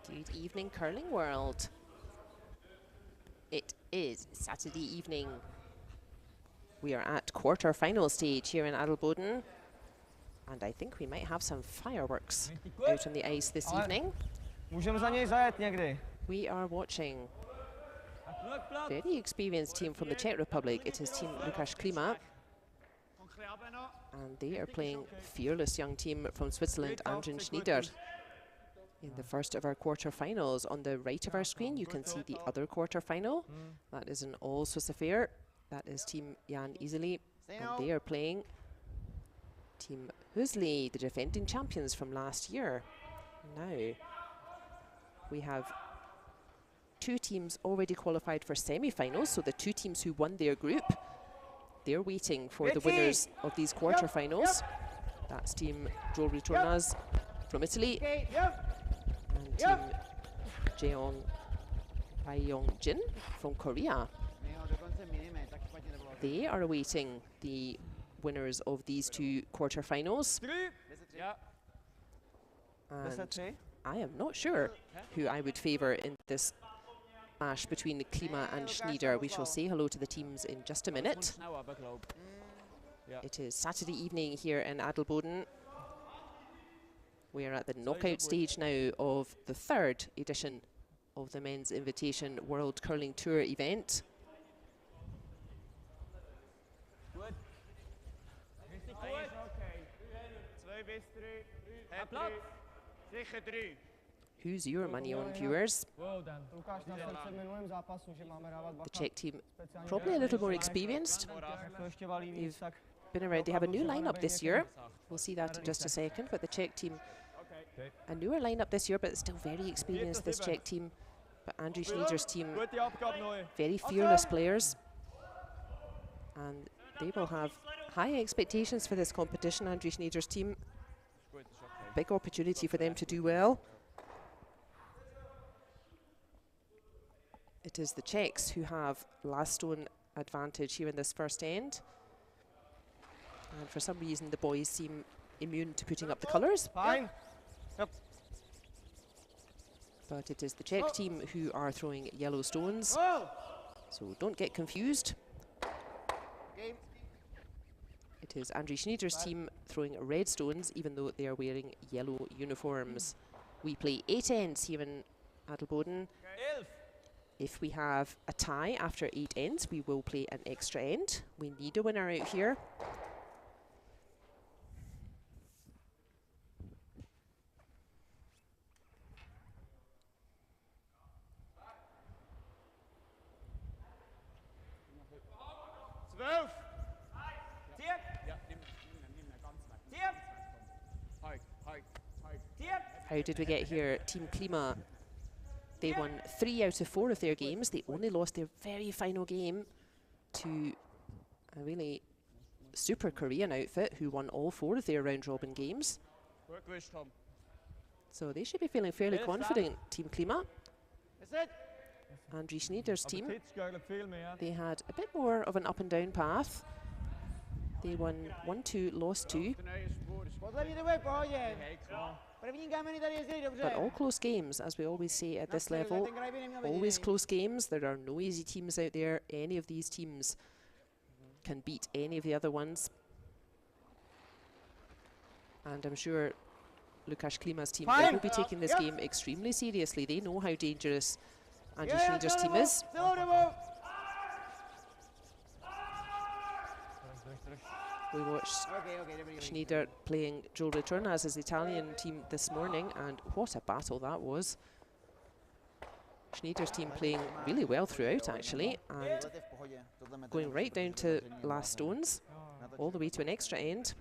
Good evening, curling world. It is Saturday evening. We are at quarter-final stage here in Adelboden, and I think we might have some fireworks out on the ice this evening. We are watching a very experienced team from the Czech Republic. It is Team Klima, and they are playing fearless young team from Switzerland, Schneider. In the first of our quarterfinals, on the right of our screen, you can see the other quarterfinal. That is an all-Swiss affair. That is Team Iseli, and they are playing Team Hösli, the defending champions from last year. Now, we have two teams already qualified for semi-finals, so the two teams who won their group, they're waiting for the winners of these quarterfinals. That's Team Retornaz from Italy, and Team Jeong from Korea. They are awaiting the winners of these two quarterfinals. And I am not sure who I would favour in this match between Klima and Schnider. We shall say hello to the teams in just a minute. It is Saturday evening here in Adelboden. We are at the knockout stage now of the third edition of the Men's Invitation World Curling Tour event. Who's your money on, viewers? The Czech team probably a little more experienced. They've been around. They have a new lineup this year. We'll see that in just a second. But the Czech team, a newer lineup this year, but it's still very experienced, this Czech team. But Schneider's team, very fearless players. And they will have high expectations for this competition, Schneider's team. Big opportunity for them to do well. It is the Czechs who have last stone advantage here in this first end. And for some reason, the boys seem immune to putting up the colours. But it is the Czech team who are throwing yellow stones. So don't get confused. It is Schneider's team throwing red stones, even though they are wearing yellow uniforms. We play 8 ends here in Adelboden. If we have a tie after 8 ends, we will play an extra end. We need a winner out here. How did we get here? Team Klima, they won 3 out of 4 of their games. They only lost their very final game to a really super Korean outfit who won all 4 of their round-robin games. So they should be feeling fairly confident, Team Klima. Schneider's team, they had a bit more of an up-and-down path. They won 1-2, lost 2. But all close games, as we always say at this level. Always close games. There are no easy teams out there. Any of these teams can beat any of the other ones. And I'm sure Klima's team will be taking this game extremely seriously. They know how dangerous Schneider's team is. We watched Schnider playing Retornaz's Italian team this morning, and what a battle that was. Schneider's team playing really well throughout, actually, and going right down to last stones, all the way to an extra end.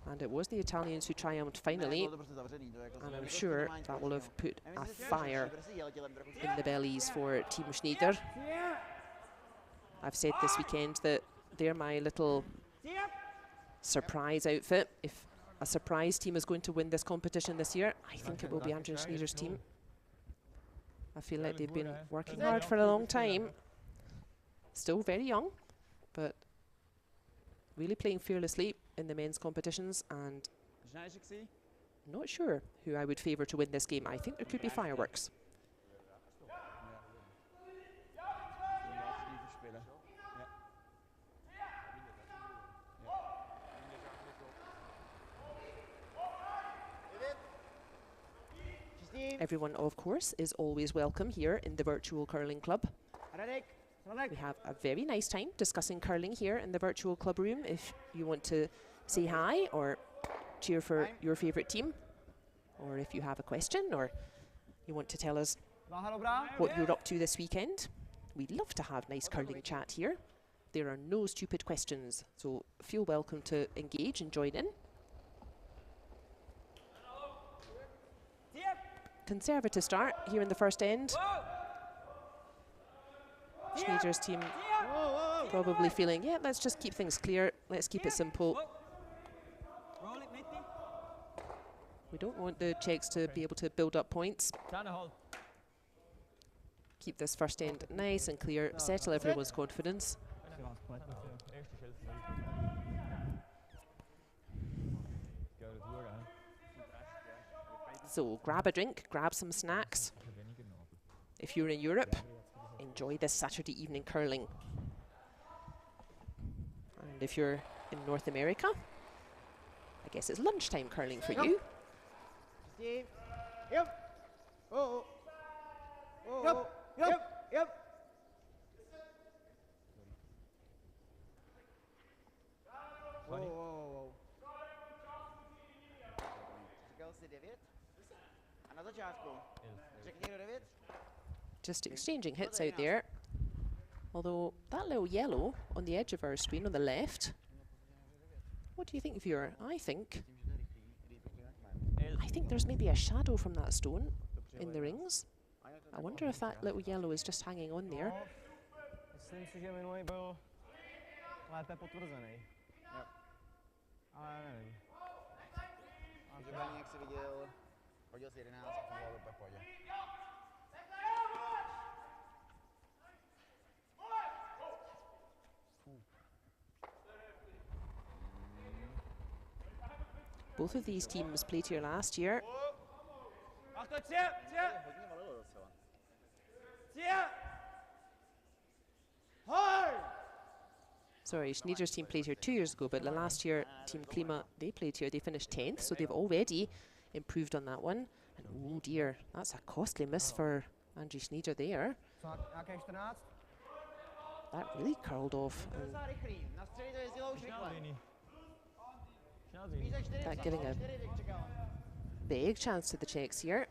And it was the Italians who triumphed finally, and I'm sure that will have put a fire in the bellies for Team Schnider. I've said this weekend that they're my little surprise outfit. If a surprise team is going to win this competition this year, I think it will be Schneider's team. I feel like they've been working hard for a long time. Still very young, but really playing fearlessly in the men's competitions, and not sure who I would favour to win this game. I think there could be fireworks. Everyone, of course, is always welcome here in the Virtual Curling Club. We have a very nice time discussing curling here in the Virtual Club Room. If you want to say hi or cheer for your favourite team, or if you have a question or you want to tell us what you're up to this weekend, we'd love to have nice curling chat here. There are no stupid questions, so feel welcome to engage and join in. Conservative start here in the first end. Schnider's team probably feeling, yeah, let's just keep things clear. Let's keep it simple. We don't want the Czechs to be able to build up points. Keep this first end nice and clear, settle everyone's confidence. So grab a drink, grab some snacks. If you're in Europe, enjoy this Saturday evening curling. And if you're in North America, I guess it's lunchtime curling for you. Just exchanging hits out there. Although that little yellow on the edge of our screen on the left, what do you think, viewer? I think there's maybe a shadow from that stone in the rings. I wonder if that little yellow is just hanging on there. Both of these teams played here last year. Sorry, Schnider's team played here 2 years ago, but the last year, Team Klima, they played here. They finished 10th, so they've already improved on that one. And oh dear, that's a costly miss for Andrew Schnider there. That really curled off. That giving a big chance to the Czechs here.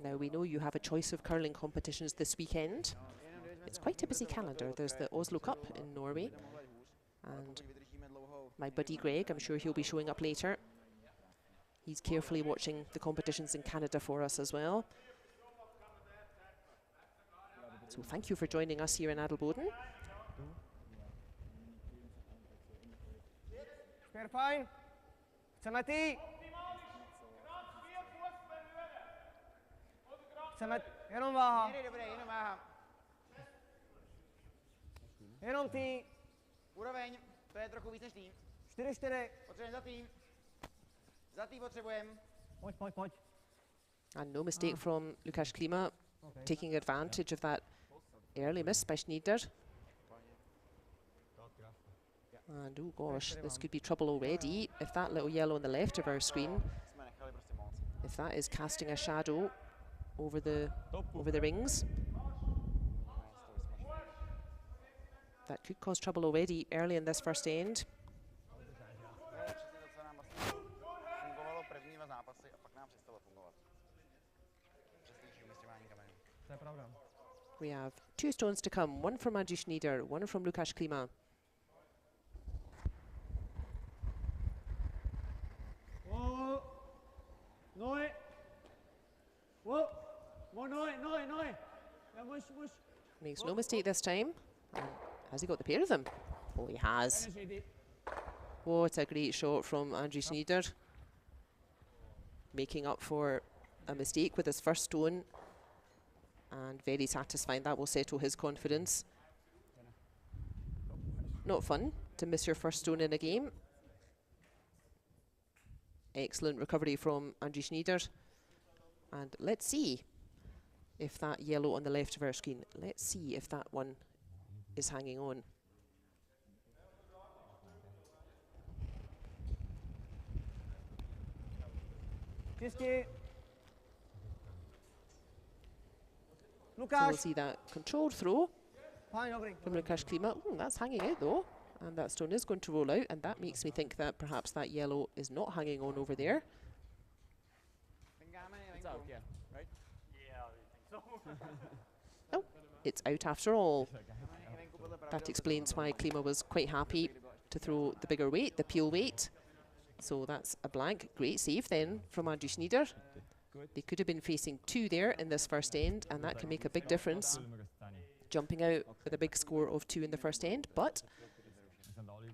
Now we know you have a choice of curling competitions this weekend. It's quite a busy calendar. There's the Oslo Cup in Norway, and my buddy Greg, I'm sure he'll be showing up later. He's carefully watching the competitions in Canada for us as well. So thank you for joining us here in Adelboden. And no mistake from Lukáš Klima, taking advantage of that early miss by Schnider. And oh gosh, this could be trouble already. If that little yellow on the left of our screen, if that is casting a shadow over the rings, that could cause trouble already early in this first end. We have 2 stones to come, one from Andrew Schnider, one from Lukáš Klima. Makes no mistake this time. Has he got the pair of them? Oh, he has. What a great shot from Andrew Schnider. Making up for a mistake with his first stone. and very satisfying. That will settle his confidence. Not fun to miss your first stone in a game. Excellent recovery from Andrew Schnider. And let's see if that yellow on the left of our screen, let's see if that one is hanging on. So we'll see that controlled throw from Łukasz Klima. That's hanging out though, and that stone is going to roll out, and that makes me think that perhaps that yellow is not hanging on over there. It's out, yeah, right? Oh, it's out after all. That explains why Klima was quite happy to throw the bigger weight, the peel weight. So that's a blank. Great save then from Andrew Schnider. They could have been facing 2 there in this first end, and that can make a big difference. Jumping out with a big score of 2 in the first end, but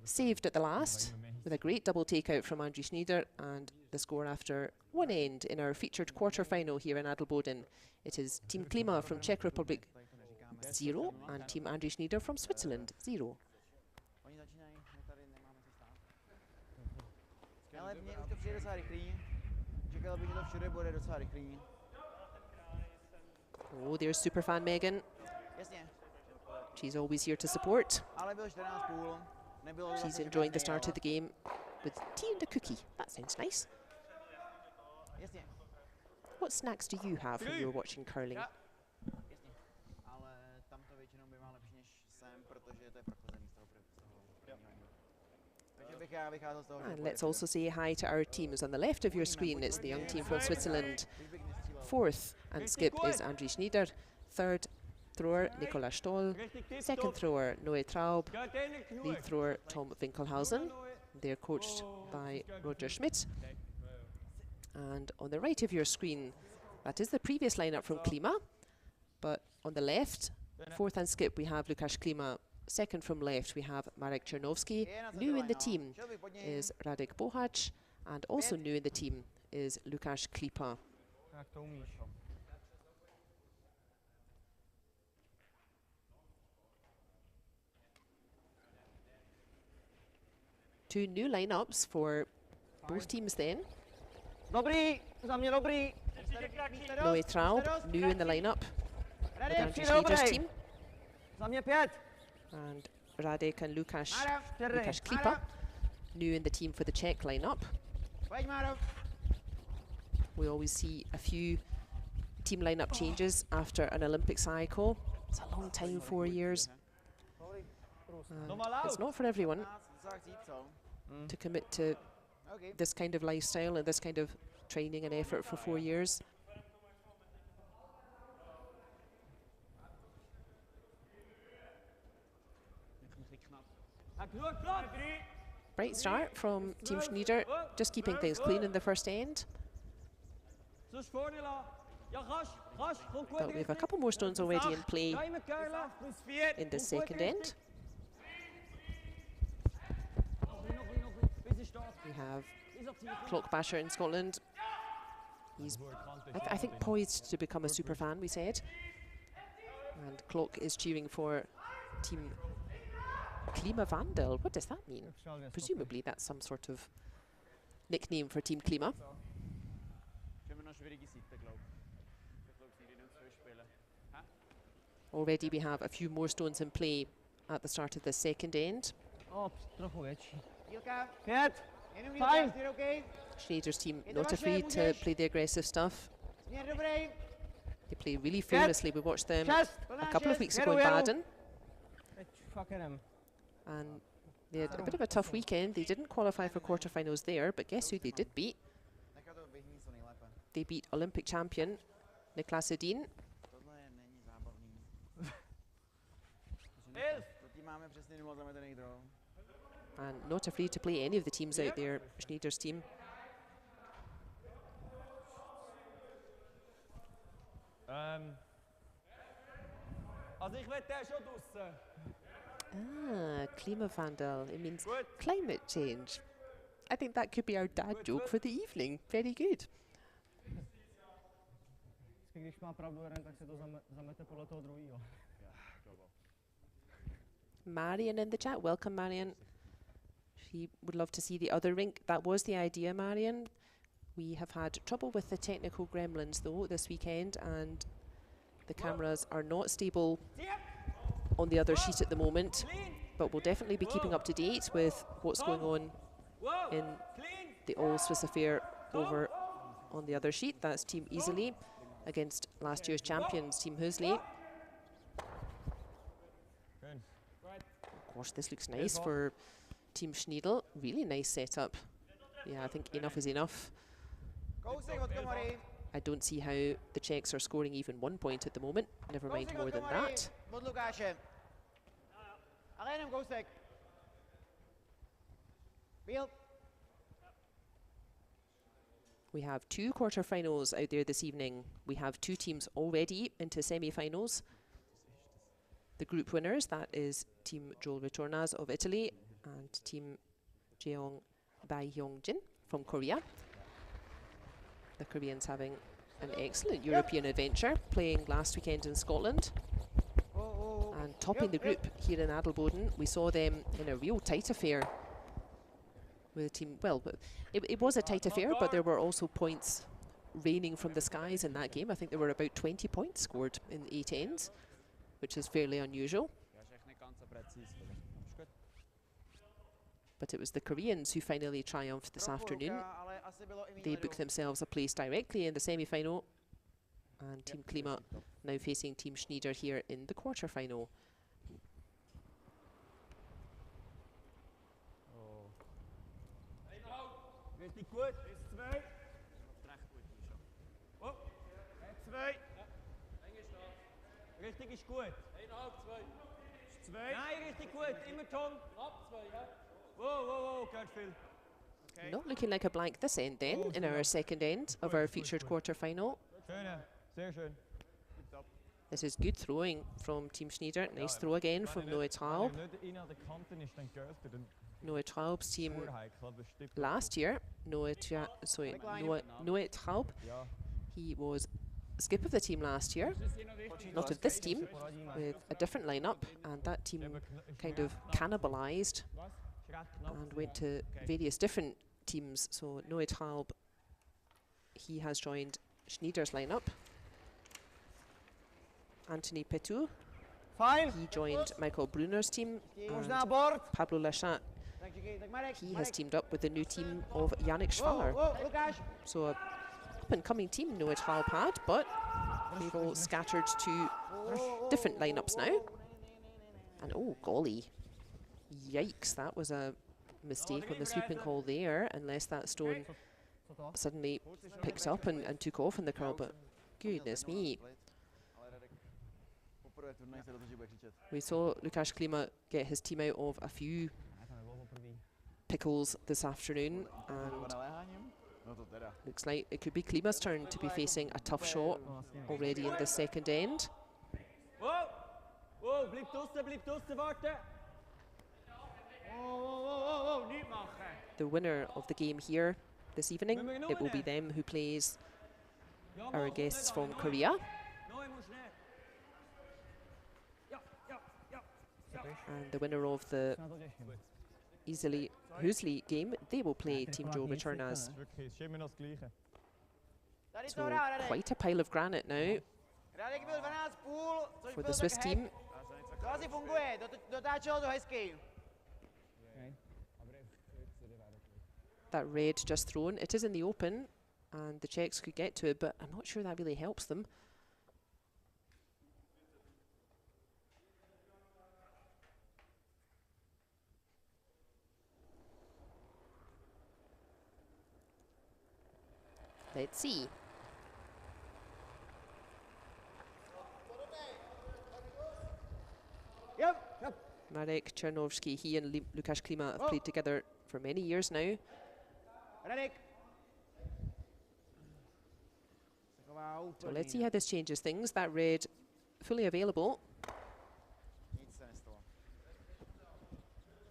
saved at the last with a great double takeout from Andrew Schnider, and the score after one end in our featured quarter-final here in Adelboden. It is Team Klima from Czech Republic 0 and Team Andrew Schnider from Switzerland 0. Oh, there's superfan Megan. She's always here to support. She's enjoying the start of the game with tea and a cookie. That sounds nice. What snacks do you have when you're watching curling? And let's also say hi to our teams on the left of your screen. It's the young team from Switzerland. 4th and skip is Andrew Schnider. 3rd thrower Nicola Stoll. 2nd thrower Noe Traub. Lead thrower Tom Winkelhausen. They're coached by Roger Schmidt. And on the right of your screen, that is the previous lineup from Klima. But on the left, 4th and skip, we have Łukasz Klima. 2nd from left, we have Marek Czernovsky. New in the team is Radek Bohacz, and also new in the team is Łukasz Klima. Two new lineups for both teams then. Noe Traub, new in the lineup with Andrew Schnider's team. And Radek and Łukasz Klima, new in the team for the Czech lineup. We always see a few team lineup changes after an Olympic cycle. It's a long time, 4 years. It's not for everyone to commit to this kind of lifestyle and this kind of training and effort for 4 years. Bright start from Team Schnider, just keeping things clean in the first end. But we have a couple more stones already in play in the second end. We have Clock Basher in Scotland. He's, I think, poised to become a super fan, we said. And Clock is cheering for Team Klima Vandal. What does that mean? Presumably that's some sort of nickname for Team Klima. Already we have a few more stones in play at the start of the second end. Schnider's team not afraid to play the aggressive stuff. They play really fearlessly. We watched them a couple of weeks ago in Baden. And they had a bit of a tough weekend. They didn't qualify for quarterfinals there, but guess who they did beat? They beat Olympic champion Niklas Edin. And not afraid to play any of the teams out there, Schnider's team. Klima Vandal, it means climate change. I think that could be our dad joke for the evening. Very good. Marion in the chat. Welcome, Marion. She would love to see the other rink. That was the idea, Marion. We have had trouble with the technical gremlins, though, this weekend, and the cameras are not stable on the other sheet at the moment, but we'll definitely be keeping up to date with what's going on in the all-Swiss affair over on the other sheet. That's Team Iseli against last year's champions, Team Hösli. Gosh, this looks nice for Team Schnider. Really nice setup. Yeah, I think enough is enough. I don't see how the Czechs are scoring even 1 point at the moment, never mind more than that. We have 2 quarter-finals out there this evening. We have 2 teams already into semi-finals. The group winners, that is Team Retornaz of Italy and Team Jeong Jin from Korea. The Koreans having an excellent European adventure, playing last weekend in Scotland. And topping the group here in Adelboden. We saw them in a real tight affair with Team, well, it was a tight affair, but there were also points raining from the skies in that game. I think there were about 20 points scored in 8 ends, which is fairly unusual. But it was the Koreans who finally triumphed this afternoon. They booked themselves a place directly in the semi-final. And Team Klima now facing Team Schnider here in the quarter-final. Richtig gut, ist 2. Recht gut, oh, 2. Richtig ist gut. 1,5, 2. 2. Nein, richtig gut, immer Tom. Ab 2, ja. Whoa, geht viel. Okay. Not looking like a blank this end then, in our second end of our featured quarter-final. Sehr schön. This is good throwing from Team Schnider. Nice throw again from Noah Traub. Noah Traub's team last year, Noah Traub, he was skip of the team last year, not of this team, with a different lineup, and that team kind of cannibalized and went to various different teams. So Noah Traub, he has joined Schnider's lineup. Anthony Petou, he joined Michael Brunner's team, and Pablo Lachat, he has teamed up with the new team of Yannick Schwaller. So a up-and-coming team Noah Traub had, but they've all scattered to different lineups now. And oh golly, yikes, that was a mistake on the sweeping call there, unless that stone suddenly picked up and took off in the curl, but goodness me. We saw Lukáš Klima get his team out of a few pickles this afternoon, and looks like it could be Klima's turn to be facing a tough shot already in the second end. The winner of the game here this evening, it will be them who plays our guests from Korea. And the winner of the Iseli Hösli game, they will play Team Retornaz. So quite a pile of granite now for the Swiss team. That red just thrown, it is in the open, and the Czechs could get to it, but I'm not sure that really helps them. Let's see. Marek Czernovsky, he and Lukáš Klima have played together for many years now. So let's see how this changes things. That red fully available.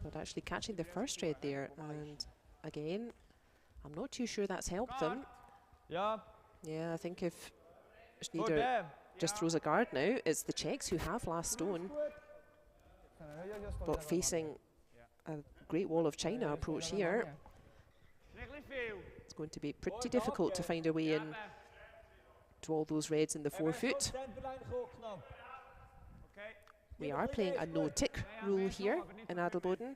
But actually catching the first red there, and again, I'm not too sure that's helped them. Yeah, I think if Schnider just throws a guard now. It's the Czechs who have last stone, but facing a great wall of China approach here. It's going to be pretty difficult to find a way in to all those reds in the forefoot. We are playing a no-tick rule here in Adelboden.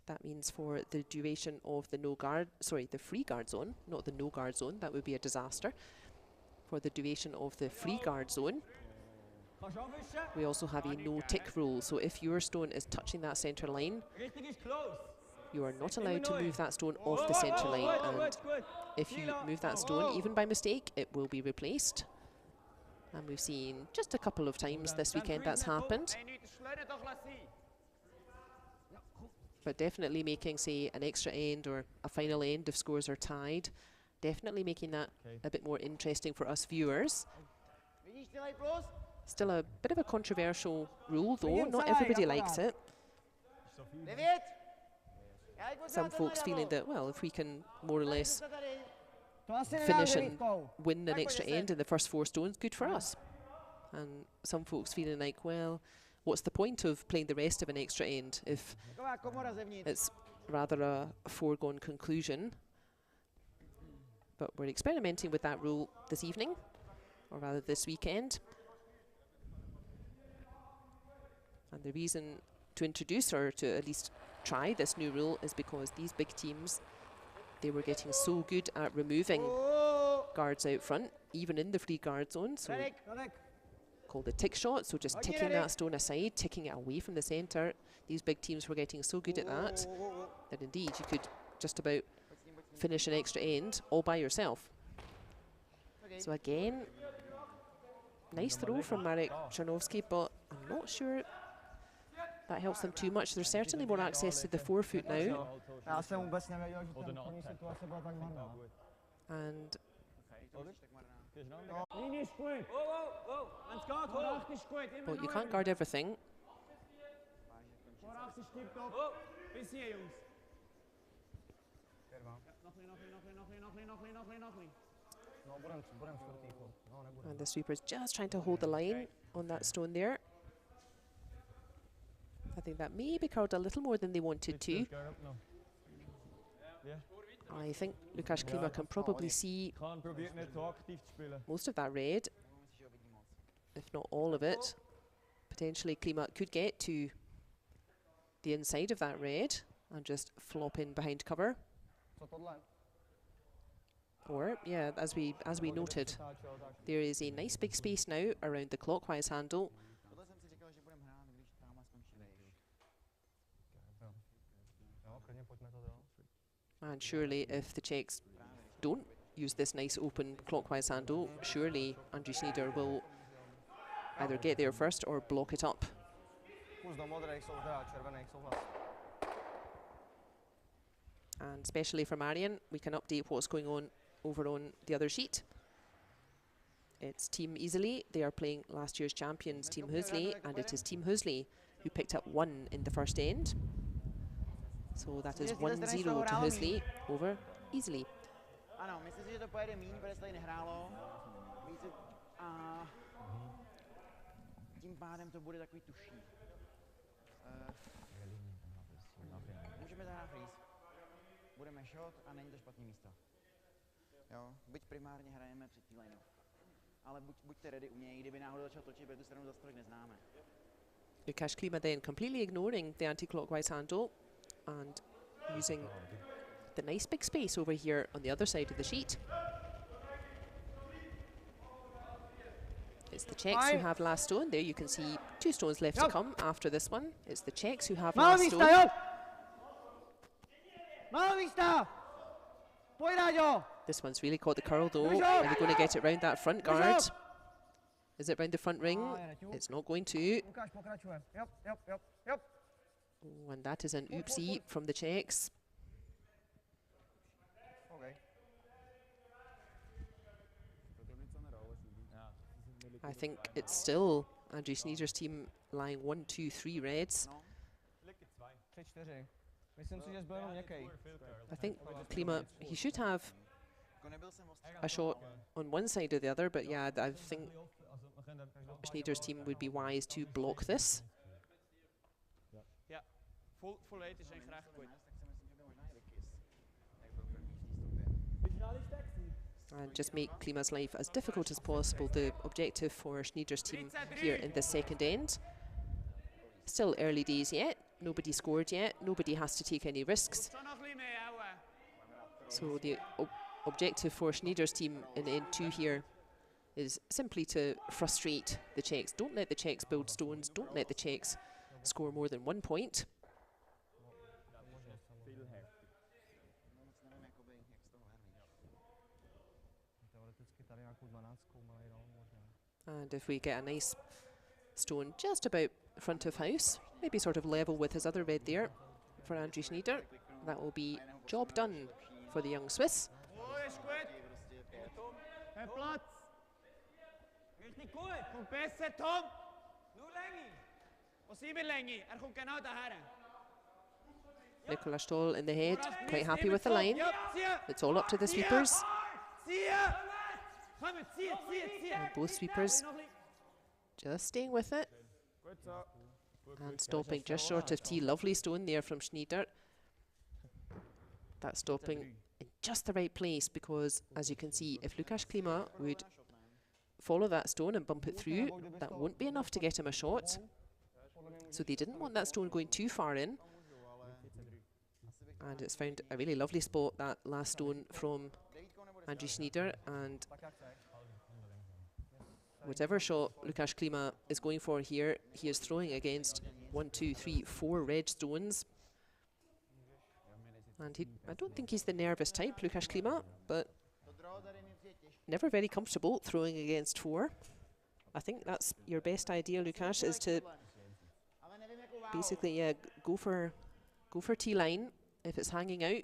That means for the duration of the the free guard zone, not the no guard zone, that would be a disaster. For the duration of the free guard zone, we also have a no-tick rule. So if your stone is touching that centre line, you are not allowed to move that stone off the centre line. And if you move that stone, even by mistake, it will be replaced. And we've seen just a couple of times this weekend that's happened. But definitely making, say, an extra end or a final end if scores are tied. Definitely making that a bit more interesting for us viewers. Still a bit of a controversial rule, though. Not everybody likes it. Some folks feeling that, well, if we can more or less finish and win an extra end in the first 4 stones, good for us. And some folks feeling like, well, what's the point of playing the rest of an extra end if it's rather a foregone conclusion? But we're experimenting with that rule this evening, or rather this weekend. And the reason to introduce, or to at least try this new rule, is because these big teams, they were getting so good at removing guards out front, even in the free guard zone. So called the tick shot, so just ticking that stone aside, ticking it away from the centre. These big teams were getting so good at that that indeed you could just about finish an extra end all by yourself. So again, nice throw from Marek Czarnowski, but I'm not sure that helps them too much. There's certainly more access to the forefoot now. And well, you can't guard everything. And the sweeper's just trying to hold the line on that stone there. I think that maybe curled a little more than they wanted to. I think Lukáš Klima can probably see most of that red, if not all of it. Potentially Klima could get to the inside of that red and just flop in behind cover. Or, yeah, as we noted, there is a nice big space now around the clockwise handle. And surely if the Czechs don't use this nice open clockwise handle, surely Andrew Schnider will either get there first or block it up. And especially for Marian, we can update what's going on over on the other sheet. It's Team Iseli. They are playing last year's champions, Team Hösli, and it is Team Hösli who picked up 1 in the first end. So that is 1-0 to Hösli over Iseli. Ano, myslím si, že to pojede míň, protože se tady nehrálo. A tím pádem to bude takový tuší. Můžeme zahrát freeze. Budeme shot a není to špatný místo. Jo, byť primárně hrajeme před tý lineou. Ale buďte ready u něj, kdyby náhodou začal točit, protože tu stranu zase tolik neznáme. Lukáš Klima then completely ignoring the anti-clockwise handle and using the nice big space over here on the other side of the sheet. It's the Czechs who have last stone. There you can see 2 stones left to come after this one. It's the Czechs who have last stone. This one's really caught the curl though. Are they going to get it round that front guard? Is it round the front ring? It's not going to. Oh, and that is an oopsie from the Czechs. I think it's still Andrew Schnider's team lying 1, 2, 3 reds. I think Klima, he should have a shot on one side or the other, but yeah, I think Schneider's team would be wise to block this. Ja, volledig is eigenlijk recht goed. And just make Klima's life as difficult as possible. The objective for Schneider's team here in the second end. Still early days yet. Nobody scored yet. Nobody has to take any risks. So the objective for Schneider's team in end 2 here is simply to frustrate the Czechs. Don't let the Czechs build stones. Don't let the Czechs score more than 1 point. And if we get a nice stone just about front of house, maybe sort of level with his other red there for Andrew Schnider, that will be job done for the young Swiss. Richtig gut. Kommt besser, Tom. Nur Länge. Was sind wir Länge? Kommt genau daher. Nicola Stoll in the head, quite happy with the line. It's all up to the sweepers. And both sweepers just staying with it. And stopping just short of tee. Lovely stone there from Schnider. That's stopping in just the right place, because as you can see, if Lukáš Klima would follow that stone and bump it through, that won't be enough to get him a shot. So they didn't want that stone going too far in. And it's found a really lovely spot, that last stone from Andrew Schnider. And whatever shot Lukáš Klima is going for here, he is throwing against 1, 2, 3, 4 red stones. And I don't think he's the nervous type, Lukáš Klima, but never very comfortable throwing against 4. I think that's your best idea, Lukáš, is to basically go for tee line. If it's hanging out,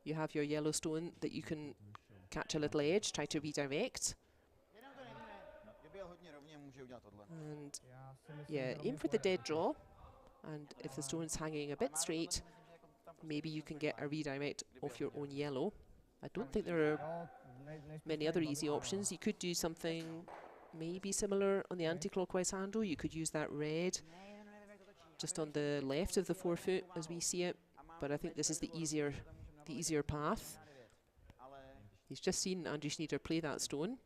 you have your yellow stone that you can catch a little edge, try to redirect. And yeah, aim for the dead draw. And if the stone's hanging a bit straight, maybe you can get a redirect off your own yellow. I don't think there are many other easy options. You could do something maybe similar on the anti-clockwise handle. You could use that red just on the left of the forefoot as we see it. But I think this is the easier path. He's just seen Andrew Schnider play that stone.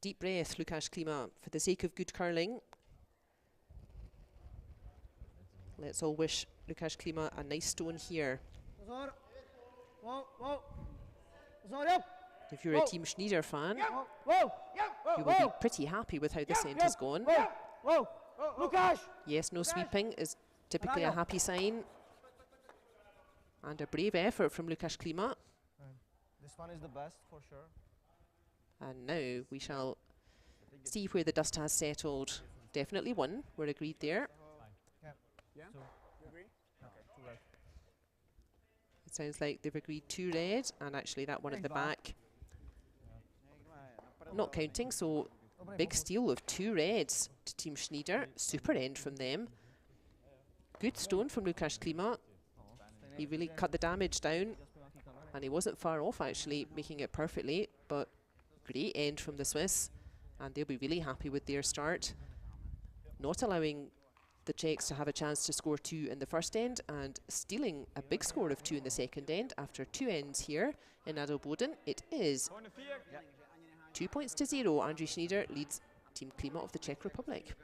Deep breath, Lukáš Klima, for the sake of good curling. Let's all wish Lukáš Klima a nice stone here. If you're a Team Schnider fan, you will be pretty happy with how this end has gone. Yes, no sweeping is typically a happy sign. And a brave effort from Lukáš Klima. This one is the best for sure. And now we shall see where the dust has settled. Definitely 1, we're agreed there. Yeah. It sounds like they've agreed 2 red, and actually that one at the back not counting, so big steal of 2 reds to Team Schnider. Super end from them. Good stone from Lukáš Klima. He really cut the damage down, and he wasn't far off actually making it perfectly, but great end from the Swiss, and they'll be really happy with their start. Not allowing the Czechs to have a chance to score 2 in the first end, and stealing a big score of 2 in the second end after 2 ends here in Adelboden. It is 2 points to 0. Andrew Schnider leads Team Klima of the Czech Republic.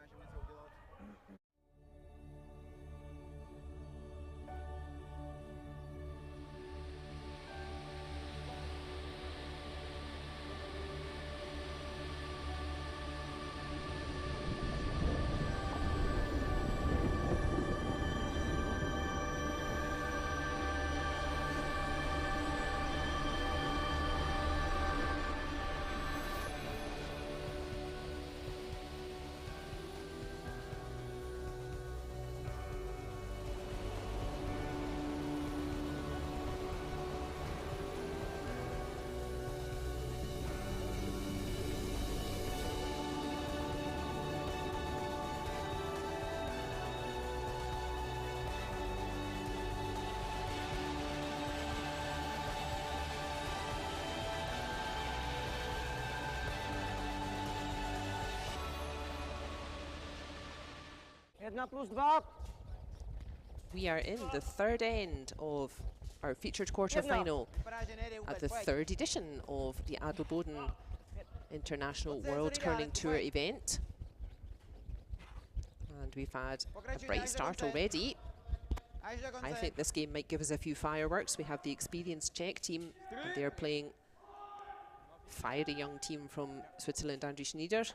We are in the third end of our featured quarter-final at the third edition of the Adelboden International World Curling Tour event. And we've had a bright start already. I think this game might give us a few fireworks. We have the experienced Czech team, and they're playing fiery young team from Switzerland, Andrew Schnider.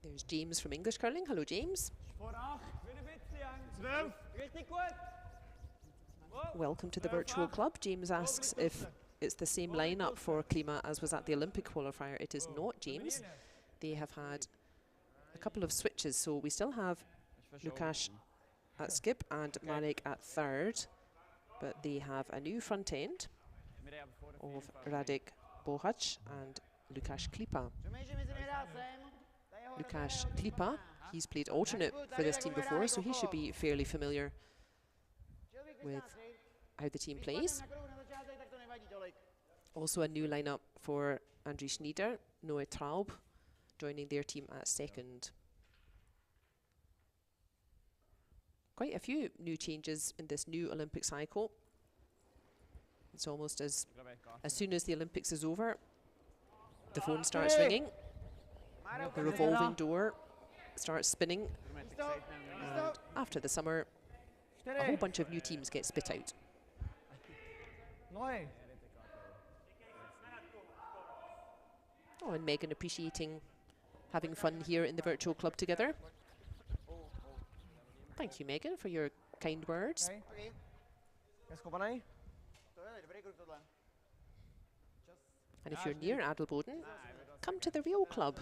There's James from English Curling. Hello, James. Welcome to the virtual club. James asks if it's the same lineup for Klima as was at the Olympic qualifier. It is not, James. They have had a couple of switches, so we still have Lukáš at skip and Marek at third, but they have a new front end of Radek Bohac and Lukáš Klima. Lukáš Klima, he's played alternate for this team before, so he should be fairly familiar with how the team plays. Also a new lineup for Andrew Schnider, Noe Traub joining their team at second. Quite a few new changes in this new Olympic cycle. It's almost as soon as the Olympics is over, the phone starts ringing, the revolving door starts spinning, and after the summer, a whole bunch of new teams get spit out. Oh, and Megan appreciating having fun here in the virtual club together. Thank you, Megan, for your kind words. And if you're near Adelboden, come to the real club.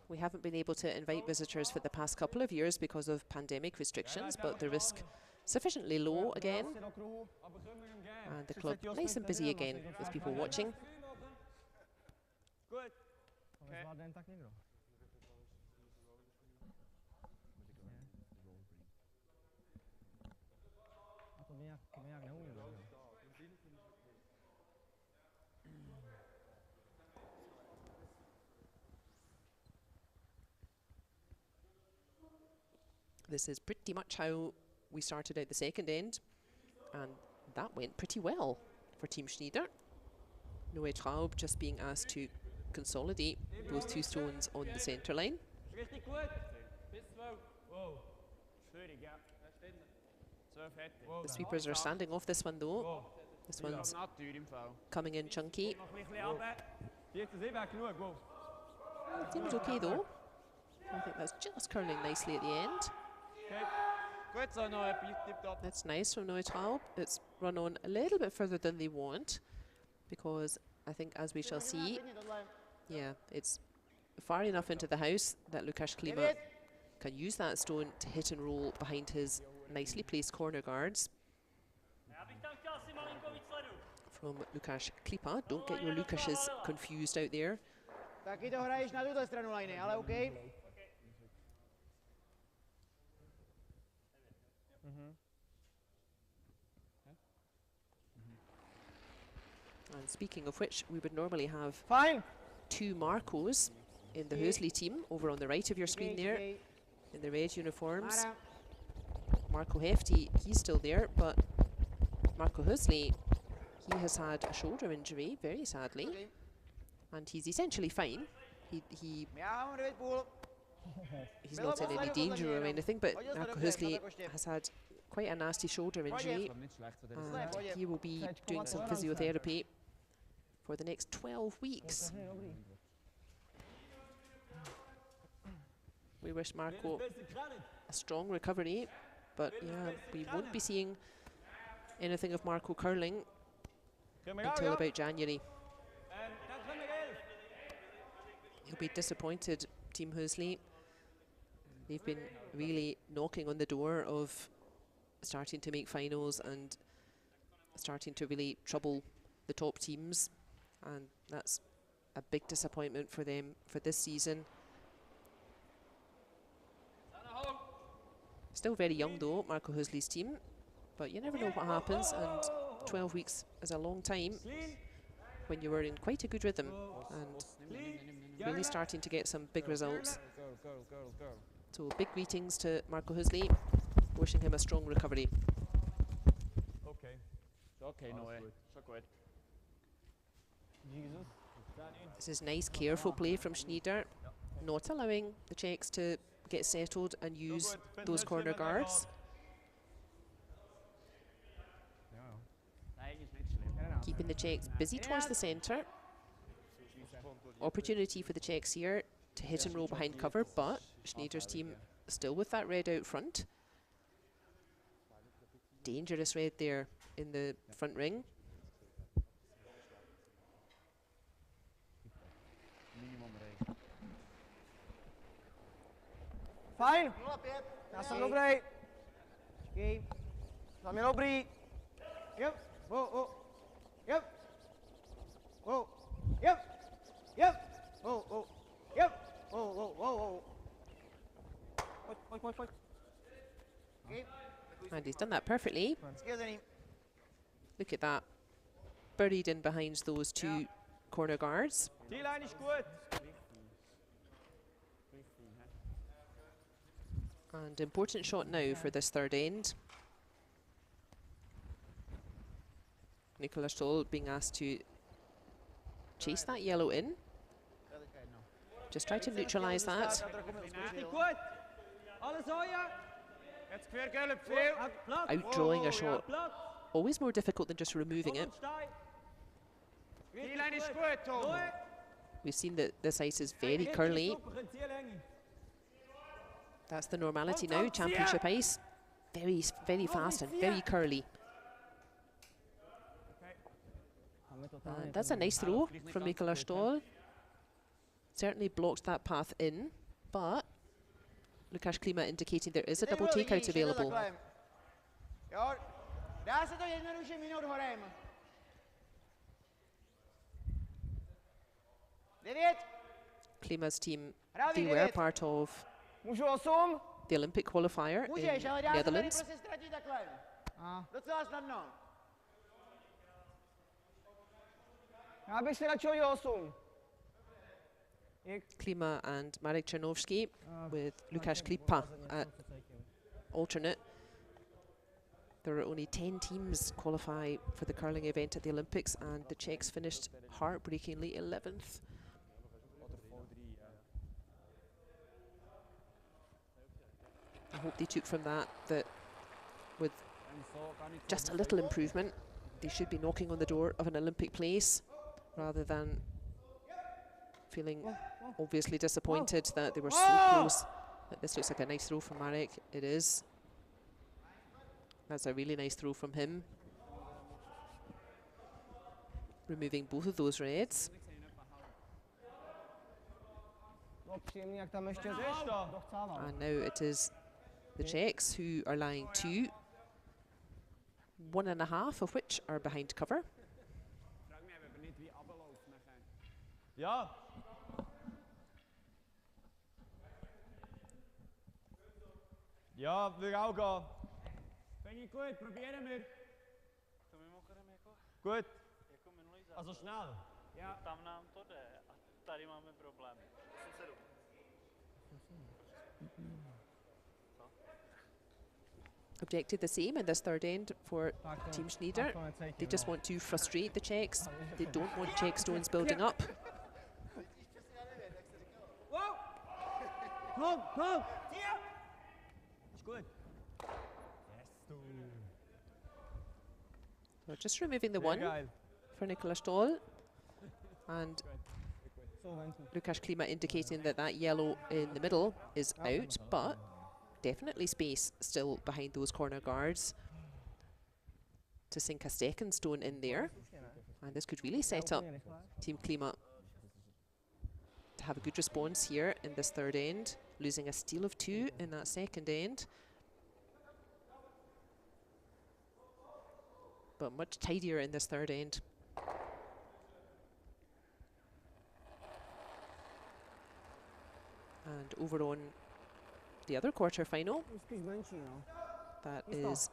We haven't been able to invite visitors for the past couple of years because of pandemic restrictions, but the risk sufficiently low again. And the club nice and busy again with people watching. This is pretty much how we started out the second end, and that went pretty well for Team Schnider. Noe Traub just being asked to consolidate those two stones on the centre line. The sweepers are standing off this one though. This one's coming in chunky. Seems okay though. I think that's just curling nicely at the end. That's nice from Noe Traub. It's run on a little bit further than they want, because I think, as we shall see, yeah, it's far enough into the house that Lukáš Klima can use that stone to hit and roll behind his nicely placed corner guards. From Lukáš Klima, don't get your Lukášes confused out there. And speaking of which, we would normally have two Marcos in the Hösli team over on the right of your screen there in the red uniforms. Marco Hefti, he's still there, but Marco Hösli, he has had a shoulder injury, very sadly, and he's essentially fine. He's not in any danger or anything, but Marco Hösli has had quite a nasty shoulder injury, and he will be doing some physiotherapy for the next 12 weeks. We wish Marco a strong recovery, but yeah, we won't be seeing anything of Marco curling until about January. He'll be disappointed, Team Hösli. They've been really knocking on the door of starting to make finals and starting to really trouble the top teams, and that's a big disappointment for them for this season. Still very young though, Marco Hösli's team, but you never know what happens, and 12 weeks is a long time Clean. when you were in quite a good rhythm and Clean. really starting to get some big results. Girl. So big greetings to Marco Hösli, wishing him a strong recovery. Okay. Okay, no way. So good. Jesus. This is nice, careful play from Schnider, not allowing the Czechs to get settled and use those corner guards. Keeping the Czechs busy towards the centre. Opportunity for the Czechs here to hit and roll behind cover, but Schnider's team still with that red out front. Dangerous red there in the front ring. Fajn. Já jsem dobrý. Počkej. Za mě dobrý. Yep. Wow. Yep. Wow. Yep. Yep. Wow. Yep. Wow. Pojď. Okay. And he's done that perfectly. Skvělý. Look at that. Buried in behind those two corner guards. Die Line ist gut. And important shot now for this third end. Nicola Stoll being asked to chase that yellow in. Just try to neutralise that. Richtig gut. Alles euer. Jetzt quer gelb, viel. Outdrawing a shot. Always more difficult than just removing it. Die Line ist gut, Tom. We've seen that this ice is very curly. That's the normality now, championship ice. Very fast and very curly. And that's a nice throw from Nicola Stoll. Certainly blocked that path in, but Lukáš Klima indicating there is a double takeout available. Jo, dá se to jednoduše minout horem. 9. Klima's team, they were part of Můžu 8? the Olympic qualifier in Můžeš, ale dá se tady Netherlands. prostě ztratit takhle. Docela snadno. Já bych si radši hodil 8. Klima and Marek Czernovski with Lukáš Klima at alternate. There are only 10 teams qualify for the curling event at the Olympics, and the Czechs finished heartbreakingly 11th. I hope they took from that with just a little improvement, they should be knocking on the door of an Olympic place rather than feeling obviously disappointed that they were so close. But this looks like a nice throw from Marek. It is. That's a really nice throw from him. Removing both of those reds. And now it is the Czechs who are lying 2, 1.5 of which are behind cover. Ja. Ja, wir auch gehen. Finde ich gut, probieren wir. To mimochodem jako Gut. minulý zápas. Also schnell. Ja. Tam nám to jde a tady máme problémy. 8-7. Objected the same in this third end for Team Schnider. They just want to frustrate the Czechs. They don't want Czech stones building up. Komm! Hier! Ist gut. Yes, du. So just removing the one for Nicola Stoll. And Lukáš Klima indicating that that yellow in the middle is out, but definitely space still behind those corner guards to sink a second stone in there. And this could really set up Team Klima to have a good response here in this third end, losing a steal of 2 in that second end. But much tidier in this third end. And over on the other quarter-final, that is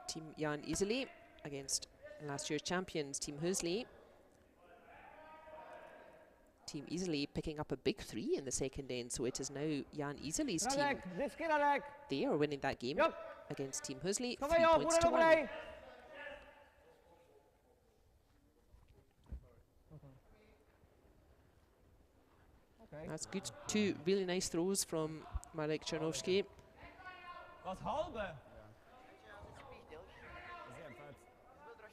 Team Jan Iseli against last year's champions, Team Hösli. Team Iseli picking up a big 3 in the second end, so it is now Jan Iseli's team. Radek, vždycky Radek. They are winning that game Yep. against Team Hösli, 3 Stavej ho, points bude to 1. dobrý. Okay. That's good. 2 really nice throws from Marek Czernovsky. Was halbe? Ja.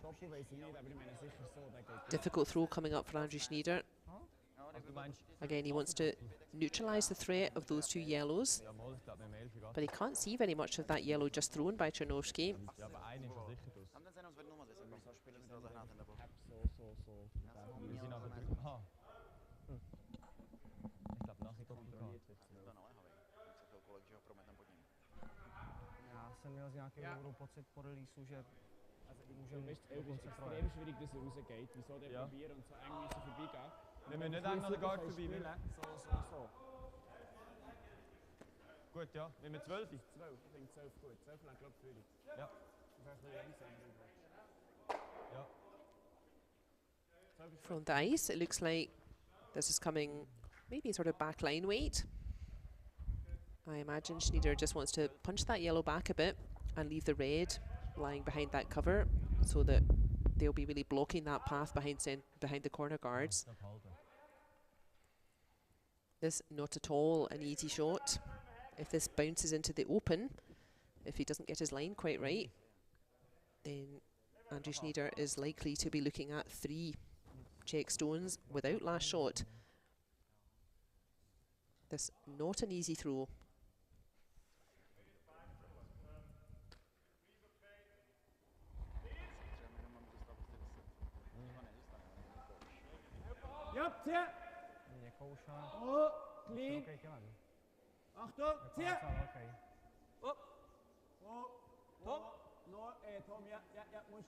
Doppel weiß ich nicht, aber ich meine sicher so, der geht. Difficult throw coming up for Andrew Schneider. Was du meinst? Again, he wants to neutralise the threat of those 2 yellows, Ja, mal, ich glaube, mit Mail but he can't see very much of that yellow just thrown by Czernovsky. Ja, aber einen ist er sicher draus. Tam ten se jenom zvednul moc, jestli bych spíš musel zahrát ten double. So. Wir sind aber drüben. Aha. Ich glaube, nachher Doppel gehabt. To naléhavej. Jsem se chvilku lek, že ho prometem pod ním. Já jsem měl z nějakého důvodu pocit po releaseu, že můžeme Es ist dokonce extrem projet. schwierig, dass er rausgeht. Wieso der Ja. probieren und so eng müssen vorbeigehen? Wenn wir nicht eng an der Guard vorbei will. So. Gut, ja. Wenn wir 12 ist. 12, ich denke 12 gut. 12 lang, glaube ich, für dich. Ja. Das ist ein bisschen langsam. Ja. 12 ist From the ice, it looks like this is coming maybe sort of back line weight. I imagine Schnider just wants to punch that yellow back a bit and leave the red lying behind that cover so that they'll be really blocking that path behind the corner guards. This not at all an easy shot. If this bounces into the open, if he doesn't get his line quite right, then Andrew Schnider is likely to be looking at 3 check stones without last shot. This not an easy throw. Ja, zieh! Nekouša. Oh, clean. Okay, kilem. Achtung, zieh! Okay. Oh, Tom? No, Tom, ja, mush.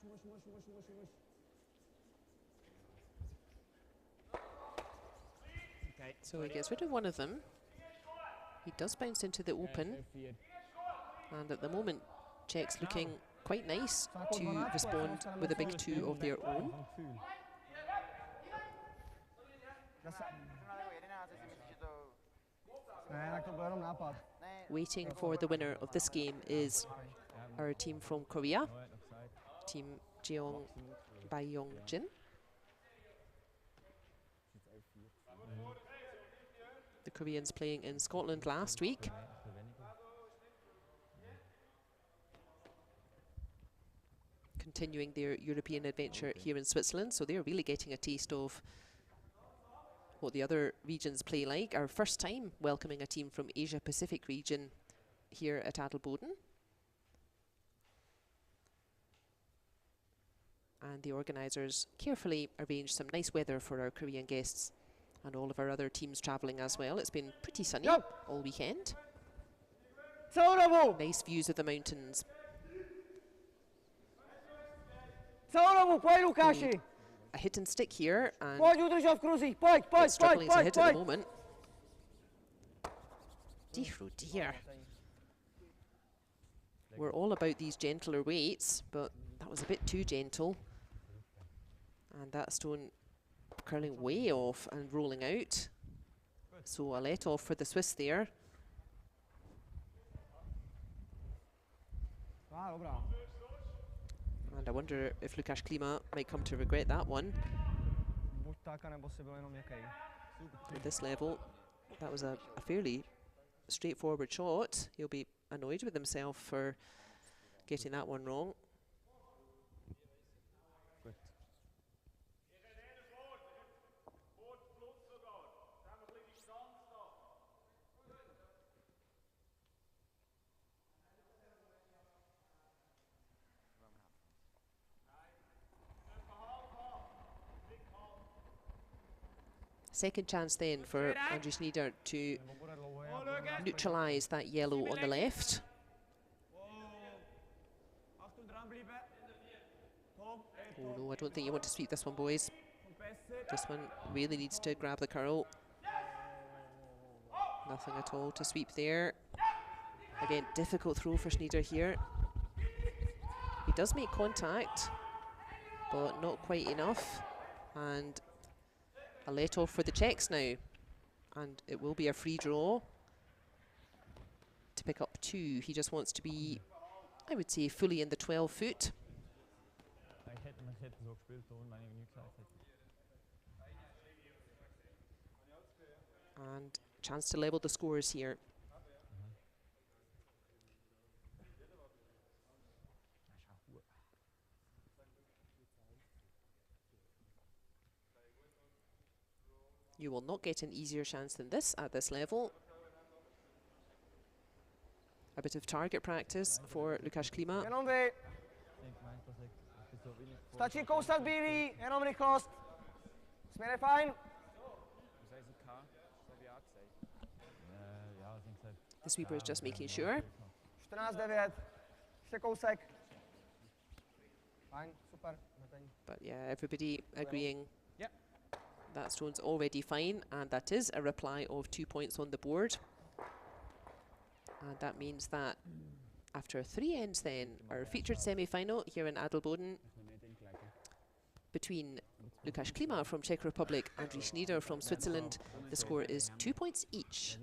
Okay, so he gets rid of one of them. He does bounce into the open, and at the moment, Czech's looking quite nice to respond with a big 2 of their own. Zase. Možná jako 11, jestli myslíš, že to... Ne, tak to byl jenom nápad. Ne, Waiting for the winner of this game is our team from Korea, Team Jeong by Jin. The Koreans playing in Scotland last week. Continuing their European adventure here in Switzerland, so they're really getting a taste of what the other regions play like. Our first time welcoming a team from Asia Pacific region here at Adelboden. And the organisers carefully arranged some nice weather for our Korean guests and all of our other teams travelling as well. It's been pretty sunny all weekend. Celou dobu! Nice views of the mountains. Celou dobu, pojď Lukáši! A hit and stick here, and Pojď, udrž ho v kruzích, pojď, it's struggling to hit at the moment. Dear, oh dear. We're all about these gentler weights, but that was a bit too gentle. And that stone curling way off and rolling out. So a let off for the Swiss there. Dobrá. And I wonder if Lukáš Klima might come to regret that one. Buď tak, anebo si byl jenom měkkej. At this level, that was a fairly straightforward shot. He'll be annoyed with himself for getting that one wrong. Second chance then for Andrew Schnider to neutralise that yellow on the left. Achtung, dranbleiben. Tom, Oh no, I don't think you want to sweep this one, boys. This one really needs to grab the curl. Nothing at all to sweep there. Again, difficult throw for Schnider here. He does make contact, but not quite enough. And a let off for the Czechs now. And it will be a free draw to pick up 2. He just wants to be, I would say, fully in the 12 foot. And chance to level the scores here. You will not get an easier chance than this at this level. A bit of target practice for Lukáš Klima. Jenom vy. Stačí kousat bílý, jenom rychlost. Směr je fajn. The sweeper is just making sure. 14-9. Ještě kousek. Fajn, super. But yeah, everybody agreeing that stone's already fine, and that is a reply of 2 points on the board. And that means that after 3 ends then, our featured semi-final here in Adelboden between Lukáš Klima from Czech Republic and Schnider from Switzerland, the score is 2 points each.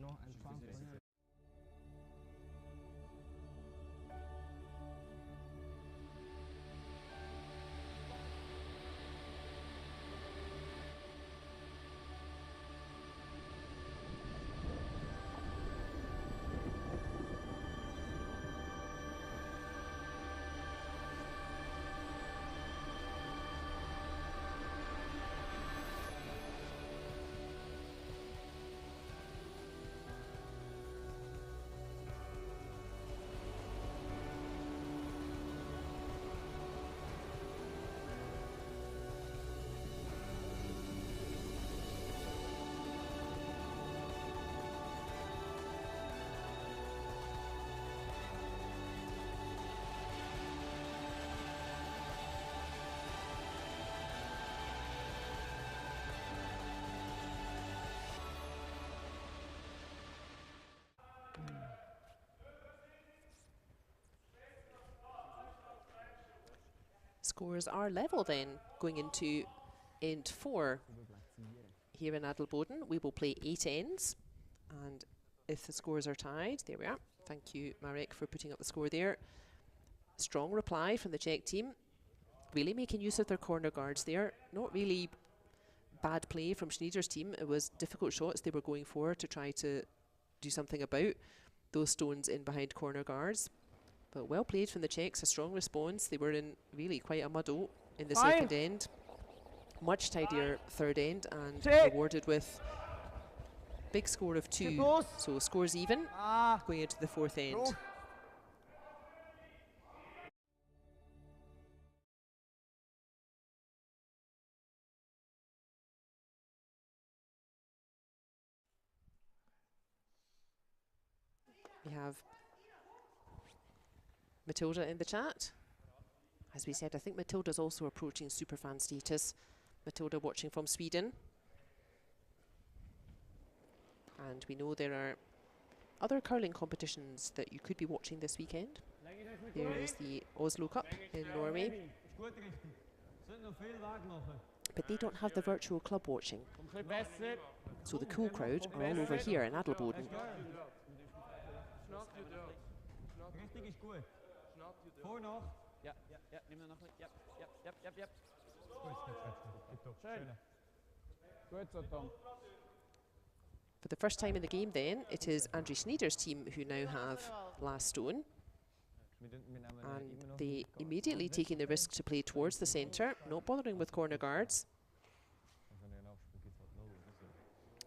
Scores are level then, going into end 4. Here in Adelboden, we will play 8 ends, and if the scores are tied, there we are. Thank you, Marek, for putting up the score there. Strong reply from the Czech team, really making use of their corner guards there. Not really bad play from Schnider's team. It was difficult shots they were going for to try to do something about those stones in behind corner guards. But well played from the Czechs, a strong response. They were in really quite a muddle in the second end. Much tidier third end, and rewarded with big score of 2. So scores even going into the fourth end. We have Matilda in the chat. As we said, I think Matilda's also approaching superfan status. Matilda watching from Sweden. And we know there are other curling competitions that you could be watching this weekend. There is the Oslo Cup in Norway. But they don't have the virtual club watching. So the cool crowd are all over here in Adelboden. For the first time in the game then, it is Andrew Schnider's team who now have last stone. And they immediately taking the risk to play towards the centre, not bothering with corner guards.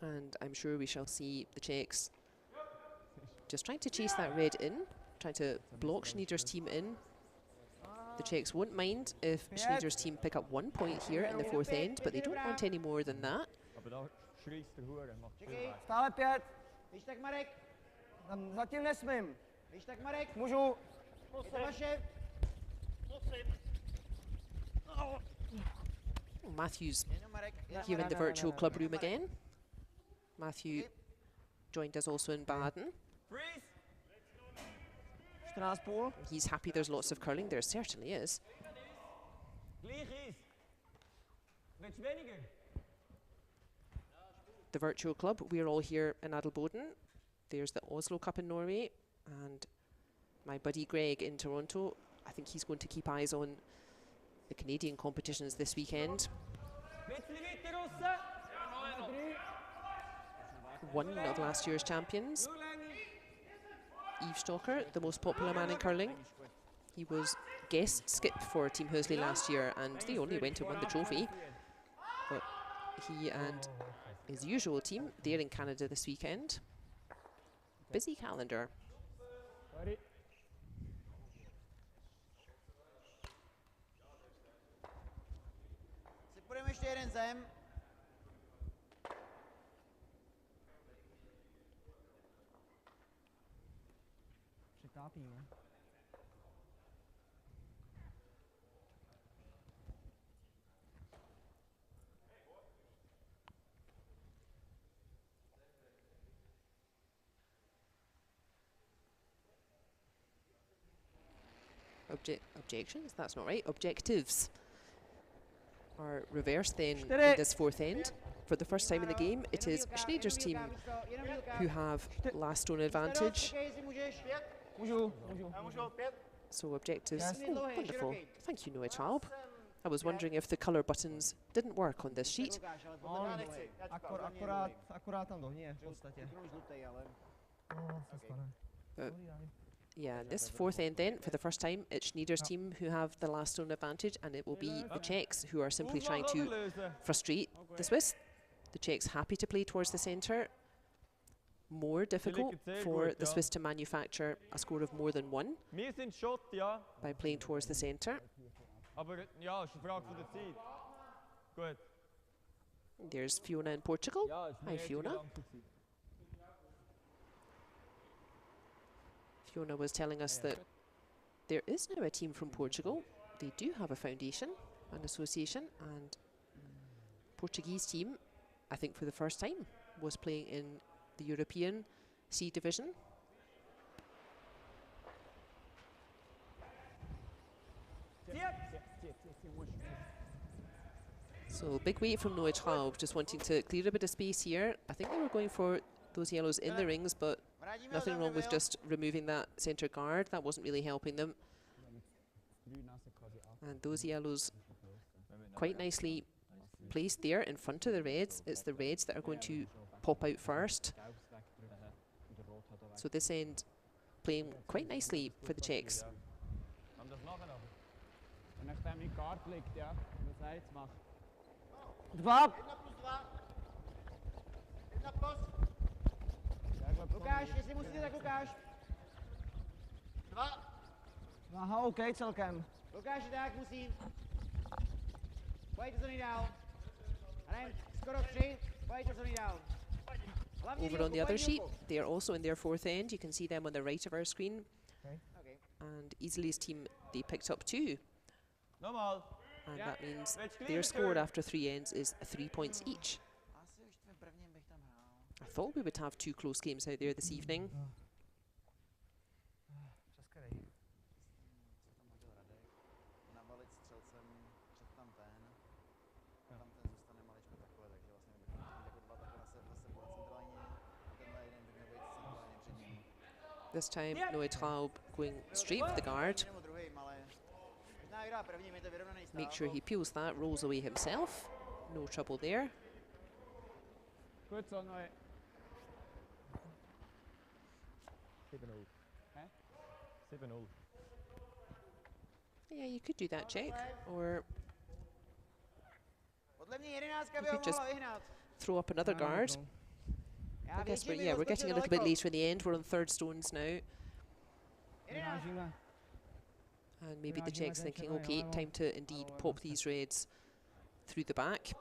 And I'm sure we shall see the Czechs just trying to chase that red in, trying to block Schnider's team in. The Czechs won't mind if Schnider's team pick up 1 point here in the fourth end, but they don't want any more than that. Stále 5. Zatím nesmím. Můžu. Matthew's here in the virtual club room again. Matthew joined us also in Baden. He's happy there's lots of curling. There certainly is. Willst du weniger? The virtual club, we're all here in Adelboden. There's the Oslo Cup in Norway, and my buddy Greg in Toronto. I think he's going to keep eyes on the Canadian competitions this weekend. One of last year's champions, Yves Stocker, the most popular man in curling. He was guest skip for Team Hösli last year, and they only went and won the trophy. But he and his usual team, they're in Canada this weekend. Busy calendar. Si půjdeme ještě jeden zem. Přitápíme. Objections? That's not right. Objectives are reversed then in this fourth end. For the first time in the game, it is Schneider's team who have last stone advantage. So objectives, oh, wonderful. Thank you, Noah Traub. I was wondering if the colour buttons didn't work on this sheet. Akorát tam dohně, v podstatě. Yeah, this fourth end then, for the first time, it's Schneider's team who have the last stone advantage, and it will be the Czechs who are simply trying to frustrate the Swiss. The Czechs happy to play towards the centre. More difficult for the Swiss to manufacture a score of more than one by playing towards the centre. There's Fiona in Portugal. Hi, Fiona. Fiona was telling us that there is now a team from Portugal. They do have a foundation, an association, and Portuguese team, I think for the first time, was playing in the European C division. So big weight from Noah Traub, just wanting to clear a bit of space here. I think they were going for those yellows in the rings, but nothing wrong with just removing that centre guard. That wasn't really helping them. And those yellows quite nicely placed there in front of the reds. It's the reds that are going to pop out first. So this end playing quite nicely for the Czechs. Lukáš, jestli musíte, tak Lukáš. Aha, OK celkem. Lukáš, tak musí. Pojďte co nejdál. A nevím, skoro 3, pojďte co nejdál. Over on the other sheet, they are also in their fourth end. You can see them on the right of our screen. Okay. And Iseli's team, they picked up 2. Normal. And that means their score after 3 ends is 3 points each. I thought we would have 2 close games out there this evening. This time, Noah Traub going straight for the guard. Make sure he peels that, rolls away himself. No trouble there. Goed zo, Noé. 7-0. 7-0. Yeah, you could do that, Czech, or you could just throw up another guard. I guess we're getting a little bit later in the end. We're on third stones now. And maybe the Czechs thinking, okay, time to indeed pop these reds through the back.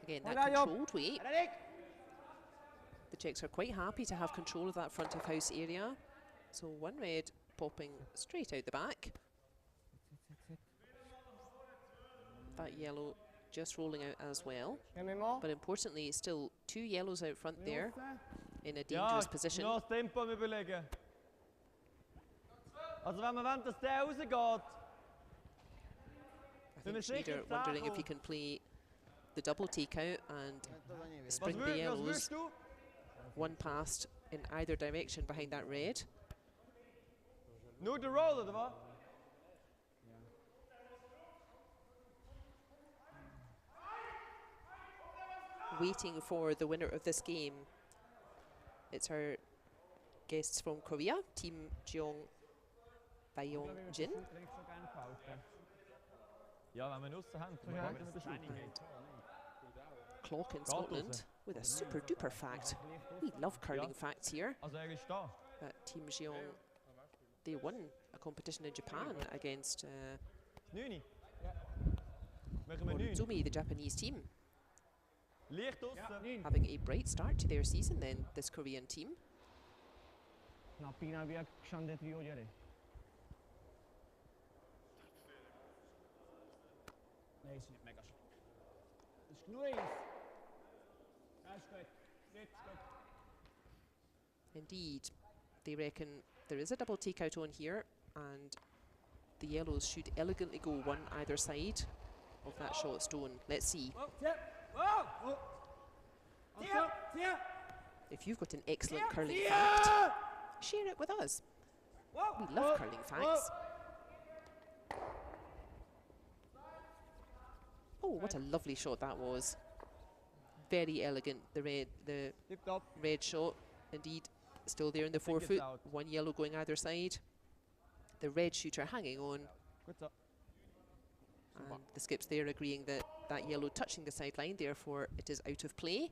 Again, that controlled weight. Czechs are quite happy to have control of that front of house area. So one red popping straight out the back. That yellow just rolling out as well. But importantly, still 2 yellows out front there in a dangerous position. Ja, das Tempo überlegen. Also wenn man wollen, dass der rausgeht. I think Schnider wondering if he can play the double takeout and spring the yellows. One passed in either direction behind that red. Nur der Roll, oder was? Waiting for the winner of this game. It's our guests from Korea, Team Jeong, Bayong Jin. Ja, wenn wir aussen haben, dann haben wir das einige. Clock in Scotland with a super duper fact. We love curling facts here. Also ist da. Team Jeong, they won a competition in Japan against 9. Machen wir 9. Morozumi, the Japanese team. Licht aussen. Having a bright start to their season then, this Korean team. Napínavý jak kšandet výhoděry. Nee, is niet mega slecht. Het is knoeis. Ja, is goed. Dit is goed. Indeed, they reckon there is a double takeout on here and the yellows should elegantly go one either side of that short stone. Let's see. If you've got an excellent curling fact, share it with us. We love curling facts. Oh, what a lovely shot that was. Very elegant, the red shot. Indeed, still there in the forefoot. One yellow going either side. The red shooter hanging on. And the skips there agreeing that that yellow touching the sideline, therefore it is out of play.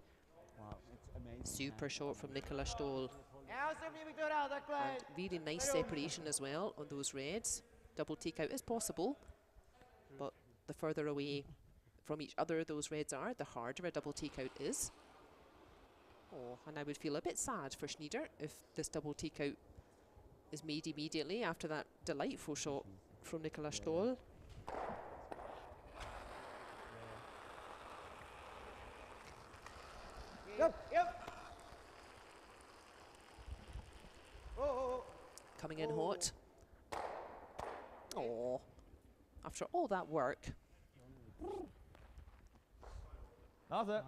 Wow, it's amazing. Super shot from Nicola Stoll. And really nice separation as well on those reds. Double takeout is possible, but the further away from each other those reds are, the harder a double takeout is. Oh, and I would feel a bit sad for Schnider if this double takeout is made immediately after that delightful shot from Nicola Stoll. Coming in hot. Oh, after all that work. That's it.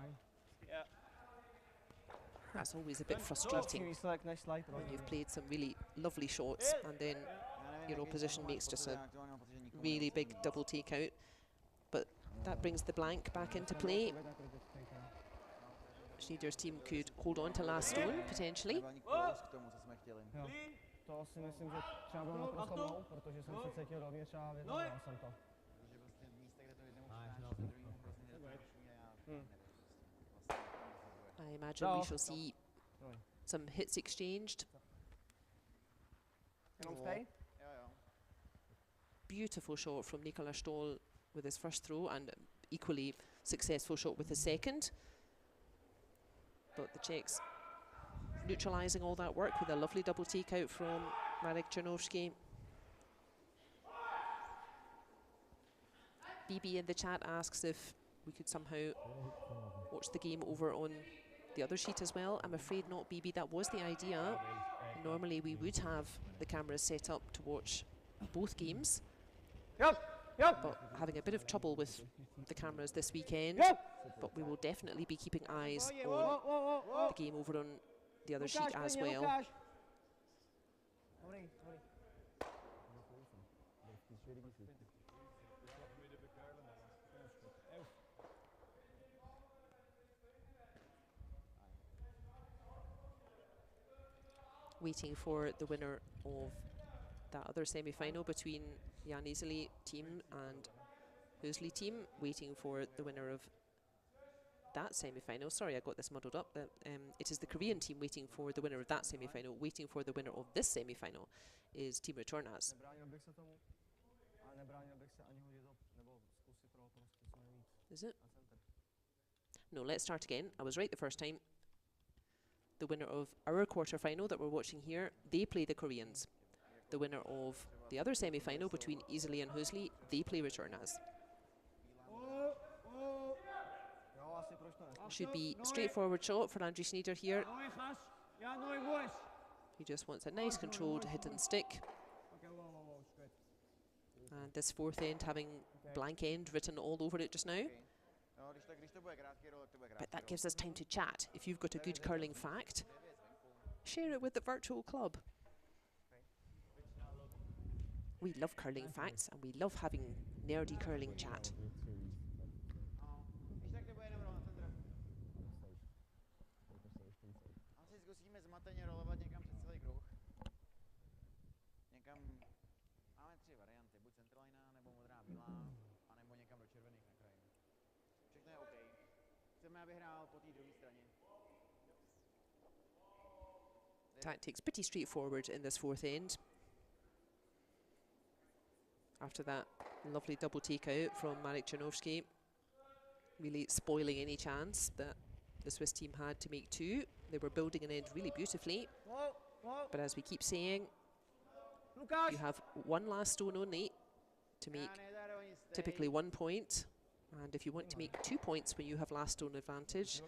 That's always a bit frustrating when you've played some really lovely shots and then your opposition makes just a really big double takeout. But that brings the blank back into play. Schnider's team could hold on to last stone, potentially. To si myslím, že třeba bylo naprosto mou, protože jsem se cítil rovně třeba vyhrál jsem to. I imagine we shall see some hits exchanged. Oh. Beautiful shot from Nicola Stoll with his first throw and equally successful shot with his second. But the Czechs neutralising all that work with a lovely double takeout from Marek Czernovsky. BB in the chat asks if we could somehow watch the game over on the other sheet as well. I'm afraid not, BB. That was the idea. Normally we would have the cameras set up to watch both games. But having a bit of trouble with the cameras this weekend. But we will definitely be keeping eyes on the game over on the other sheet as well. Waiting for the winner of that other semi-final between Jan Iseli team and Hösli team. Waiting for the winner of that semi-final. Sorry, I got this muddled up. It is the Korean team waiting for the winner of that semi-final. Waiting for the winner of this semi-final is Team Retornaz. Is it? No, let's start again. I was right the first time. the winner of our quarter-final that we're watching here, they play the Koreans. The winner of the other semi-final between Iseli and Hösli, they play Retornaz. Jo, asi proč to ne? Should be straightforward shot for Andrew Schnider here. Nooit gas. Ja, nooit boys. He just wants a nice controlled hidden stick. Okay, whoa, it's good. And this fourth end having blank end written all over it just now. But that gives us time to chat. If you've got a good curling fact, share it with the virtual club. We love curling facts and we love having nerdy curling chat. Asi zkusíme zmateně rolovat někam přes celý kruh. Někam, máme 3 varianty, buď centralina, nebo modrá bílá, anebo někam do červených na kraji. Všechno je OK. Chceme, aby hrál po té druhé straně. Tactics pretty straightforward in this fourth end. After that lovely double takeout from Marek Czernovski, really spoiling any chance that the Swiss team had to make 2. They were building an end really beautifully, but as we keep saying, you have one last stone only to make typically 1 point, and if you want to make 2 points when you have last stone advantage,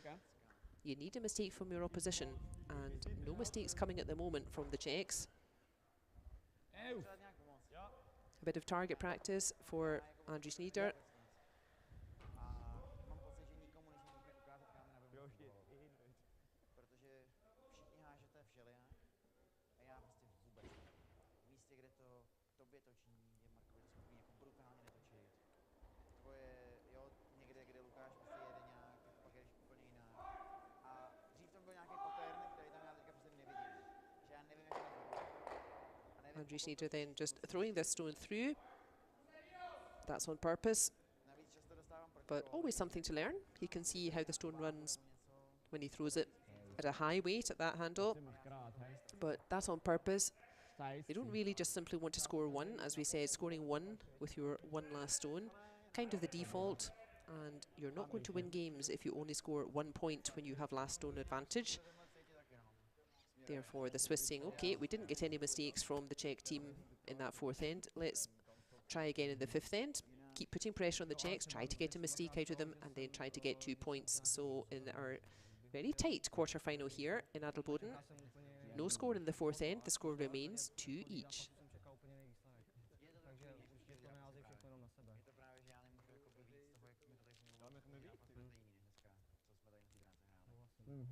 you need a mistake from your opposition, and no mistakes coming at the moment from the Czechs. A bit of target practice for Andrew Schnider. Andrew Schnider then just throwing this stone through. That's on purpose, but always something to learn. He can see how the stone runs when he throws it at a high weight at that handle, but that's on purpose. They don't really just simply want to score 1, as we said, scoring 1 with your one last stone, kind of the default, and you're not going to win games if you only score 1 point when you have last stone advantage. Therefore, the Swiss saying, okay, we didn't get any mistakes from the Czech team in that fourth end. Let's try again in the fifth end. Keep putting pressure on the Czechs, try to get a mistake out of them, and then try to get 2 points. So in our very tight quarter-final here in Adelboden, no score in the fourth end. The score remains 2 each.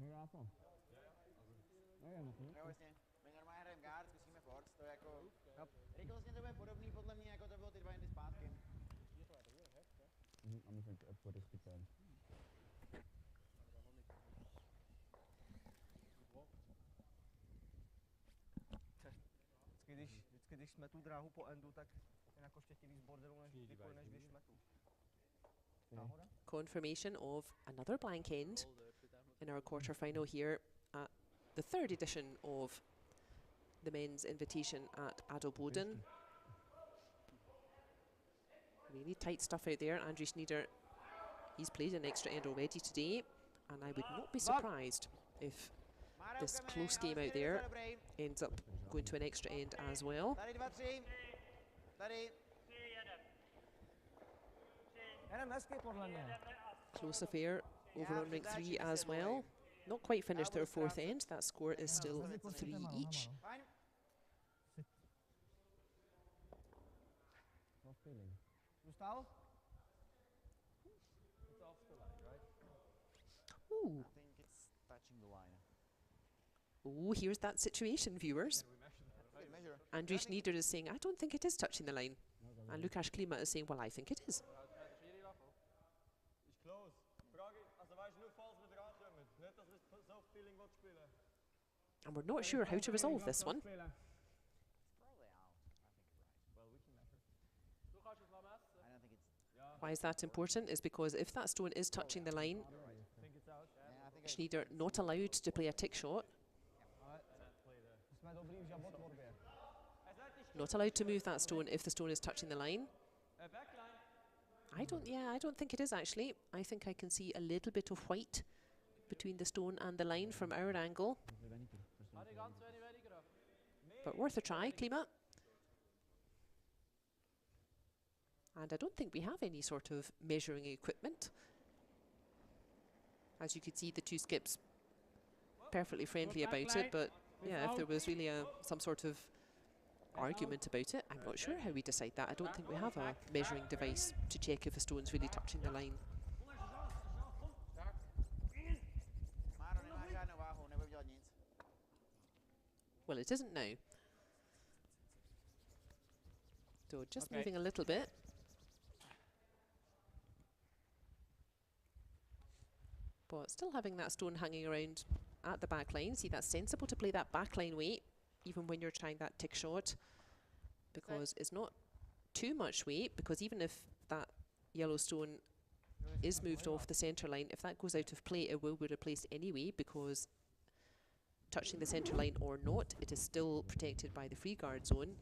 Jo, jasně. My normálně hrajeme guard, zkusíme force, to je jako... Rychlostně to bude podobný podle mě, jako to bylo ty 2 endy zpátky. I'm looking for this time. Vždycky, když jsme tu dráhu po endu, tak je jako ještě víc bordelu, než když vyšmetu. Confirmation of another blank end in our quarter-final here at the 3rd edition of the men's invitation at Adelboden. Really tight stuff out there. Andrew Schnider, he's played an extra end already today, and I would not be surprised if this close game out there ends up going to an extra end as well. Close affair over on ring 3 as well. Not quite finished their fourth end. That score is still 3 each. Ooh. I think it's touching the line. Oh, here's that situation, viewers. Andrew Schnider is saying, I don't think it is touching the line. And Lukáš Klima is saying, well, I think it is. And we're not sure how to resolve this one. Why is that important? Is because if that stone is touching the line, Schnider not allowed to play a tick shot. Not allowed to move that stone if the stone is touching the line. I don't think it is actually. I think I can see a little bit of white between the stone and the line from our angle. But worth a try, Klima. And I don't think we have any sort of measuring equipment. As you could see, the two skips perfectly friendly about it, but yeah, if there was really some sort of argument about it, I'm not sure how we decide that. I don't think we have a measuring device to check if a stone's really touching the line. Well, it isn't now. So just moving a little bit. But still having that stone hanging around at the back line. See, that's sensible to play that back line weight, even when you're trying that tick shot, because it's not too much weight, because even if that yellow stone is moved off the centre line, if that goes out of play, it will be replaced anyway, because touching the centre line or not, it is still protected by the free guard zone.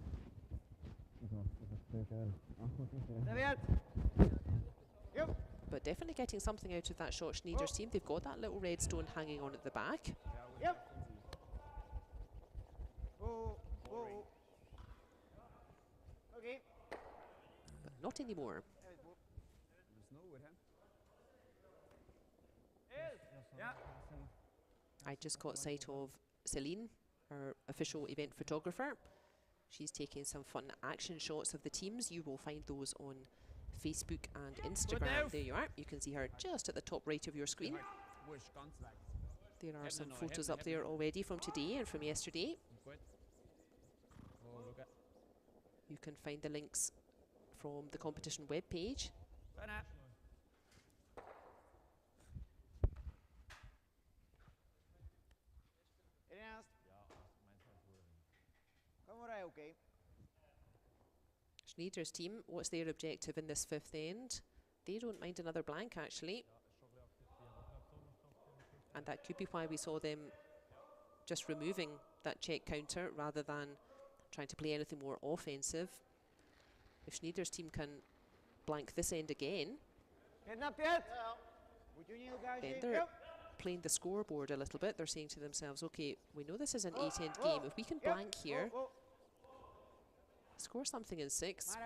But definitely getting something out of that shot, Schnider's team. They've got that little red stone hanging on at the back. But not anymore. I just caught sight of Celine, our official event photographer. She's taking some fun action shots of the teams. You will find those on Facebook and Instagram. There you are. You can see her just at the top right of your screen. There are some photos up there already from today and from yesterday. You can find the links from the competition webpage. Schnider's team, what's their objective in this fifth end? They don't mind another blank, actually. And that could be why we saw them just removing that check counter rather than trying to play anything more offensive. If Schnider's team can blank this end again, then they're playing the scoreboard a little bit. They're saying to themselves, okay, we know this is an 8-end game. If we can blank here, score something in 6,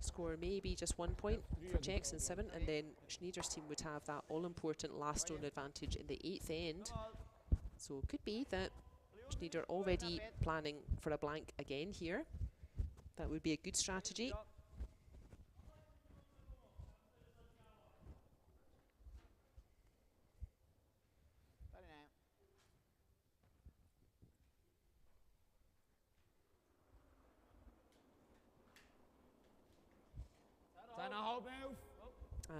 score maybe just 1 point for checks in 7, and then Schnider's team would have that all-important last stone advantage in the 8th end. So it could be that Schnider already planning for a blank again here. That would be a good strategy.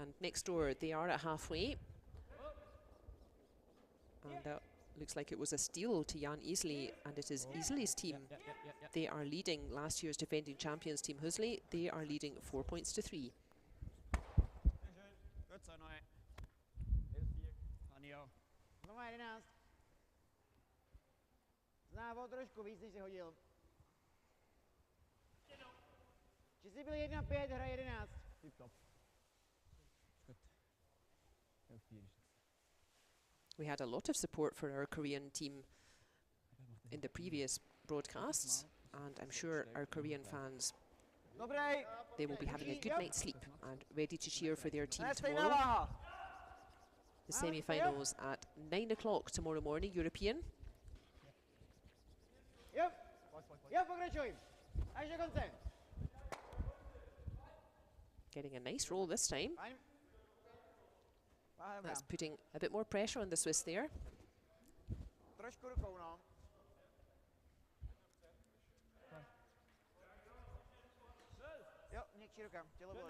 And next door, they are at halfway. And that looks like it was a steal to Jan Iseli, and it is Iseli's team. They are leading last year's defending champions team Hösli. They are leading 4 points to 3. We had a lot of support for our Korean team in the previous broadcasts, and I'm sure our Korean fans, they will be having a good night's sleep and ready to cheer for their team tomorrow. The semi-finals at 9 o'clock tomorrow morning, European. Getting a nice roll this time. That's putting a bit more pressure on the Swiss there.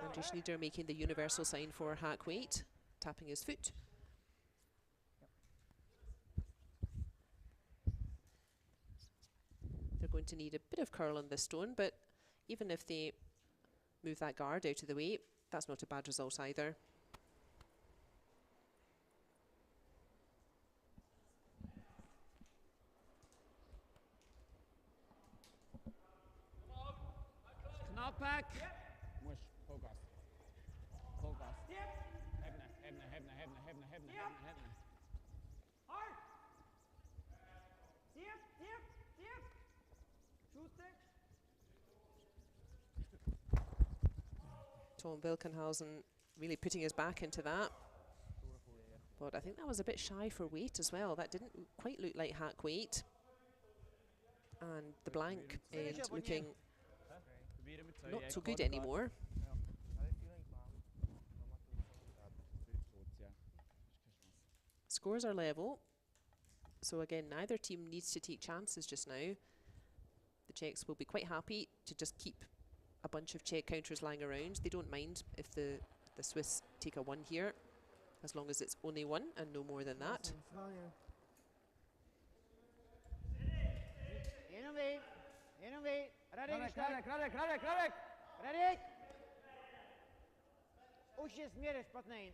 Andrew Schnider making the universal sign for hack weight, tapping his foot. They're going to need a bit of curl on this stone, but even if they move that guard out of the way, that's not a bad result either. Back. Mush, focus. Focus. Hebne. Tom Wilkenhausen really putting his back into that. But I think that was a bit shy for weight as well. That didn't quite look like hack weight. And the blank end looking not so good anymore. Scores are level. So again, neither team needs to take chances just now. The Czechs will be quite happy to just keep a bunch of Czech counters lying around. They don't mind if the Swiss take a 1 here, as long as it's only 1 and no more than that. Už je směr špatný.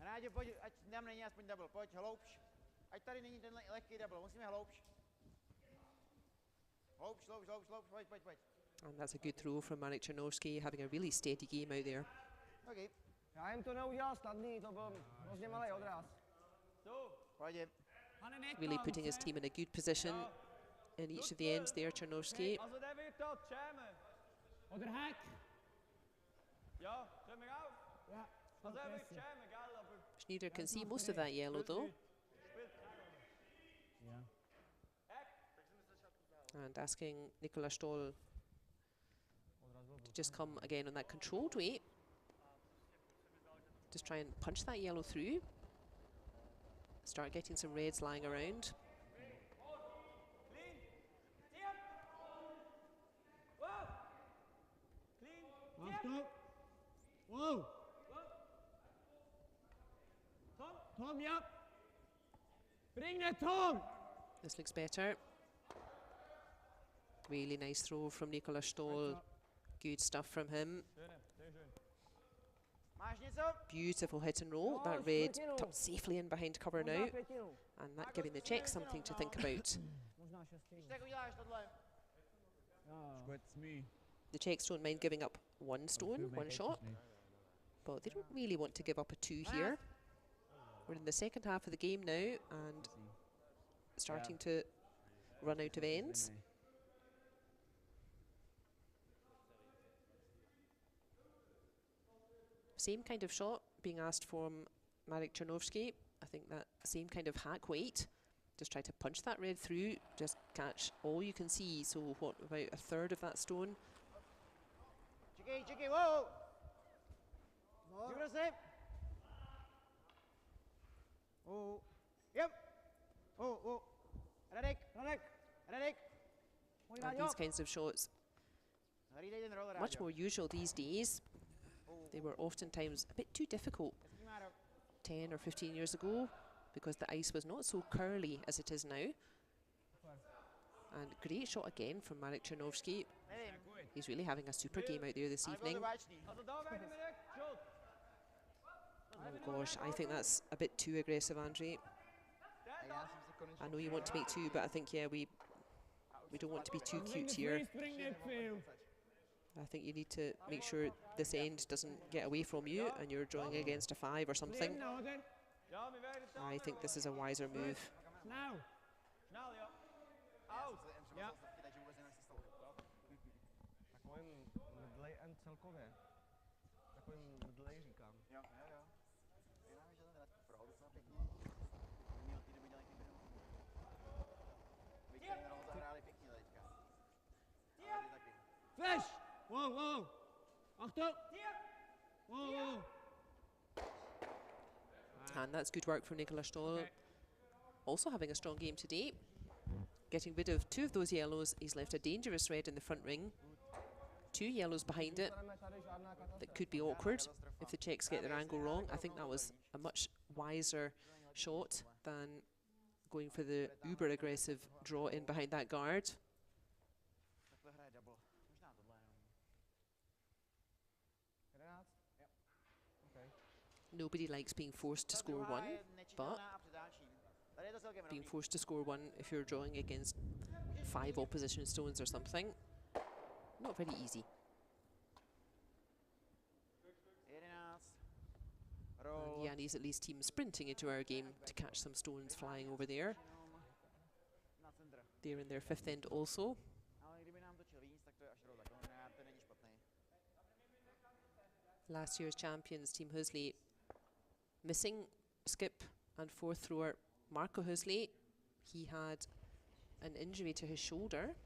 Rádi, pojď, ať tam není aspoň double, pojď hloubš. Ať tady není ten lehký double, musíme hloubš. Hloubš, pojď. And that's a good throw from Marek Černovský, having a really steady game out there. Okay. Já jim to neudělal snadný, to byl hrozně malý odraz. Pojď. Really putting his team in a good position in each of the ends there, Černovský. Oder hack. Ja, zet me auf. Ja, Also er wird jammen, gell, aber... Schnider can see most of that yellow though. Ja. And asking Nicola Stoll to just come again on that controlled weight. Just try and punch that yellow through. Start getting some reds lying around. Achtung. Wow. Tom, ja. Bring it, Tom. This looks better. Really nice throw from Nicola Stoll. Good stuff from him. Beautiful hit and roll. That red tucked safely in behind cover now. And that giving the Czechs something to think about. The Czechs don't mind giving up 1 stone, 1 shot. But they don't really want to give up a 2 here. We're in the second half of the game now and starting to run out of ends. Same kind of shot being asked from Marek Černovský. I think that same kind of hack weight. Just try to punch that red through, just catch all you can see. So what, about a third of that stone? Chicky, whoa! You gonna save? Oh, yep. Oh. Radek. And these kinds of shots, much more usual these days. They were oftentimes a bit too difficult 10 or 15 years ago because the ice was not so curly as it is now. And great shot again from Marek Černovský. He's really having a super game out there this evening. Oh gosh, I think that's a bit too aggressive, Andre. I know you want to make 2, but I think, yeah, we don't want to be too cute here. I think you need to make sure this end doesn't get away from you and you're drawing against a 5 or something. I think this is a wiser move. Flash! Whoa! Achtung! Whoa! And that's good work from Nicola Stoll. Also having a strong game today. Getting rid of 2 of those yellows. He's left a dangerous red in the front ring. 2 yellows behind it. That could be awkward if the Czechs get their angle wrong. I think that was a much wiser shot than going for the uber aggressive draw in behind that guard. Nobody likes being forced to score 1, but being forced to score 1 if you're drawing against 5 opposition stones or something, not very easy. And Yanni's at least team sprinting into our game to catch some stones flying over there. They're in their 5th end also. Last year's champions, Team Hösli, missing skip and fourth thrower Marco Hösli. He had an injury to his shoulder,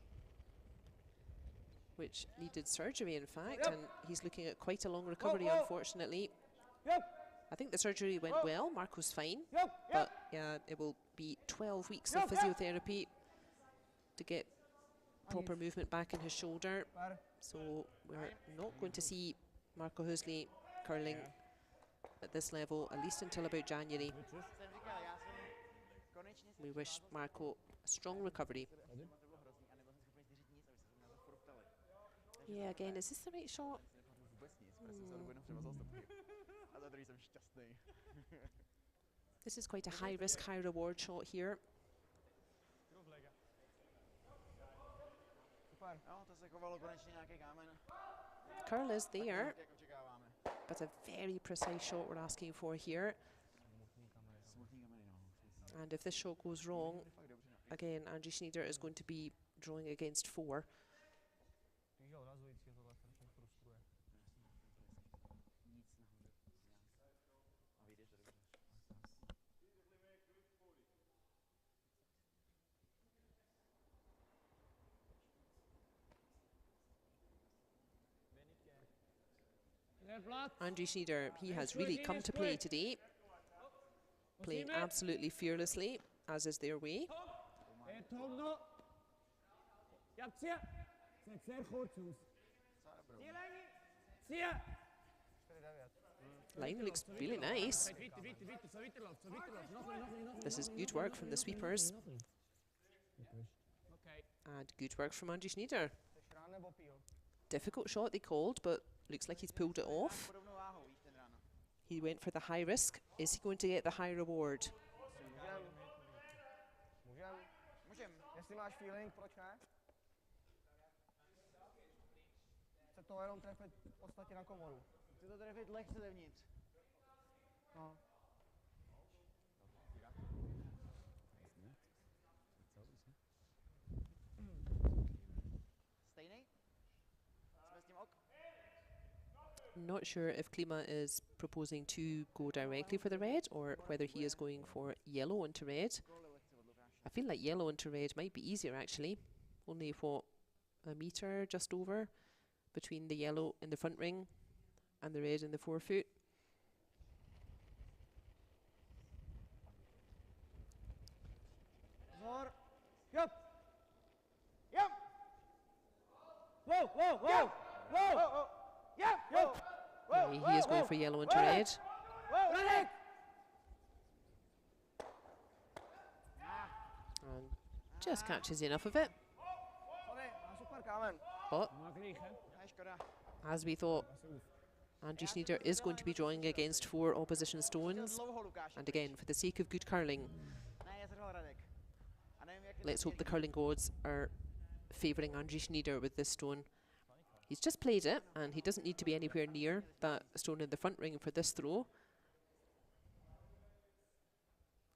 which needed surgery, in fact, and he's looking at quite a long recovery, unfortunately. I think the surgery went well. Marco's fine, but yeah, it will be 12 weeks of physiotherapy to get proper movement back in his shoulder. So we're not going to see Marco Hösli curling at this level, at least until about January. We wish Marco a strong recovery. Yeah, again, is this the right shot? This is quite a high risk, high reward shot here. Curl is there, but a very precise shot we're asking for here. And if this shot goes wrong, again, Andrew Schnider is going to be drawing against 4. Andrew Schnider, he has really come to play today, playing absolutely fearlessly, as is their way. Line looks really nice. This is good work from the sweepers. And good work from Andrew Schnider. Difficult shot they called, but looks like he's pulled it off. He went for the high risk. Is he going to get the high reward? Jestli máš feeling, proč ne? Chce to jenom trefit v podstatě na komoru. Chce to trefit lehce zevnitř. No. Stejnej? Jsme s tím ok? Not sure if Klima is proposing to go directly for the red or whether he is going for yellow into red. I feel like yellow into red might be easier, actually. Only, what, a metre just over between the yellow in the front ring and the red in the forefoot. Yep. Yep. Whoa, whoa, whoa. Whoa. Yep. Yeah, he is going for yellow into red. Whoa. And just catches enough of it. But as we thought, Andrew Schnider is going to be drawing against 4 opposition stones. And again, for the sake of good curling, let's hope the curling gods are favouring Andrew Schnider with this stone. He's just played it, and he doesn't need to be anywhere near that stone in the front ring for this throw.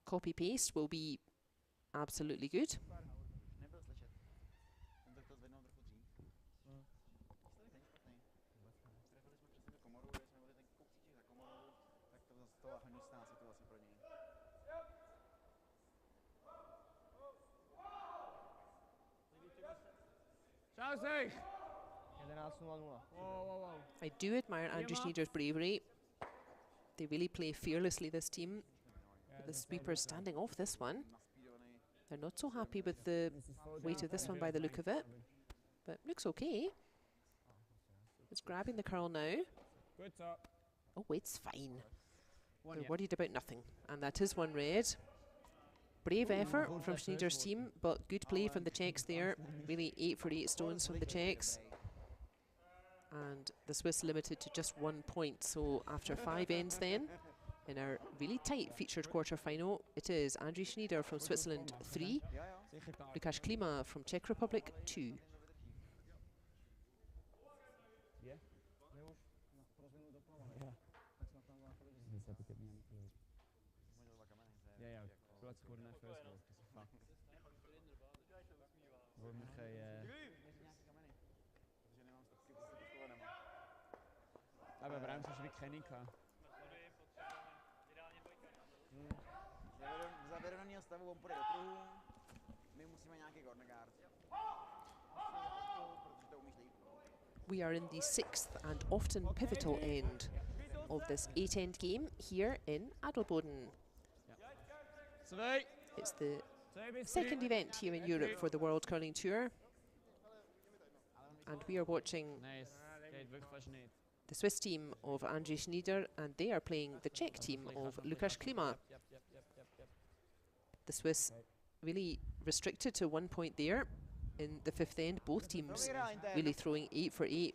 Copy-paste will be absolutely good. I do admire Andrew Schnider's bravery. They really play fearlessly, this team. The sweepers standing off this one. They're not so happy with the weight of this one by the look of it, but looks okay. It's grabbing the curl now. Oh, it's fine. They're worried about nothing, and that is one red. Brave effort from Schnider's team, but good play from the Czechs there. Really 8 for 8 stones from the Czechs. And the Swiss limited to just 1 point. So after 5 ends then, in our really tight featured quarter-final, it is Andrew Schnider from Switzerland 3, Lukáš Klima from Czech Republic 2. musíš Kenika. Za vyrovnaného stavu on půjde do kruhu. My musíme nějaký corner guard. Protože to umíš líp. We are in the 6th and often pivotal end of this 8-end game here in Adelboden. It's the second event here in Europe for the World Curling Tour. And we are watching the Swiss team of André Schnider, and they are playing the Czech team of Klima. The Swiss really restricted to 1 point there in the 5th end. Both teams really throwing 8 for 8.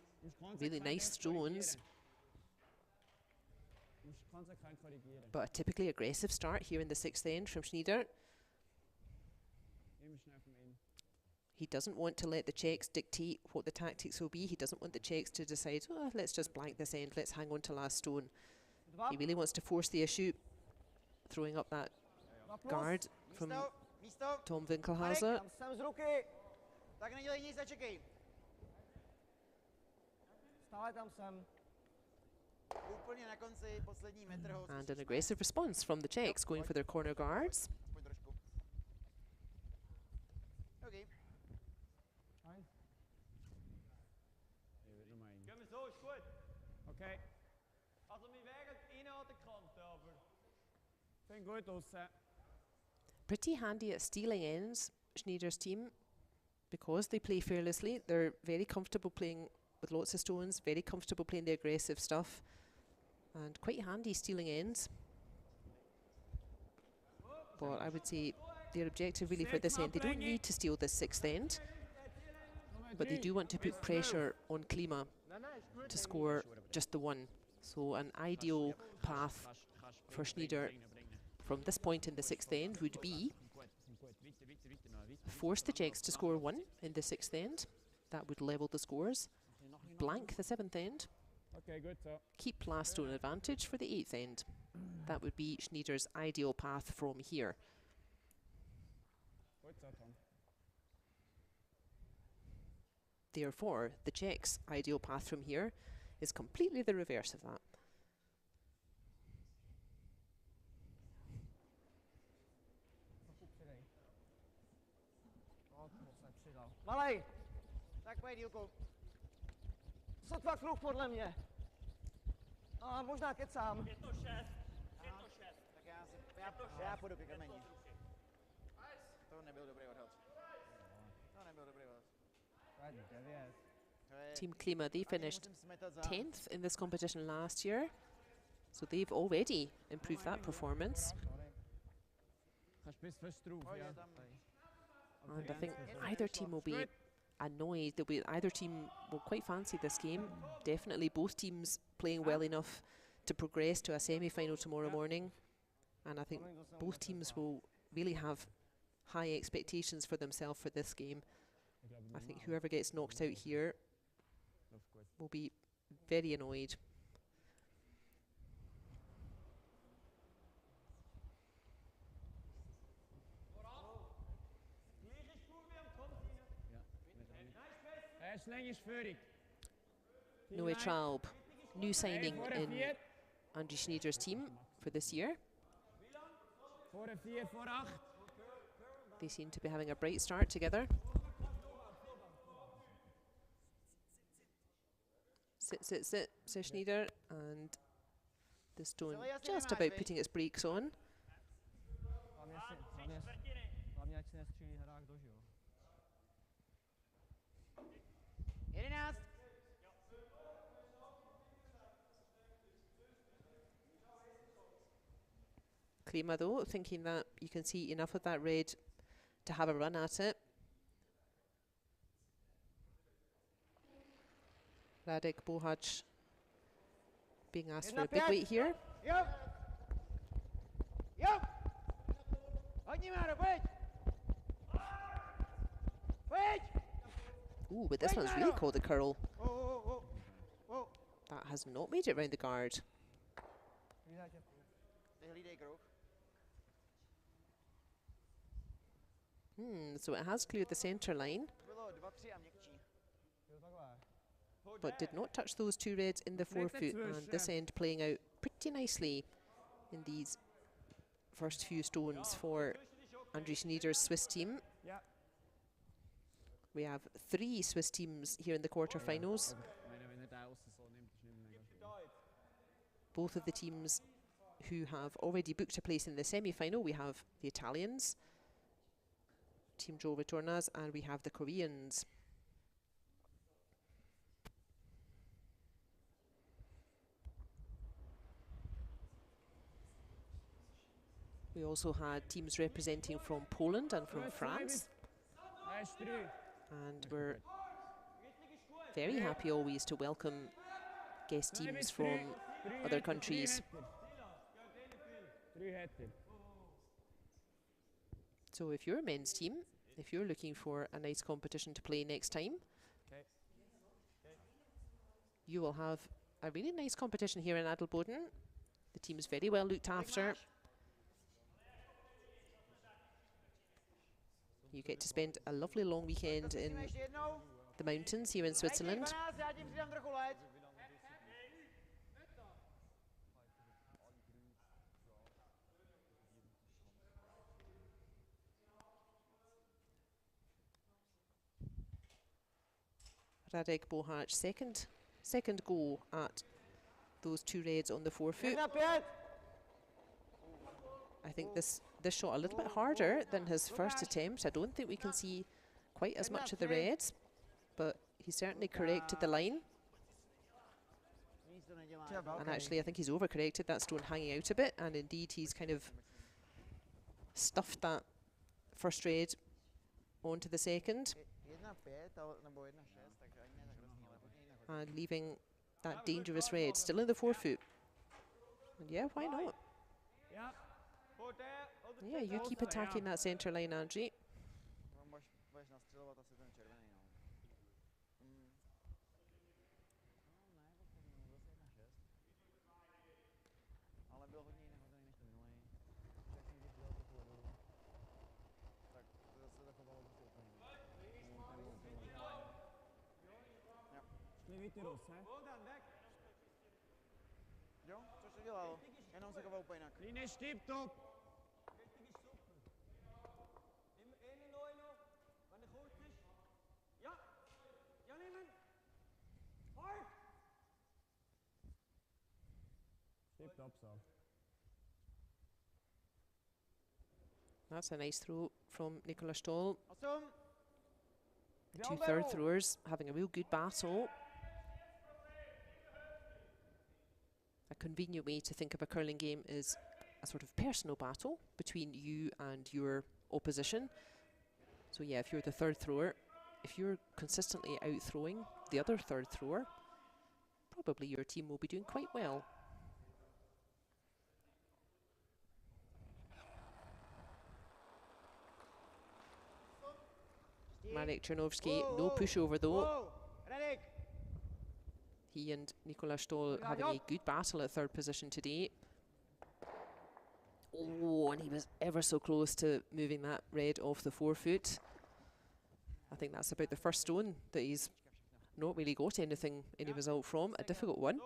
Really nice stones. But a typically aggressive start here in the 6th end from Schnider. He doesn't want to let the Czechs dictate what the tactics will be. He doesn't want the Czechs to decide, oh, let's just blank this end, let's hang on to last stone. He really wants to force the issue, throwing up that guard from Tom Winkelhauser. And an aggressive response from the Czechs, going for their corner guards. Okay. Okay. Also wir wären innen an der Kante, aber fängt gut aus. Pretty handy at stealing ends, Schnider's team, because they play fearlessly. They're very comfortable playing with lots of stones, very comfortable playing the aggressive stuff, and quite handy stealing ends. But I would say their objective really for this end, they don't need to steal this 6th end, but they do want to put pressure on Klima to score just the 1. So an ideal path for Schnider from this point in the 6th end would be force the Czechs to score 1 in the 6th end. That would level the scores. Blank the 7th end. Keep last stone advantage for the 8th end. That would be Schnider's ideal path from here. Therefore, the Czechs' ideal path from here is completely the reverse of that. Malej! Tak pojď, Dílku. Sotva kruh podle mě. No a možná kecám. Je to 6. Tak já půjdu ke kameni. To nebyl dobrý odhad. Team Klima, they finished 10th in this competition last year, so they've already improved that performance. And I think either team will be annoyed. Either team will quite fancy this game. Definitely both teams playing well enough to progress to a semi-final tomorrow morning. And I think both teams will really have high expectations for themselves for this game. I think whoever gets knocked out here will be very annoyed. Noé Traub, new signing in André Schnider's team for this year. They seem to be having a bright start together. Sit, says Schnider, and the stone just about putting its brakes on. Klima though, thinking that you can see enough of that red to have a run at it. Radek Bohacz being asked for a big weight here. Ooh, but this one's really called a curl. That has not made it round the guard. So it has cleared the centre line. but did not touch those two reds in the forefoot, and this end playing out pretty nicely in these first few stones for Andrew Schnider's Swiss team. Ja. We have 3 Swiss teams here in the quarterfinals. Wenn der außen so nimmt, ist nicht mega schlimm. Both of the teams who have already booked a place in the semi-final. We have the Italians, Team Joe Retornaz, and we have the Koreans. We also had teams representing from Poland and from France. Nice 3. And we're very happy always to welcome guest teams from other countries. 3 hätte. So if you're a men's team, if you're looking for a nice competition to play next time, Okay. you will have a really nice competition here in Adelboden. The team's very well looked after. You get to spend a lovely long weekend in the mountains here in Switzerland. Radek Bohac's second go at those 2 reds on the forefoot. I think this shot a little bit harder than his first attempt. I don't think we can see quite as much of the reds, but he certainly corrected the line. And actually I think he's overcorrected that stone hanging out a bit, and indeed he's kind of stuffed that first red onto the second, and leaving that dangerous red still in the forefoot. And yeah, why not? Yeah, you keep attacking that centre line, Angie. Víte roz, he? Jo, což to dělal, jenom se koval úplně jinak. Line tip top. Tip top, so. That's a nice throw from Nicola Stoll. Awesome. The 2 third throwers having a real good battle. A convenient way to think of a curling game is a sort of personal battle between you and your opposition. So yeah, if you're the third thrower, if you're consistently out throwing the other third thrower, probably your team will be doing quite well. Marek Czernovsky, no pushover though. He and Nicola Stoll having a good battle at third position today. Oh, and he was ever so close to moving that red off the forefoot. I think that's about the first stone that he's not really got any result from. A difficult one.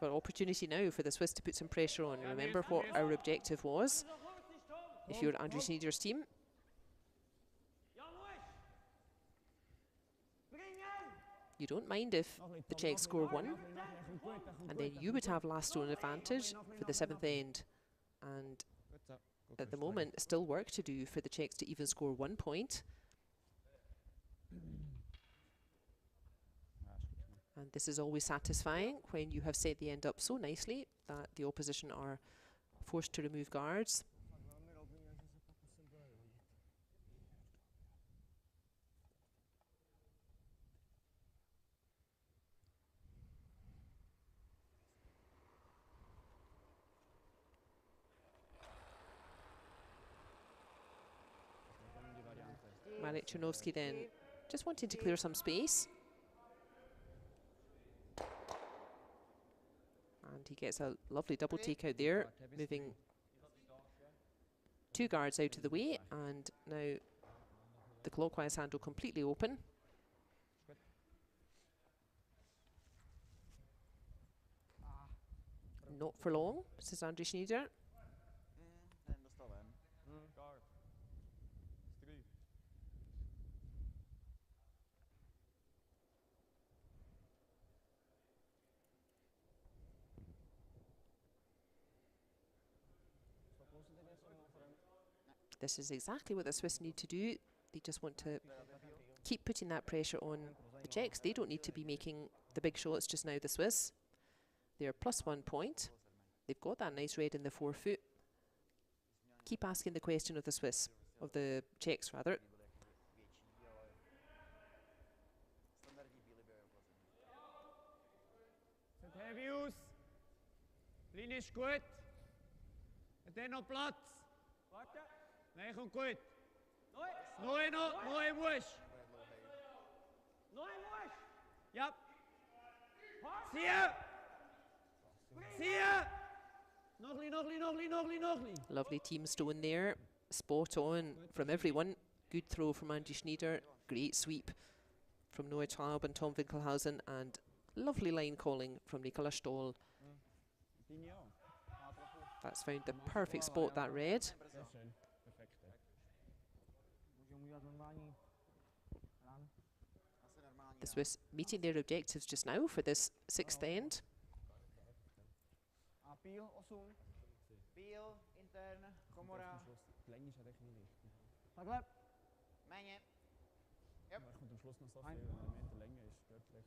But opportunity now for the Swiss to put some pressure on. Remember what our objective was. If you're Andrew Schnider's team, you don't mind if the Czechs score 1, and then you would have last stone advantage for the 7th end. And at the moment, still work to do for the Czechs to even score 1 point. And this is always satisfying when you have set the end up so nicely that the opposition are forced to remove guards. Marek Czernovsky then just wanting to clear some space. And he gets a lovely double take out there, moving 2 guards out of the way, and now the clockwise handle completely open. Not for long, says André Schnider. Ten dostal ven. Guard. Strych. This is exactly what the Swiss need to do. They just want to keep putting that pressure on the Czechs. They don't need to be making the big shots just now, the Swiss. They're +1 point. They've got that nice red in the forefoot. Keep asking the question of the Swiss, of the Czechs rather. Zet heavy aus. Linie ist gut. Und dann noch Platz. Warte. Nein, kommt gut. Neu musst. Ja. Ziehen. Ziehen. Noch. Lovely team stone there. Spot on from everyone. Good throw from André Schnider. Great sweep from Noah Traub and Tom Winkelhausen. And lovely line calling from Nicola Stoll. That's found the perfect spot, that red. Sehr schön. Perfekt. The Swiss meeting their objectives just now for this 6th end. Píl 8. Píl, intern, komora. Takhle. Méně. Maar er komt am Schluss noch so viel, wenn er einen Meter länger ist, göttlich.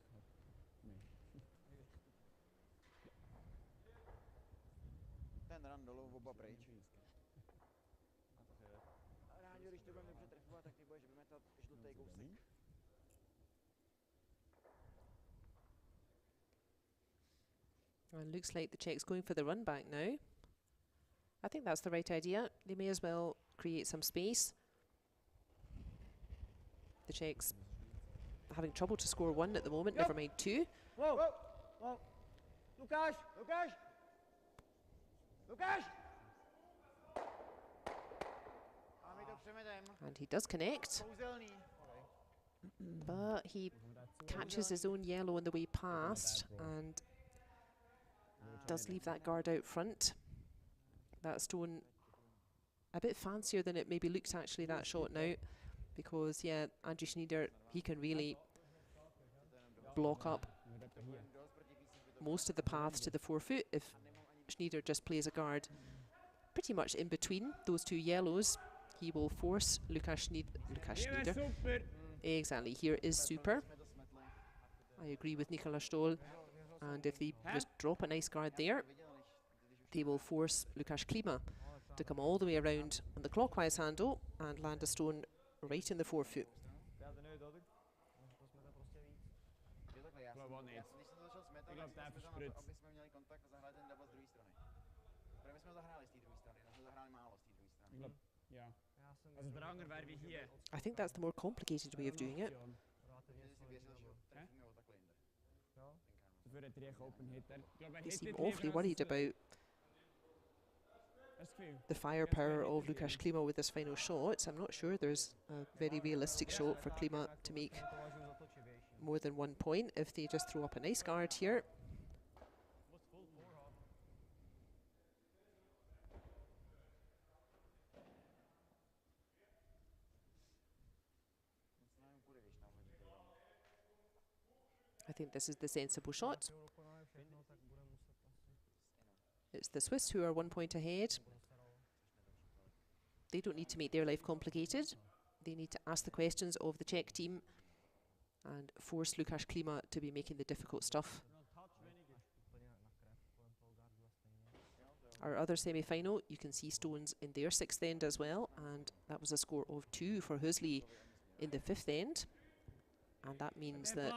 Nee. Ten run dolů, oba pryč. Rádio, když to budeme přetrefovat, tak ty budeš vymetat žlutý kousek. And looks like the Czechs going for the run back now. I think that's the right idea. They may as well create some space. The Czechs having trouble to score 1 at the moment, never mind 2. Wow. Lukáš. A my to přemeteme. And he does connect, Kouzelný. but he catches his own yellow on the way past and does leave that guard out front. That stone a bit fancier than it maybe looked actually, that shot now, because yeah, André Schnider, he can really block up most of the paths to the forefoot if Schnider just plays a guard pretty much in between those 2 yellows. He will force Lukáš Schnider. Super. Exactly, here is super. I agree with Nicola Stoll. And if they just drop a nice guard there, they will force Lukáš Klima to come all the way around on the clockwise handle and land a stone right in the forefoot. Glaube auch nicht. Ich glaube, der verspritzt. Aby jsme měli kontakt a zahráli ten double z druhé strany. Protože my jsme zahráli z té druhé strany, my jsme zahráli málo z té druhé strany. Ich glaube, ja. Also der Anger wäre wie hier. I think that's the more complicated way of doing it. Dafür hat er echt Open Hitter. Ich glaube, They seem awfully worried about the firepower of Lukáš Klima with his final shots. I'm not sure there's a very realistic shot for Klima to make more than 1 point if they just throw up a nice guard here. I think this is the sensible shot. It's the Swiss who are 1 point ahead. They don't need to make their life complicated. They need to ask the questions of the Czech team and force Lukáš Klima to be making the difficult stuff. Our other semi-final, you can see stones in their 6th end as well, and that was a score of 2 for Hösli in the 5th end. And that means that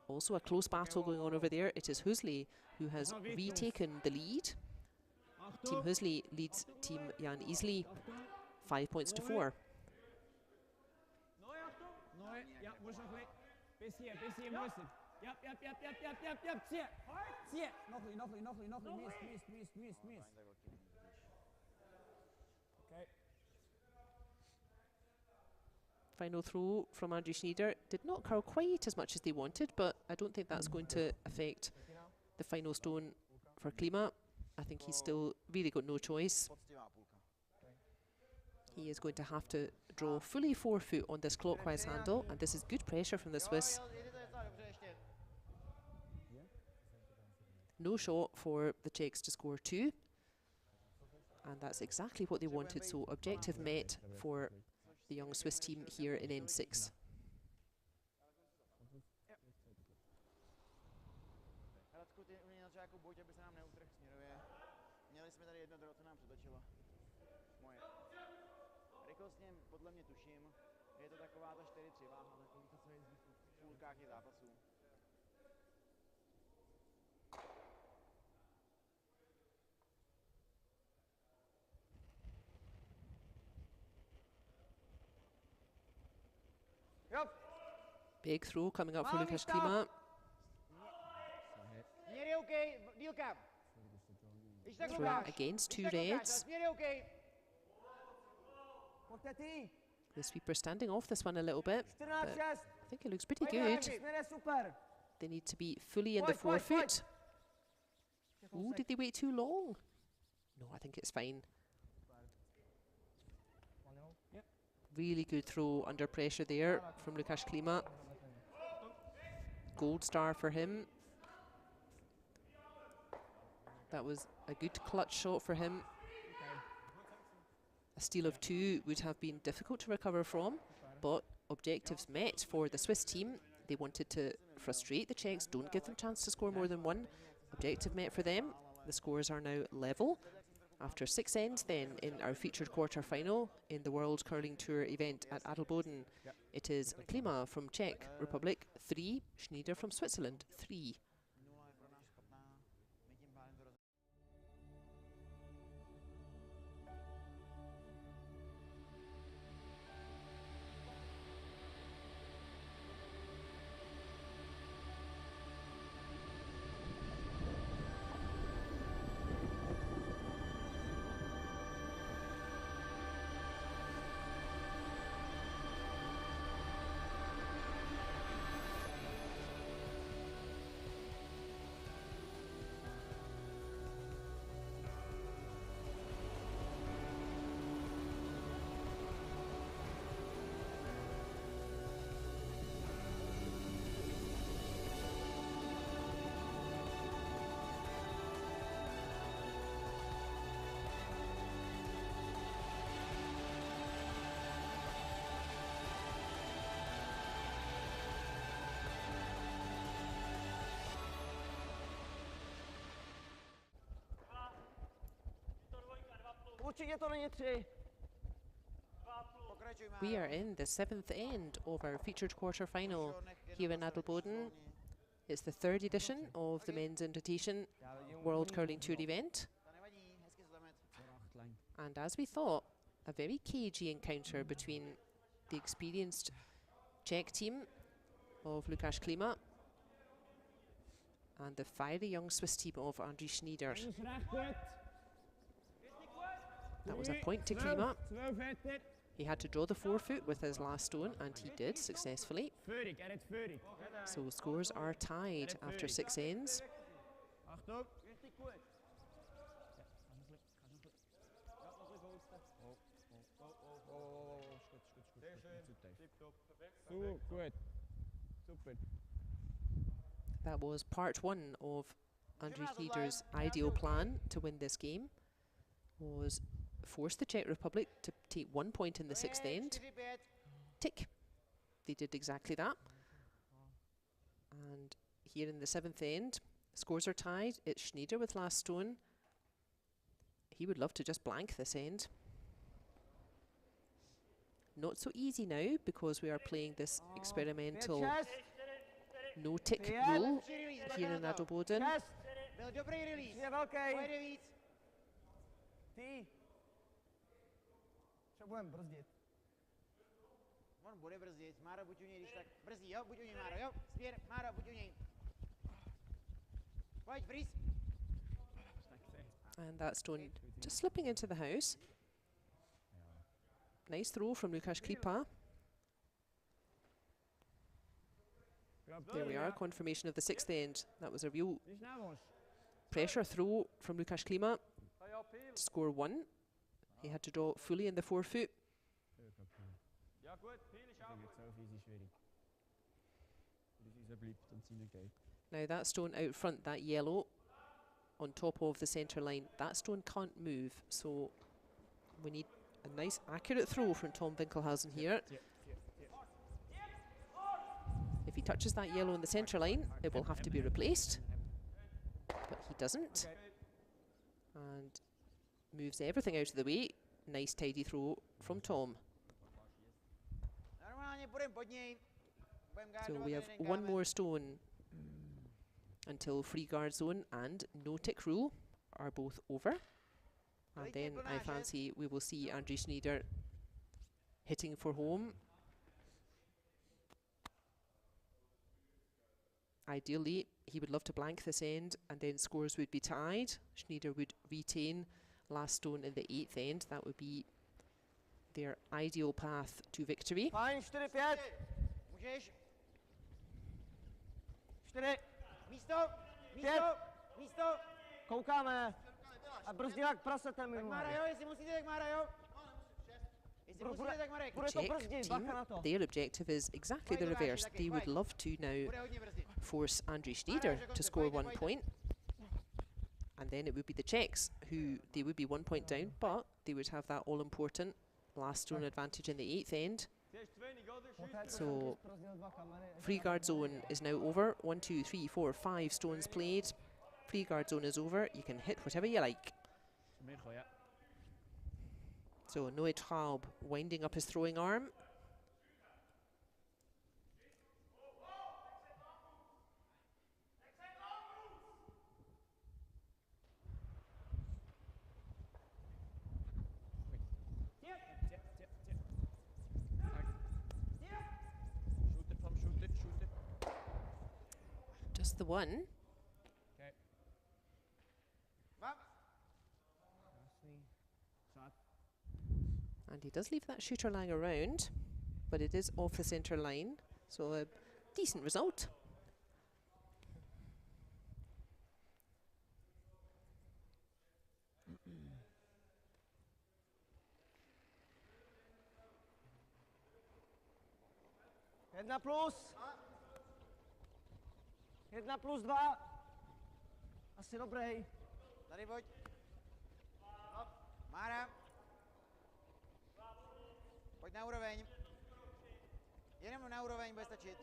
also a close battle going on over there. It is Hösli who has retaken the lead. Team Hösli leads Team Jan Iseli 5 points to 4. Ja, moest nog een beetje moest het. Ja. Zie je. Nog een. Mis. Oké. Final throw from Andrew Schnider did not curl quite as much as they wanted, but I don't think that's going to affect the final stone for Klima. I think he's still really got no choice. He is going to have to draw fully 4 foot on this clockwise handle, and this is good pressure from the Swiss. No shot for the Czechs to score 2, and that's exactly what they wanted, so objective met for the young Swiss team here in N6. Rychlostně podle mě tuším, že je to taková ta 4-3 váha, takový to, co je v půlkách těch zápasů. Big throw coming up for Lukáš Klima. Throwing against 2 reds. The sweeper standing off this one a little bit, but I think it looks pretty good. They need to be fully in the 4 foot. Oh, did they wait too long? No, I think it's fine. Really good throw under pressure there from Lukáš Klima. Gold star for him. That was a good clutch shot for him. A steal of 2 would have been difficult to recover from, but objectives met for the Swiss team. They wanted to frustrate the Czechs, don't give them a chance to score more than 1. Objective met for them. The scores are now level. After 6 ends then in our featured quarter-final in the World Curling Tour event at Adelboden, it is Klima from Czech Republic 3, Schnider from Switzerland 3. We are in the 7th end of our featured quarter-final here in Adelboden. It's the 3rd edition of the men's invitation World Curling Tour event. And as we thought, a very cagey encounter between the experienced Czech team of Lukáš Klima and the fiery young Swiss team of Andrew Schnider. That was a point to Klima. He had to draw the 4 foot with his last stone, and he did successfully. So scores are tied after 6 ends. That was part 1 of Andrew Schnider's ideal plan to win this game, was force the Czech Republic to take 1 point in the 6th end. Tick. They did exactly that. And here in the 7th end, scores are tied. It's Schnider with last stone. He would love to just blank this end. Not so easy now, because we are playing this experimental no-tick rule here in Adelboden. bude brzdit. Mára, buď u něj, když tak brzdí, jo? Buď u něj, Mára, jo? Směr, Mára, buď u něj. Pojď, freeze. And that stone just slipping into the house. Nice throw from Lukáš Klima. There we are, confirmation of the 6th end. That was a real pressure throw from Lukáš Klima to score 1. He had to draw fully in the forefoot. Now that stone out front, that yellow on top of the centre line, that stone can't move, so we need a nice accurate throw from Tom Winkelhausen here. If he touches that yellow on the centre line, it will have to be replaced, but he doesn't, and moves everything out of the way. Nice tidy throw from Tom. So we have one more stone until free guard zone and no tick rule are both over, and then I fancy we will see Andrew Schnider hitting for home. Ideally, he would love to blank this end, and then scores would be tied. Schnider would retain last stone in the 8th end. That would be their ideal path to victory. Fajn, 4-5. Můžeš. 4. Místo, místo, místo. Koukáme. A brzdí jak prasete mimo. Tak Mára, jo, jestli musíte, tak Mára, jo. Jestli musíte, tak Marek. Bude to Czech brzdit, team, bacha na to. their objective is exactly the reverse. They would love to now Bude hodně brzdit. force Andrew Schnider to score 1 point, and then it would be the Czechs who they would be 1 point down, but they would have that all-important last stone advantage in the 8th end. So free guard zone is now over. 1, 2, 3, 4, 5 stones played. Free guard zone is over. You can hit whatever you like. So Noé Traub winding up his throwing arm. Just the one. And he does leave that shooter lying around, but it is off the centre line, so a decent result. Jedna plus 2. Asi dobrý. Tady pojď. Mára. Pojď na úroveň. Jenom na úroveň bude stačit.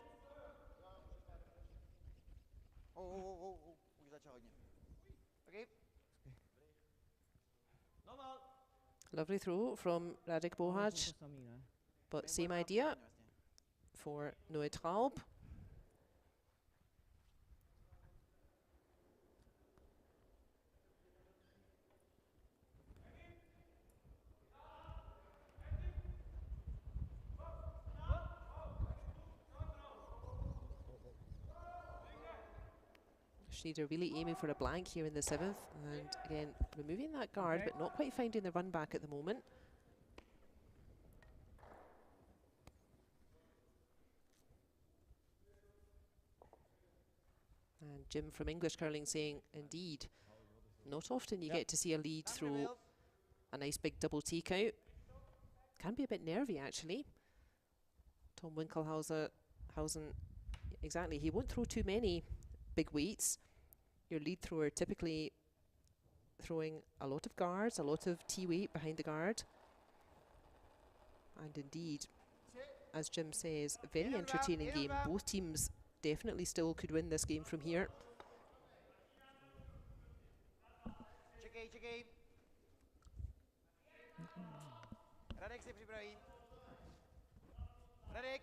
Už začal hodně. Okay. Lovely throw from Radek Bohaj, but same idea for Noé Traub. Schnider really aiming for a blank here in the 7th, and again removing that guard but not quite finding the run back at the moment. And Jim from English Curling saying, indeed, not often you get to see a lead throw a nice big double take out. Can be a bit nervy actually. Tom Winkelhausen, exactly, he won't throw too many big weights. Your lead thrower typically throwing a lot of guards, a lot of T-weight behind the guard. And indeed, as Jim says, a very entertaining game. Both teams definitely still could win this game from here. Čekej. Radek se připraví. Radek.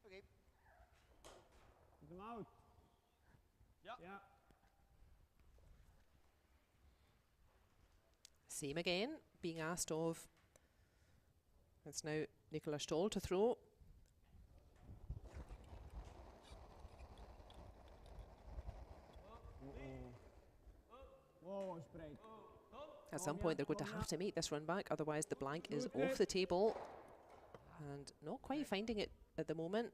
Okay. Come out. Ja. Ja. Same again, being asked of. It's now Nicola Stoll to throw. At some point they're going to have to make this run back, otherwise the blank is off the table. And not quite finding it at the moment.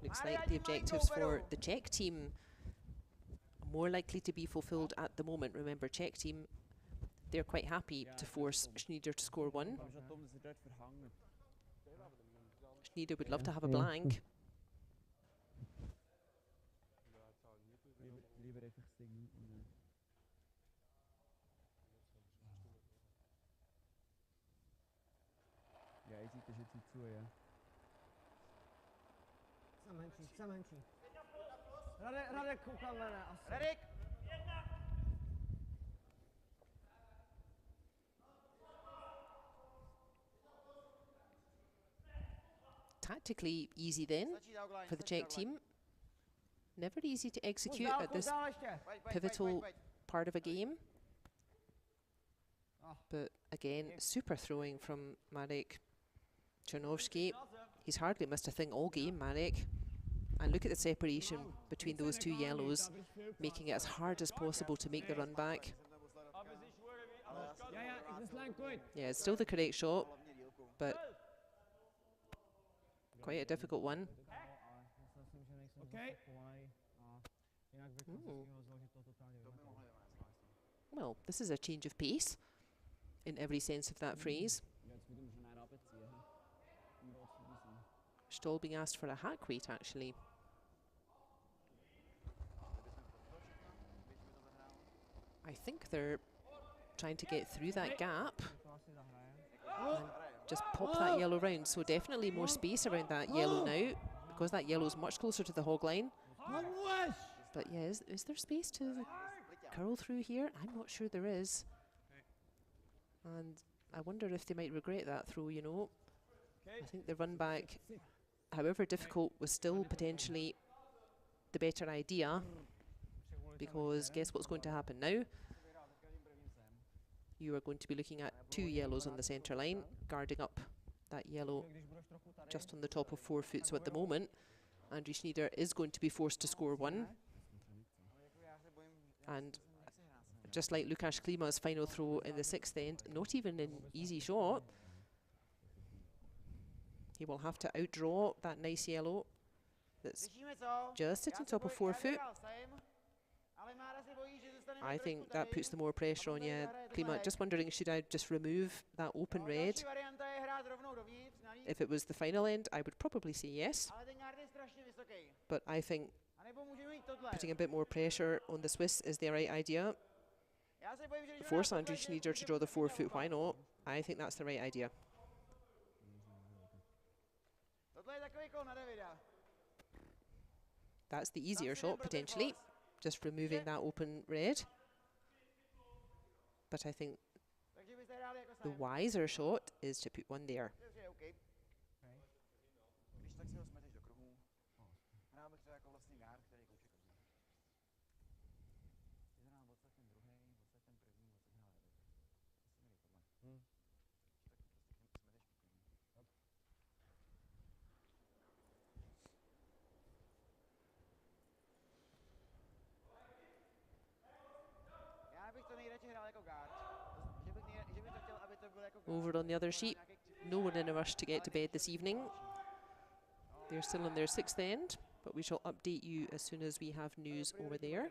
Looks like the objectives for the Czech team are more likely to be fulfilled at the moment. Remember, Czech team, they're quite happy to force Schnider to score one. Schnider would love to have a blank. Radek, koukal na ne asi. Radek! Tactically easy then for the Czech team. Never easy to execute at this pivotal part of a game. But again, super throwing from Marek Czernovski. He's hardly missed a thing all game, Marek. And look at the separation between those two yellows, making it as hard as possible to make the run back. Yeah, it's still the correct shot, but quite a difficult one. Well, this is a change of pace in every sense of that phrase. Stoll being asked for a hack weight, actually. I think they're trying to get through that gap and just pop that yellow round. So definitely more space around that yellow now, because that yellow is much closer to the hog line. But yeah, is there space to curl through here? I'm not sure there is. And I wonder if they might regret that throw, you know. I think the run back, however difficult, was still potentially the better idea, because guess what's going to happen now? You are going to be looking at two yellows on the centre line, guarding up that yellow just on the top of 4 foot. So at the moment, Andrew Schnider is going to be forced to score one. And just like Lukáš Klima's final throw in the 6th end, not even an easy shot. He will have to outdraw that nice yellow that's just sitting top of 4 foot. I think that puts the more pressure on you. Klima, just wondering, should I just remove that open red? If it was the final end, I would probably say yes. But I think putting a bit more pressure on the Swiss is the right idea. Force Andrew Schnider to draw the 4 foot, why not? I think that's the right idea. That's the easier shot, potentially, just removing that open red. But I think the wiser shot is to put one there. Over on the other sheet, no one in a rush to get to bed this evening. They're still in their 6th end, but we shall update you as soon as we have news over there.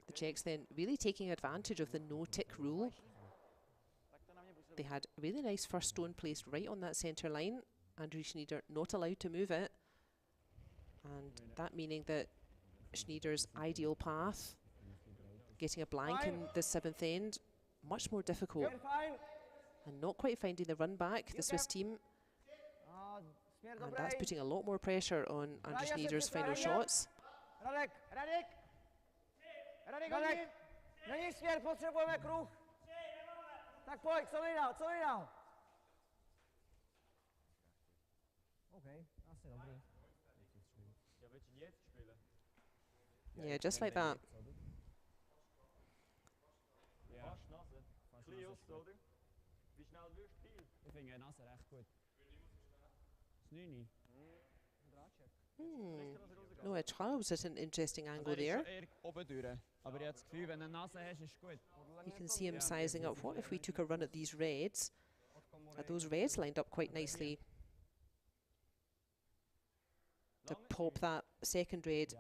The Czechs then really taking advantage of the no-tick rule. They had a really nice first stone placed right on that centre line. Andrew Schnider not allowed to move it. And that meaning that Schnider's ideal path, getting a blank in the 7th end, much more difficult. And not quite finding the run back, the Swiss team. And that's putting a lot more pressure on Andrew Schnider's final shots. Radek, není směr, potřebujeme kruh. Tak pojď, co vydal, co vydal? OK, asi dobrý. Ja, willst du jetzt spielen? Yeah, just like that. Ja. Fast Nase. Klein aus, oder? Wie schnell wirst du spielen? Ich finde Nase recht gut. Das 9. No, Charles at an interesting angle there. Eher oben durch. Aber ich habe das Gefühl, wenn du eine Nase hast, ist es gut. You can see him sizing up. What if we took a run at these reds? Are those reds lined up quite nicely to pop that second red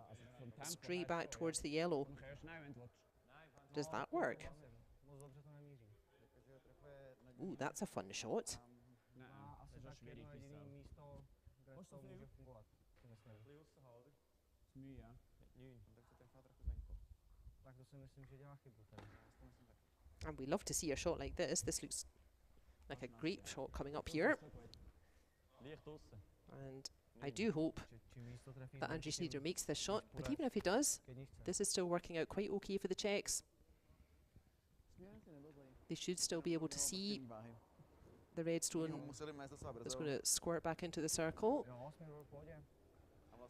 straight back towards the yellow? Does that work? Moc dobře to nemíří. Ooh, that's a fun shot. Asi tak jedno jediné místo, kde to může fungovat. Si myslím. Smí, ja. 9. Tak to trefá trochu zvenku. Tak to si myslím, že dělá chybu tady. And we love to see a shot like this. This looks like a great shot coming up here. Leicht aussen. And I do hope Čím víc to trefí, that Andrew Schnider makes this shot. But even if he does, this is still working out quite okay for the Czechs. They should still be able to see the red stone that's going to squirt back into the circle. Jo, směr byl v pohodě.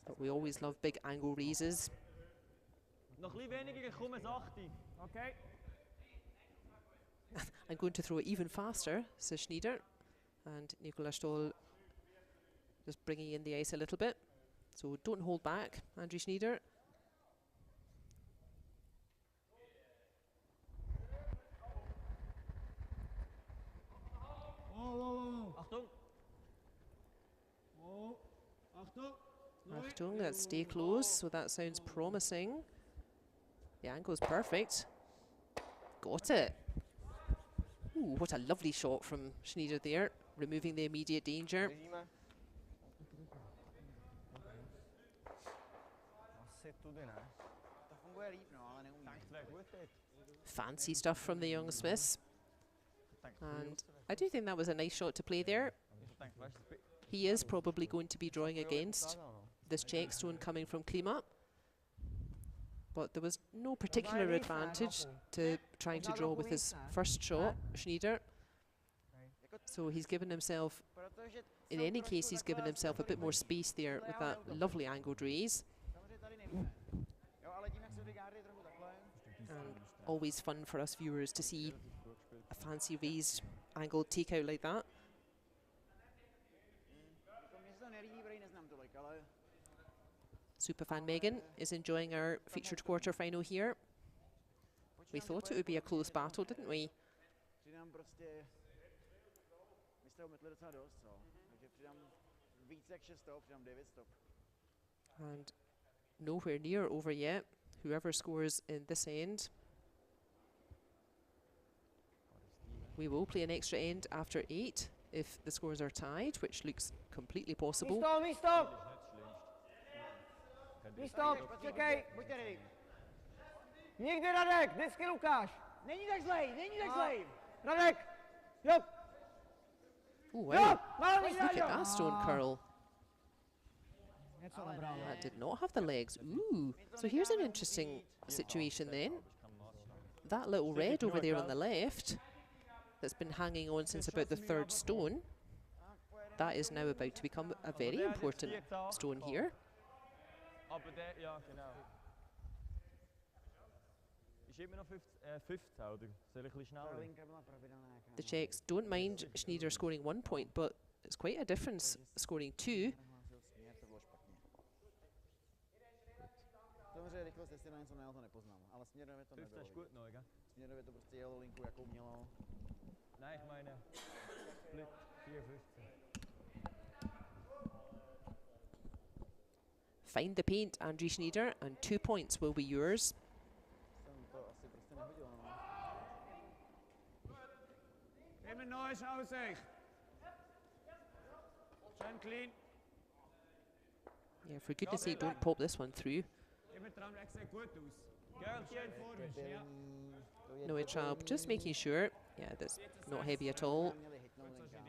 But we always love big angle raises. Noch ein bisschen weniger, ich komme ins 8. Okay. I'm going to throw it even faster, says Schnider. And Nicola Stoll just bringing in the ice a little bit. So don't hold back, Andrew Schnider. Achtung! Achtung! Achtung, let's stay close, so that sounds promising. The angle's perfect. Got it. Ooh, what a lovely shot from Schnider there, removing the immediate danger. Asi tudy ne. To funguje líp, no, ale neumí. Fancy stuff from the young Smiths. And I do think that was a nice shot to play there. He is probably going to be drawing against this Czech stone coming from Klima. But there was no particular advantage to trying to draw with his first shot, Schnider. So he's given himself, in any case, he's given himself a bit more space there with that lovely angled raise. And always fun for us viewers to see a fancy raised angled takeout like that. Superfan Megan is enjoying our featured quarter-final here. We thought it would be a close battle, didn't we? And nowhere near over yet. Whoever scores in this end. We will play an extra end after 8 if the scores are tied, which looks completely possible. Místo! Místo, čekej! Buďte ready. Nikdy Radek, vždycky Lukáš. Není tak zlej, není tak zlej. Radek, jop! Ooh, wow. Look at that stone curl. Něco nabral. That did not have the legs. Ooh. So here's an interesting situation then. That little red over there on the left that's been hanging on since about the 3rd stone, that is now about to become a very important stone here. Aber der, ja genau. Ist immer noch 15, oder? Soll ich ein bisschen schneller? The Czechs don't mind Schnider scoring 1 point, but it's quite a difference scoring 2. Samozřejmě rychlost, jestli na něco ne, to nepoznám, ale směrově to 15 nebylo. ist gut noch, gell? Směrově to prostě jelo linku, jakou mělo. Nein, ich meine Split 4,15. Find the paint, Andrew Schnider, and 2 points will be yours. Jsem to asi prostě nehodil, no. Immer neues Aussicht. Schön clean. Yeah, for goodness sake, don't pop this one through. Immer dran, weg, sieht gut aus. Schön vorwärts, ja. No trap, just making sure. Yeah, that's not heavy at all.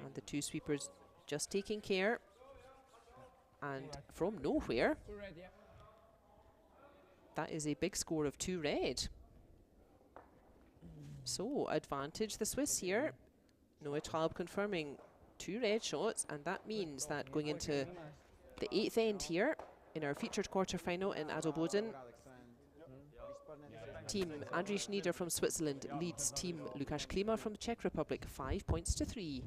And the 2 sweepers just taking care. And from nowhere, that is a big score of 2 red. So, advantage the Swiss here. Noah Traub confirming 2 red shots, and that means that going into the 8th end here, in our featured quarter-final in Adelboden, team Andrej Schnider from Switzerland leads team Lukáš Klima from the Czech Republic 5 points to 3.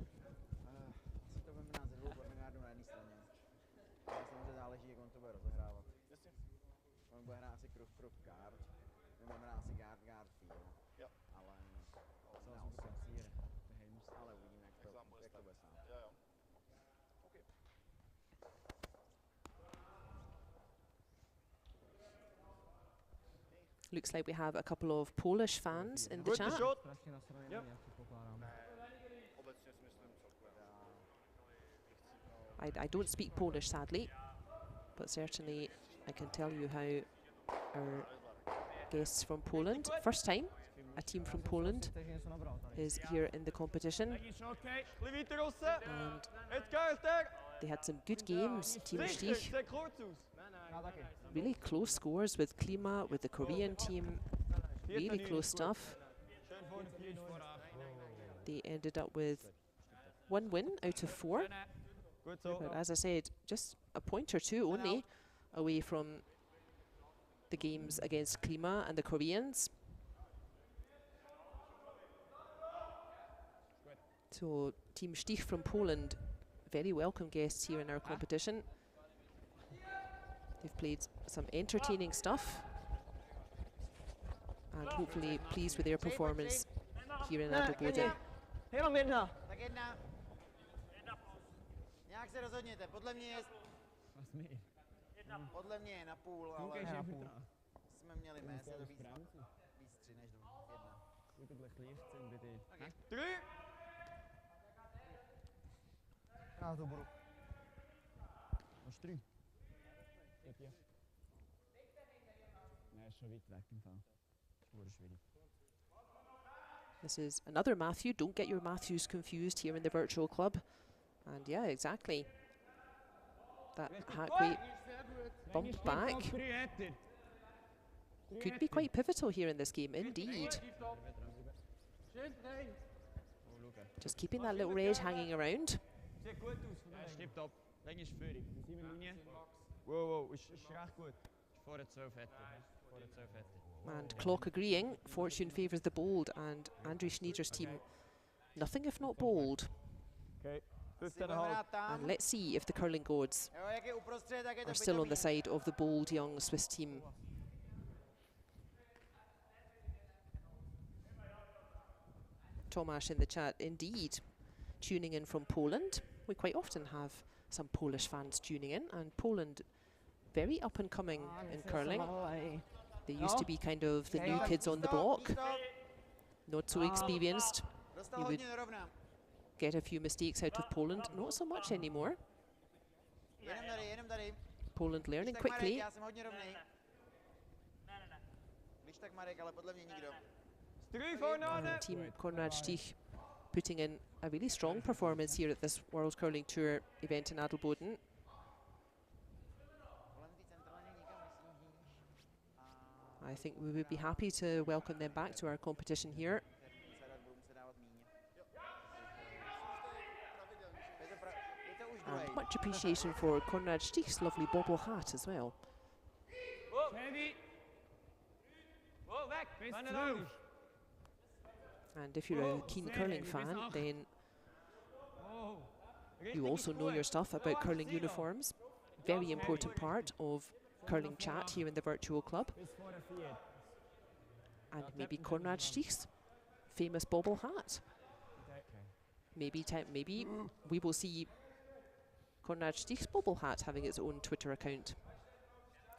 Looks like we have a couple of Polish fans in the Good chat. shot. Strašně nasranej na mě, předpokládám. I don't speak Polish, sadly, but certainly I can tell you how our guests from Poland, first time a team from Poland Teď něco nabral tady. is here in the competition, Bisschen weiter raus. and Jetzt geht er. they had some good games. Team Sicher, Stych, sieht kurz aus. Já taky. really close scores with Klima, with the Korean team, really close stuff. Schön vorne, 4 voran. They ended up with 1 win out of 4, Gut so. but as I said, just a point or 2 only away from the games against Klima and the Koreans. So Team Stych from Poland, very welcome guests here in our competition. They've played some entertaining stuff and hopefully pleased with their performance here in Adelboden. Jenom jedna. Tak jedna. Nějak se rozhodněte, podle mě je... Podle mě je na půl, ale jsme měli mést, je to víc 3 než 1. 3. Já to budu. Hast du 3? Ja. Nein, ist schon weit weg im Fall. Das ist schwierig. This is another Matthew. Don't get your Matthews confused here in the virtual club. And yeah, exactly. That Hackway bump back could be quite pivotal here in this game, indeed. Just keeping that little red hanging around. Sieht gut aus. Ja, stimmt ab. Läng ist Führung. Wir sind in der Linie. Wow, wow, ist recht gut. Vorher 12 hätte. Vorher 12 hätte. And clock agreeing, fortune favours the bold, and Andrej Schnider's team nothing if not bold. Okay, 15,5. And let's see if the curling gods Jo, jak je uprostřed, tak je to are still on the bytový. side of the bold young Swiss team. Tomasz in the chat, indeed, tuning in from Poland. We quite often have some Polish fans tuning in, and Poland very up and coming in curling. They used to be kind of the new kids on the block, not so experienced. Dostal You would hodně dorovná. get a few mistakes out of Poland, not so much anymore. Jenom tady. Poland Když learning tak Marek, quickly. já jsem hodně rovnej. Když tak Marek, ale podle mě nikdo. 3 vorne. Team Konrad Stych putting in a really strong performance here at this World Curling Tour event in Adelboden. Kolem té centrály nikam nesnížíš. I think we would be happy to welcome them back to our competition here. Budu muset dávat míň. Je to už druhej. And much appreciation for Konrad Stich's lovely bobble hat as well. Heavy. Wow, weg. Bijna nodig. And if you're a keen curling fan, then Oh. you also know your stuff about curling uniforms. Very important part of curling chat here in the virtual club. And maybe Konrad Stich's famous bobble hat. Maybe we will see Konrad Stich's bobble hat having its own Twitter account,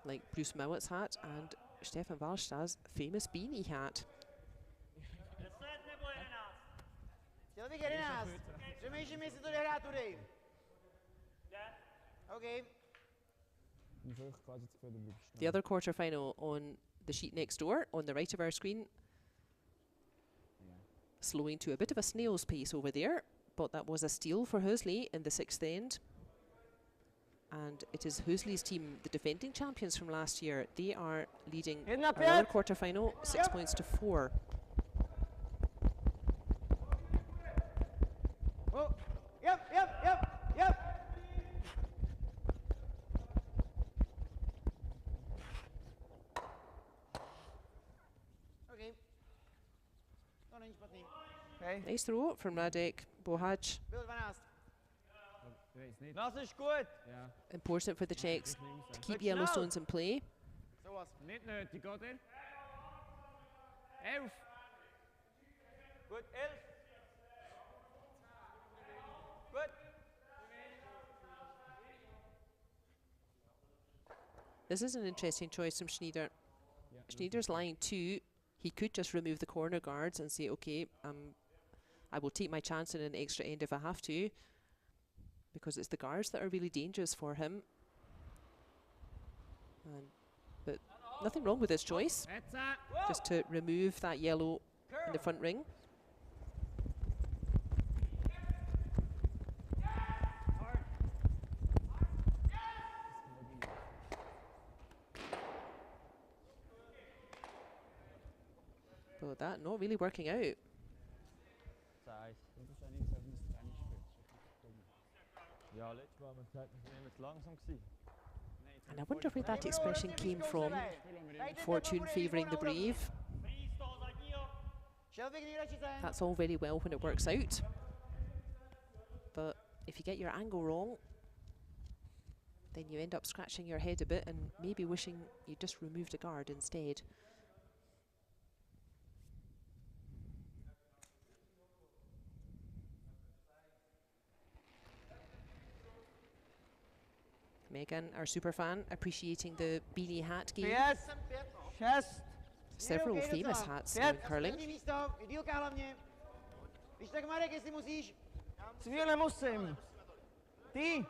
like Bruce Mowatt's hat and Stefan Wallstad's famous beanie hat. Chtěl bych 11. Přemýšlím, jestli to jde hrát today. OK. The other quarter-final on the sheet next door, on the right of our screen. Slowing to a bit of a snail's pace over there, but that was a steal for Hösli in the 6th end. And it is Hösli's team, the defending champions from last year. They are leading our other quarter-final, 6 points to 4. Oh, yep, yep, yep, yep. Okay. To není špatný. Okay. Nice throw from Radek Bohaj. Byl 12. Das ist gut. Ja, Important for the Czechs to keep Good Yellowstones in play. Souhlas. nicht nötig, oder? 11. Gut, 11. Gut. This is an interesting choice from Schnider. Schneider's line 2. He could just remove the corner guards and say, okay, I will take my chance in an extra end if I have to, because it's the guards that are really dangerous for him. But nothing wrong with his choice, just to remove that yellow in the front ring. But that not really working out. Das ist eigentlich so, wenn das Tennis spielt. Ja, letztes Mal haben wir gesagt, wir sind zu langsam gewesen. And I wonder where that expression came from. Fortune favouring the brave. That's all very well when it works out. But if you get your angle wrong, then you end up scratching your head a bit and maybe wishing you just removed a guard instead. Megan, our super fan, appreciating the beanie hat game. Yes. Šest. Several famous hats in curling. Idylka hlavně. Když tak Marek, jestli musíš. Cíl nemusím. Ty.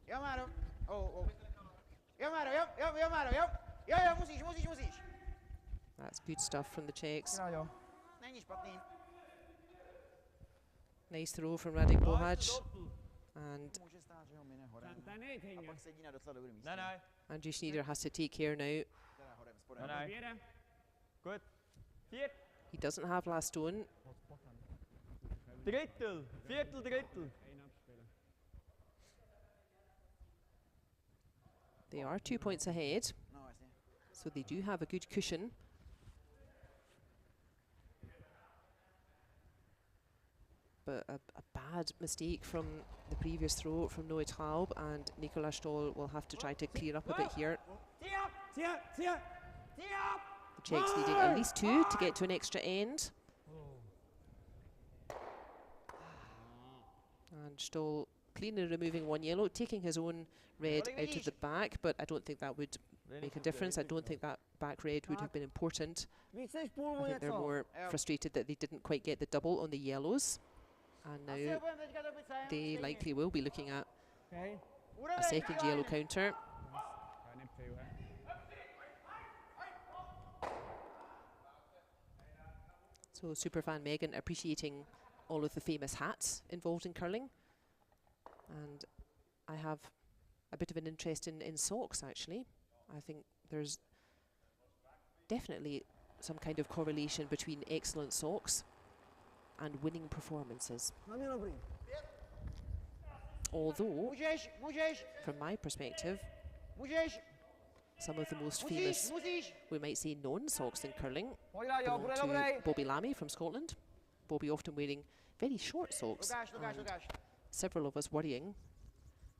Jo, Máro. Oh. Jo, Máro, jo, Máro, jo. Jo, musíš. That's good stuff from the Czechs. Jo. Není špatný. Nice throw from Radek Bohaj. And Může stát, že ho mine horem. A pak sedí na docela dobrým místě. Nein. Andrew Schnider has to take care now. Teda horem, spodem. Nein. Gut. 4. He doesn't have last stone. Drittel. Viertel. They are 2 points ahead, No, jasně. so they do have a good cushion. But a bad mistake from the previous throw from Noah Taub, and Nicola Stoll will have to try to clear up a bit here. Tee up. The Czechs needing at least 2 to get to an extra end. And Stoll cleanly removing 1 yellow, taking his own red out of the back, but I don't think that would make a difference. I don't think that back red would have been important. Víc než půl I think they're něco. more frustrated that they didn't quite get the double on the yellows. And Asi now ho budeme teďka dobit sem. they likely will be looking at Okay. a second yellow counter. Keine Pfeile. So superfan Megan appreciating all of the famous hats involved in curling. And I have a bit of an interest in socks, actually. I think there's definitely some kind of correlation between excellent socks and winning performances. Hlavně dobrý. Although, Můžeš. from my perspective, Můžeš. some of the most famous, Musíš. we might say, non-socks in curling Pojď, jo, belong bude to dobrý. Bobby Lammy from Scotland. Bobby often wearing very short socks. Lukáš. Several of us worrying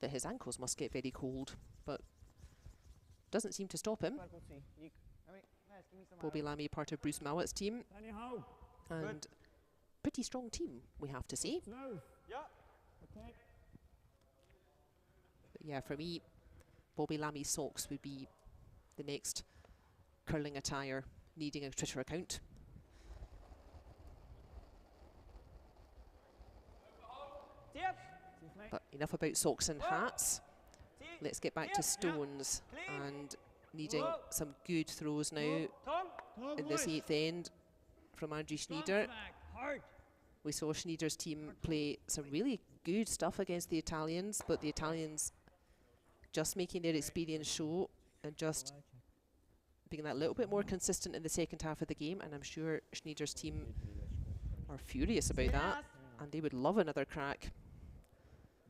that his ankles must get very cold, but doesn't seem to stop him. Super, kluci. Dík. Dobrý. Ne, hezký místo, Bobby Máro. Lammy, part of Bruce Mowatt's team, Anyhow. and pretty strong team, we have to say. No. Ja. Okay. But yeah, for me, Bobby Lammy's socks would be the next curling attire needing a Twitter account. Tee up. But enough about socks and hats. Tee. Let's get back to stones and needing some good throws now Tom. in this 8th end from Andrew Schnider. Hard. We saw Schneider's team play some really good stuff against the Italians, but the Italians just making their experience show and just being that little bit more consistent in the second half of the game, and I'm sure Schneider's team are furious about that, and they would love another crack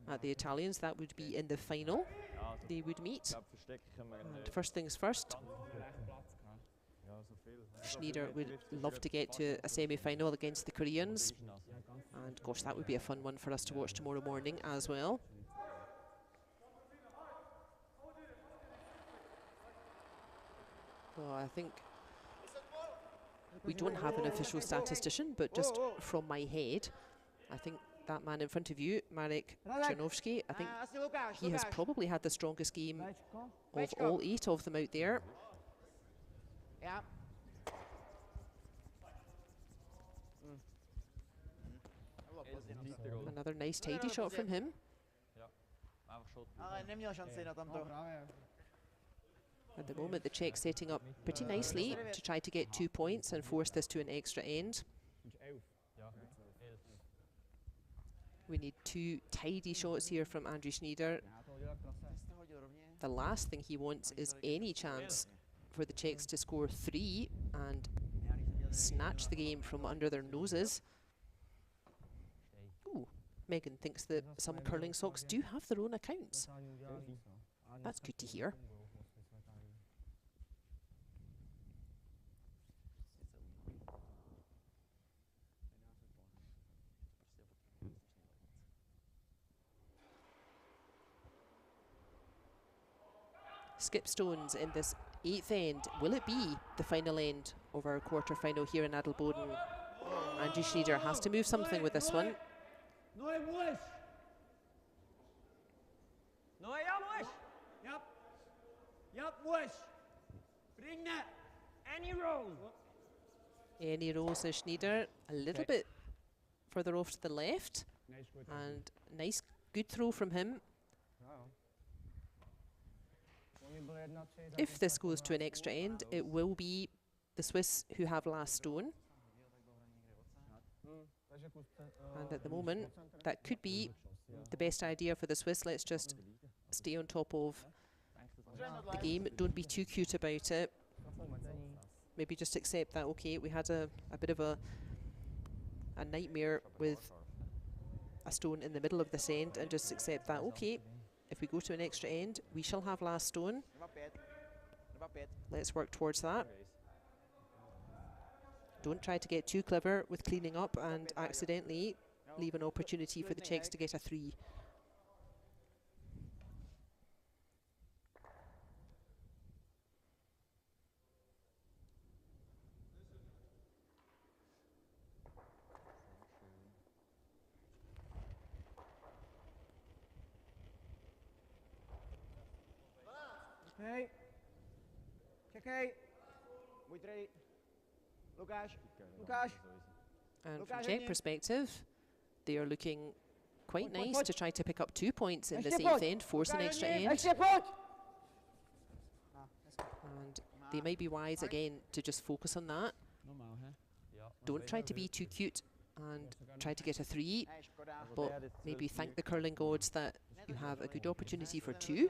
at the Italians. That would be in the final they would meet. And first things first, Schneider would love to get to a semi-final against the Koreans, and gosh, that would be a fun one for us to watch tomorrow morning as well. Well, I think we don't have an official statistician, but just from my head, I think that man in front of you, Marek Czernovsky, I think he has probably had the strongest game of all 8 of them out there. Yeah. Another nice tidy shot from him. Ale neměl šanci na tamto. At the moment, the Czech setting up pretty nicely to try to get 2 points and force this to an extra end. We need 2 tidy shots here from Andrew Schnider. The last thing he wants is any chance for the Czechs to score 3 and snatch the game from under their noses. Ooh, Megan thinks that some curling socks do have their own accounts. That's good to hear. Skip stones in this 8th end. Will it be the final end of our quarter-final here in Adelboden? Andrew Schnider has to move something with this one. No, Wish. No, Wish. Yep. Yep, Wish. Bring that. Any roll. Any roll, says Schnider. A little bit further off to the left. And nice, good throw from him. If this goes to an extra end, it will be the Swiss who have last stone. And at the moment, that could be the best idea for the Swiss. Let's just stay on top of the game. Don't be too cute about it. Maybe just accept that, okay, we had a bit of a nightmare with a stone in the middle of this end, and just accept that, okay, if we go to an extra end, we shall have last stone. Let's work towards that. Don't try to get too clever with cleaning up and accidentally leave an opportunity for the Czechs to get a 3. Hey. Čekej. Buď ready. Lukáš. And from Czech perspective, they are looking quite nice to try to pick up 2 points in this 8th end, force an extra end. And they might be wise again to just focus on that. Don't try to be too cute and try to get a 3, but maybe thank the curling gods that you have a good opportunity for 2.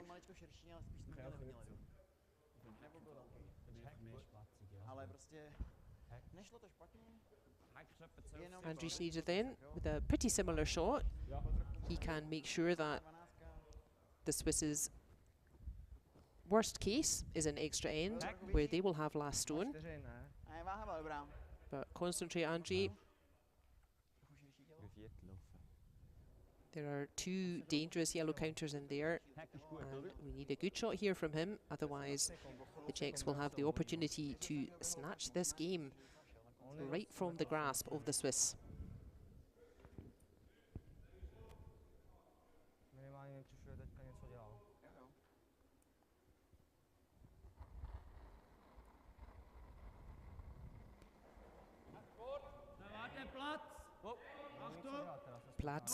Andrew Schnider then, with a pretty similar shot, he can make sure that the Swiss's worst case is an extra end, where they will have last stone. But concentrate, Andrew. There are 2 dangerous yellow counters in there, and we need a good shot here from him, otherwise the Czechs will have the opportunity to snatch this game right from the grasp of the Swiss.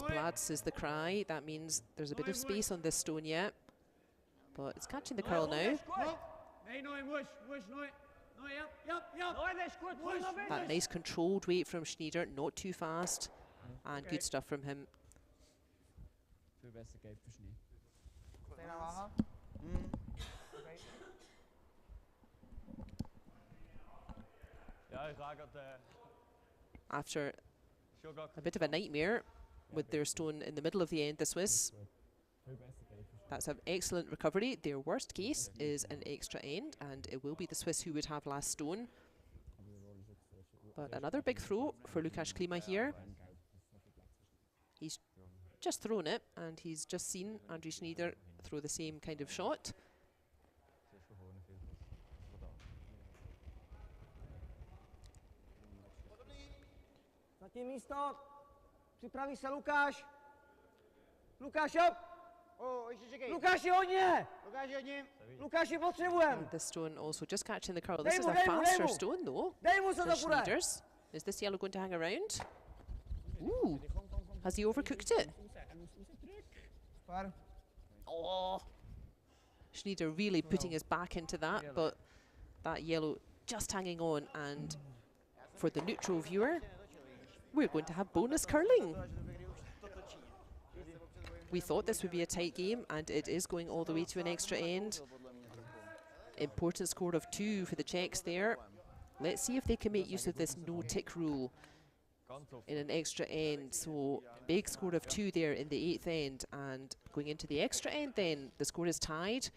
Platz is the cry. That means there's a bit of space on this stone yet, but it's catching the curl now. That nice controlled weight from Schnider, not too fast, and good stuff from him. After a bit of a nightmare with their stone in the middle of the end, the Swiss. That's an excellent recovery. Their worst case is an extra end, and it will be the Swiss who would have last stone. But another big throw for Lukas Klima here. He's just thrown it, and he's just seen André Schnider throw the same kind of shot. Zatím místo. Připraví se Lukáš. Lukáš, up. Lukáši, hodně. Lukáši, potřebujeme. The stone also just catching the curl. This is a faster stone, though. For Schnider's. Is this yellow going to hang around? Ooh. Has he overcooked it? Oh. Schnider really putting his back into that, but that yellow just hanging on. And for the neutral viewer, we're going to have bonus curling. We thought this would be a tight game, and it is going all the way to an extra end. Important score of 2 for the Czechs there. Let's see if they can make use of this no-tick rule in an extra end. So big score of 2 there in the 8th end, and going into the extra end then, the score is tied.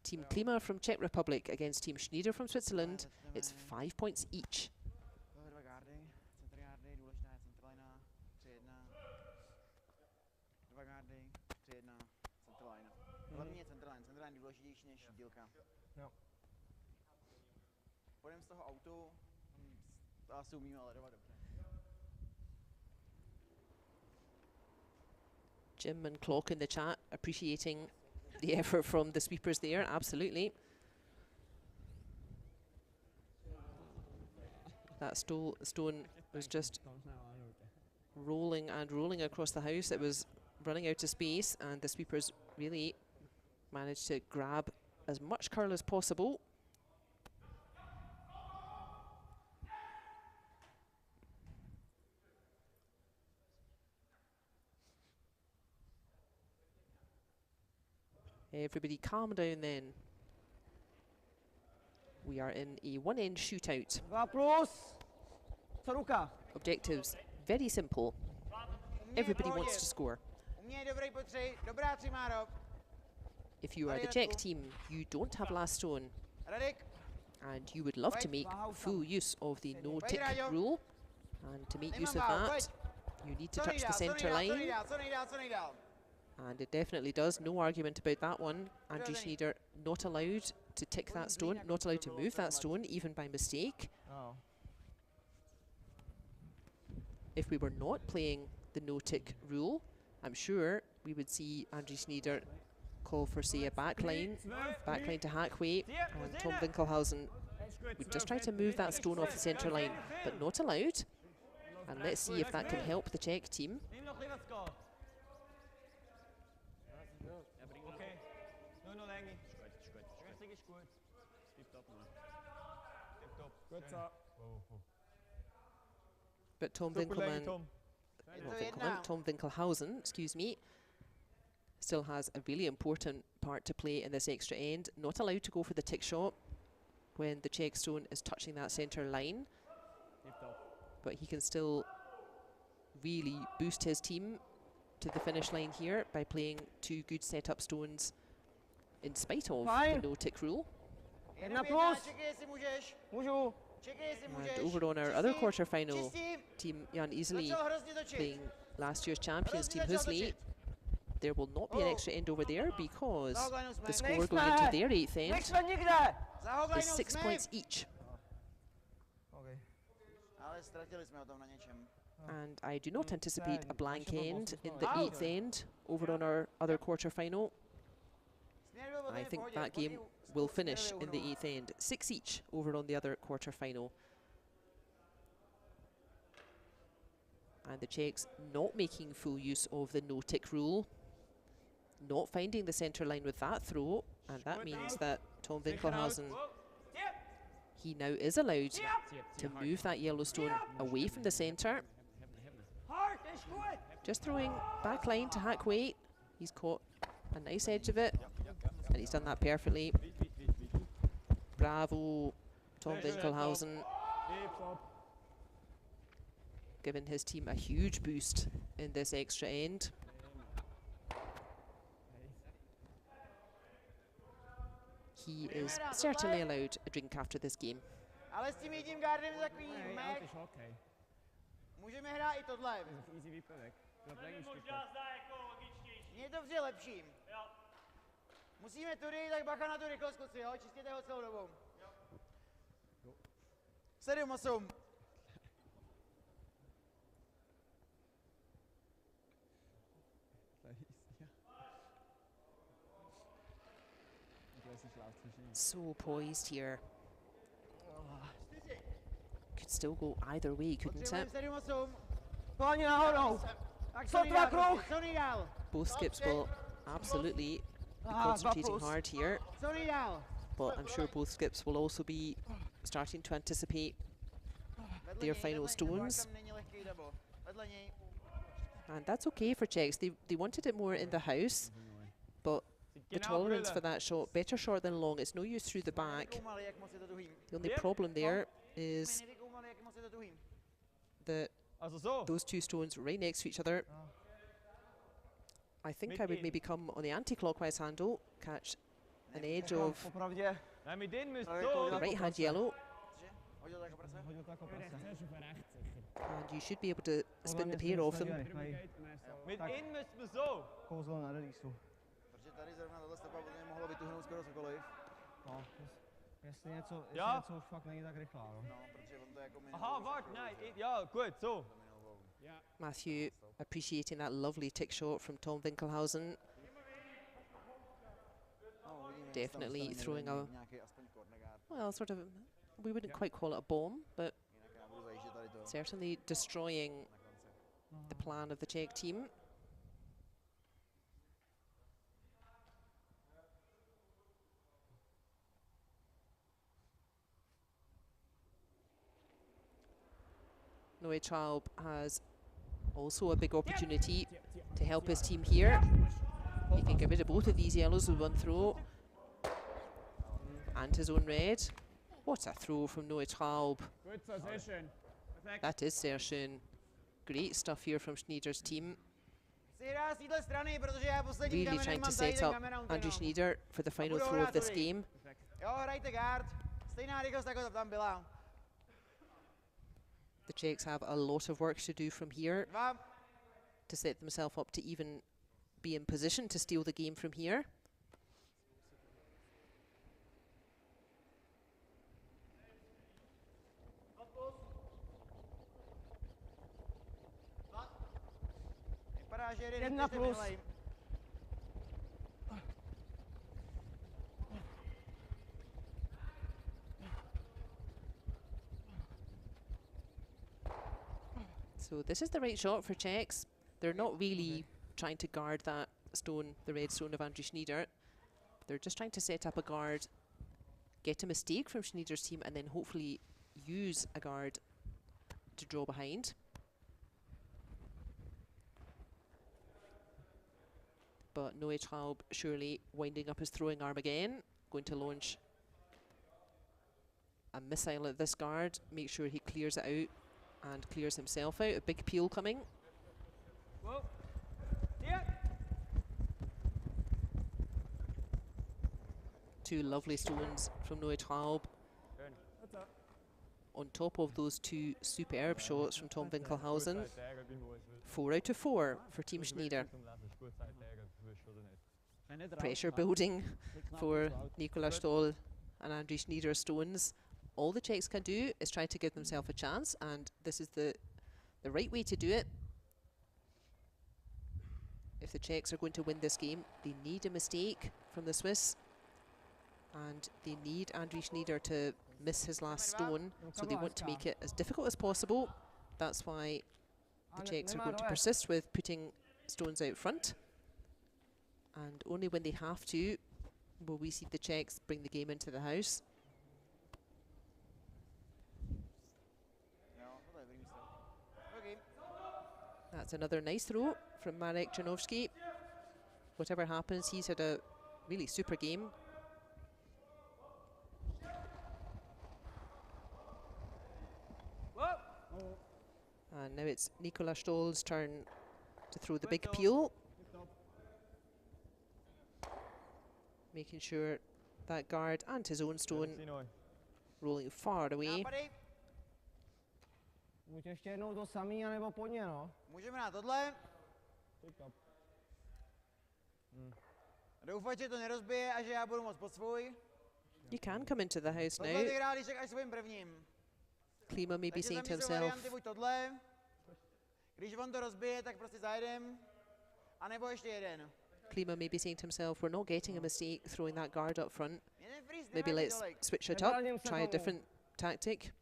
Team Klima from Czech Republic against Team Schnider from Switzerland. It's 5 points each. Půjdeme z toho autu, to asi umíme ale dobře. Jim and Clock in the chat appreciating the effort from the sweepers there, absolutely. That stone was just rolling and rolling across the house. It was running out of space, and the sweepers really managed to grab as much curl as possible. Everybody calm down then. We are in a one-end shootout. Objectives, very simple. Everybody wants to score. If you are the Czech team, you don't have last stone, and you would love to make full use of the no-tick rule. And to make use of that, you need to touch the centre line. And it definitely does, no argument about that one. André Schnider not allowed to tick that stone, not allowed to move that stone, even by mistake. If we were not playing the no-tick rule, I'm sure we would see André Schnider call for, say, a backline to Hackway, and Tom Winkelhausen would just try to move that stone off the centre line, but not allowed. And let's see if that can help the Czech team. But Tom Winkelhausen, excuse me, still has a really important part to play in this extra end. Not allowed to go for the tick shot when the Czech stone is touching that centre line. But he can still really boost his team to the finish line here by playing 2 good setup stones in spite of the no-tick rule. And over on our other quarter-final, Team Jan Iseli playing last year's champions, Team Hösli. There will not be an extra end over there because the score going into their 8th end is 6 points each. And I do not anticipate a blank end in the 8th end over on our other quarter-final. I think that game will finish in the 8th end. 6 each over on the other quarter-final. And the Czechs not making full use of the no-tick rule. Not finding the centre line with that throw. And that means that Tom Winkelhausen, he now is allowed to move that yellow stone away from the centre. Just throwing back line to Hackway. He's caught a nice edge of it, and he's done that perfectly. Bravo, Tom Winkelhausen. given his team a huge boost in this extra end. He is certainly allowed a drink after this game. Ale s tím jedním gardem takový Hey, mech. Ant is okay. Můžeme hrát i tohle. Dat is een easy výpadek. Dat lijkt me stupid. Možná zdá jako logičtější. Mně to přijde lepším. Jo. Musíme tudy, tak bacha na tu rychlost, kluci, jo? Čistěte ho celou dobou. 7-8. Dat is, ja. Ik lees niet laat gezien. So poised here. Could still go either way, couldn't it? 7-8. Hlavně nahoru. Tak Sotva kruh. Co nejdál? Both skips will absolutely be concentrating hard here, Co nejdál? but I'm sure both skips will also be starting to anticipate their final stones. And that's okay for Czechs. They wanted it more in the house, but the tolerance for that shot, better short than long. It's no use through the back. The only problem there is that Also so. those two stones right next to each other. I think I would maybe come on the anti-clockwise handle, catch an edge of Popravdě. Nee, mit denen müsst Sorry, so. the right hand yellow, Hodil tak prase? Hodil to jako prase. and you should be able to spin the pair off them. Mit ihnen müsst man so. Kouzlo na releaseu. Protože tady zrovna tohle stopa by mohlo vytuhnout skoro cokoliv. No, jestli něco už fakt není tak rychlá, no. No, protože on to jako Aha, warte, nein. Ja, gut, so. Matthew appreciating that lovely tick shot from Tom Winkelhausen. Definitely throwing a, well, sort of, we wouldn't quite call it a bomb, but certainly destroying the plan of the Czech team. Noé Traub has also a big opportunity to help his team here. He can get rid of both of these yellows with one throw. And his own red. What a throw from Noé Traub. Good position. Perfect. That is sehr schön. Great stuff here from Schnider's team. Really trying to set up Andrew Schnider for the final throw of this game. Jo, hrajte guard. Stejná rychlost, jako to tam byla. The Czechs have a lot of work to do from here Dva. to set themselves up to even be in position to steal the game from here. Vypadá, že jeden 1+. So this is the right shot for Czechs. They're not really trying to guard that stone, the red stone of Andrew Schnider. They're just trying to set up a guard, get a mistake from Schnider's team, and then hopefully use a guard to draw behind. But Noé Traub surely winding up his throwing arm again, going to launch a missile at this guard, make sure he clears it out and clears himself out. A big peel coming. Whoa. Yeah. Two lovely stones from Noé Traub. On top of those two superb shots from Tom Winkelhausen. 4 out of 4 for Team Schnider. Pressure building for Nicola Stoll and Andrew Schnider stones. All the Czechs can do is try to give themselves a chance, and this is the right way to do it. If the Czechs are going to win this game, they need a mistake from the Swiss, and they need Andrew Schnider to miss his last stone, so they want to make it as difficult as possible. That's why the Czechs are going to persist with putting stones out front, and only when they have to will we see the Czechs bring the game into the house. That's another nice throw from Marek Janowski. Whatever happens, he's had a really super game. And now it's Nicola Stoll's turn to throw the big peel. Making sure that guard and his own stone rolling far away. Nápady? Buď ještě jednou to samý, anebo po ně, no. Můžeme na tohle? Tip-top. Doufat, že to nerozbije a že já budu moc pod svůj. You can come into the house Tohle now. vyhrál Líšek až svým prvním. Klima maybe Takže saying to za mě jsou himself, varianty buď tohle, když on to rozbije, tak prostě zajedem, anebo ještě jeden. Klima maybe saying to himself, we're not getting a mistake throwing that guard up front. Jeden freeze Maybe nevadí let's tolik. switch it Nebraním up, se try a tomu. different tactic.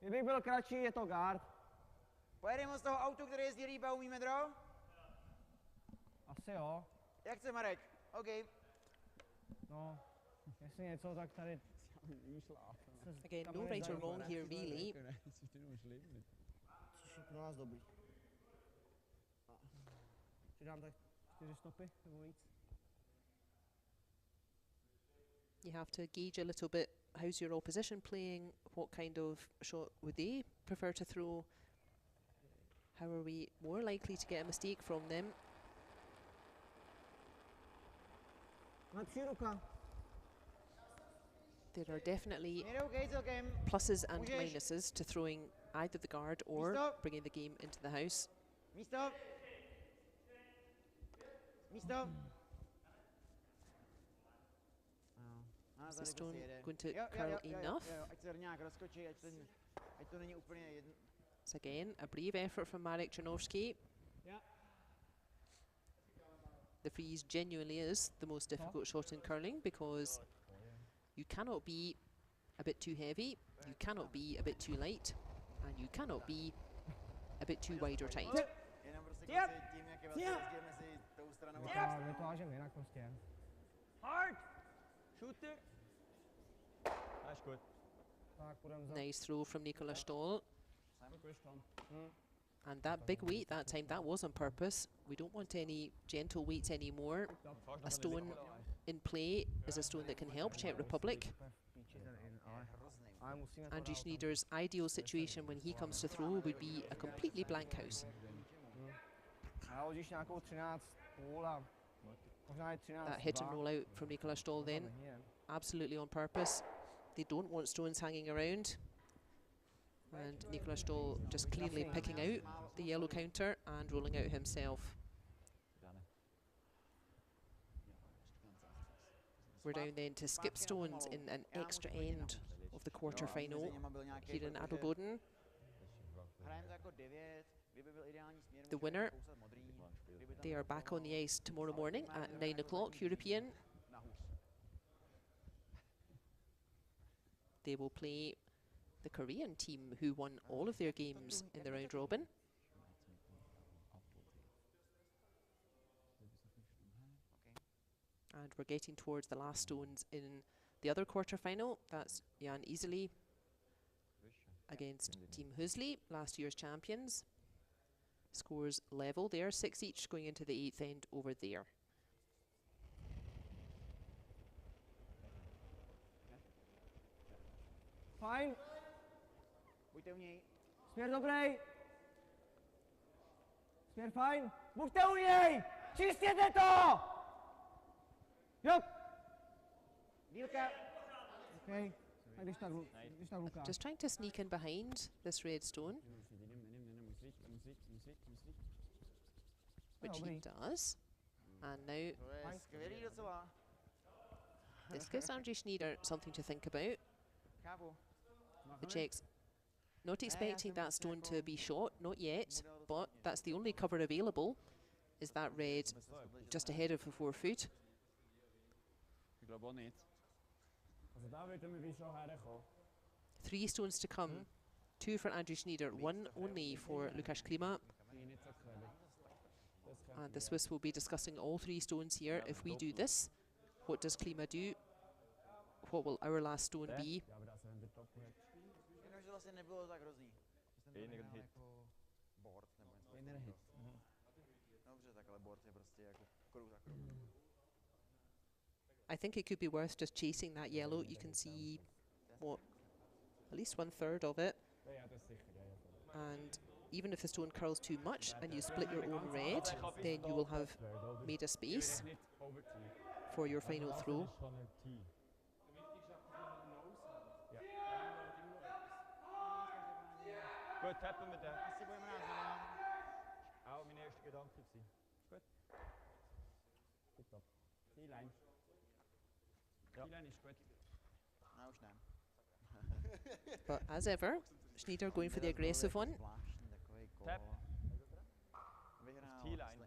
Kdybych byl kratší, je to guard. Pojedeme z toho autu, který jezdí líp a umí medro? Asi jo. Jak chce Marek? OK. No, jestli něco, tak tady... Again, no right or wrong here really. Což je pro nás dobrý. Přidám tak 4 stopy nebo víc. You have to gauge a little bit, how's your opposition playing, what kind of shot would they prefer to throw, how are we more likely to get a mistake from them. Lepší ruka. There are definitely Mějde OK celkem. pluses and Můžeš. minuses to throwing either the guard or Místo. bringing the game into the house. Místo. Místo. A Is the tady stone prostě jede. going to Jo, curl jo, enough? jo, ať se nějak rozkočí, ať to není úplně jedno. So again, a brave effort from Marek Czernovski. Yeah. The freeze genuinely is the most difficult shot in curling because you cannot be a bit too heavy, you cannot be a bit too light, and you cannot be a bit too wide or tight. Jenom prostě kluci tím, jak je velký rozdíl mezi tou stranou a My to hážeme jinak prostě. Hard! Shooter! Dat is goed. Tak půjdeme za... Nice throw from Nicola Stoll. And that big weight that time, that was on purpose. We don't want any gentle weights anymore. A stone in play is a stone that can help Czech Republic. Ale musíme to Andrew dál tam. Schnider's ideal situation when he comes to throw would be a completely blank house. A hodíš nějakou 13,5 a možná i 13. That hit and roll out from Nicola Stoll then, absolutely on purpose. They don't want stones hanging around. And Nicola Stoll just cleanly picking out the yellow counter and rolling out himself. We're down then to skip stones in an extra end of the quarter final here in Adelboden. hrajeme to jako 9, kdyby byl ideální směr, The můžeme winner, kousat modrý, kdyby tam they are back on the ice tomorrow morning at 9 o'clock European. na hůř. They will play the Korean team who won all of their games in the round robin. And we're getting towards the last stones in the other quarter final. That's Jan Iseli against Team Hösli, last year's champions. Scores level there, 6 each going into the 8th end over there. Fajn, Buďte u něj. směr dobrý. Směr fajn. Buďte u něj! Čistěte to! Jo! Dílka. OK, tak když tak Lukáš. Just trying to sneak in behind this red stone, which he does. And now To je skvělý docela. this gives Andrew Schnider something to think about. Chápu. The Czechs not expecting that stone to be shot, not yet, but that's the only cover available, is that red just ahead of the 4 foot. Ik geloof wel niet. Also da würde mir wie schon herkommen. 3 stones to come, 2 for Andrew Schnider, 1 only for Lukas Klima. Die nicht so gefährlich. Das kann And the Swiss will be discussing all 3 stones here. If we do this, what does Klima do? What will our last stone be? Ja, aber das sind der Top hat. Jenom, že vlastně nebylo tak hrozný. Že jsem to Enige hrál hit. jako board nebo něco. Jeden hit. Dobře, tak ale board je prostě jako kruh za kruh. I think it could be worth just chasing that yellow. You can see, what, at least 1/3 of it. Ja, das sicher, ja. And even if the stone curls too much and you split your own red, then you will have made a space for your final throw. Gut, tappen mit der. Auch mein erster Gedanke gewesen. Gut. Tipptopp. Zielline. Zielline ist gut. Nou, schnell. But as ever, Schnider going for the aggressive one. Tap. T-line.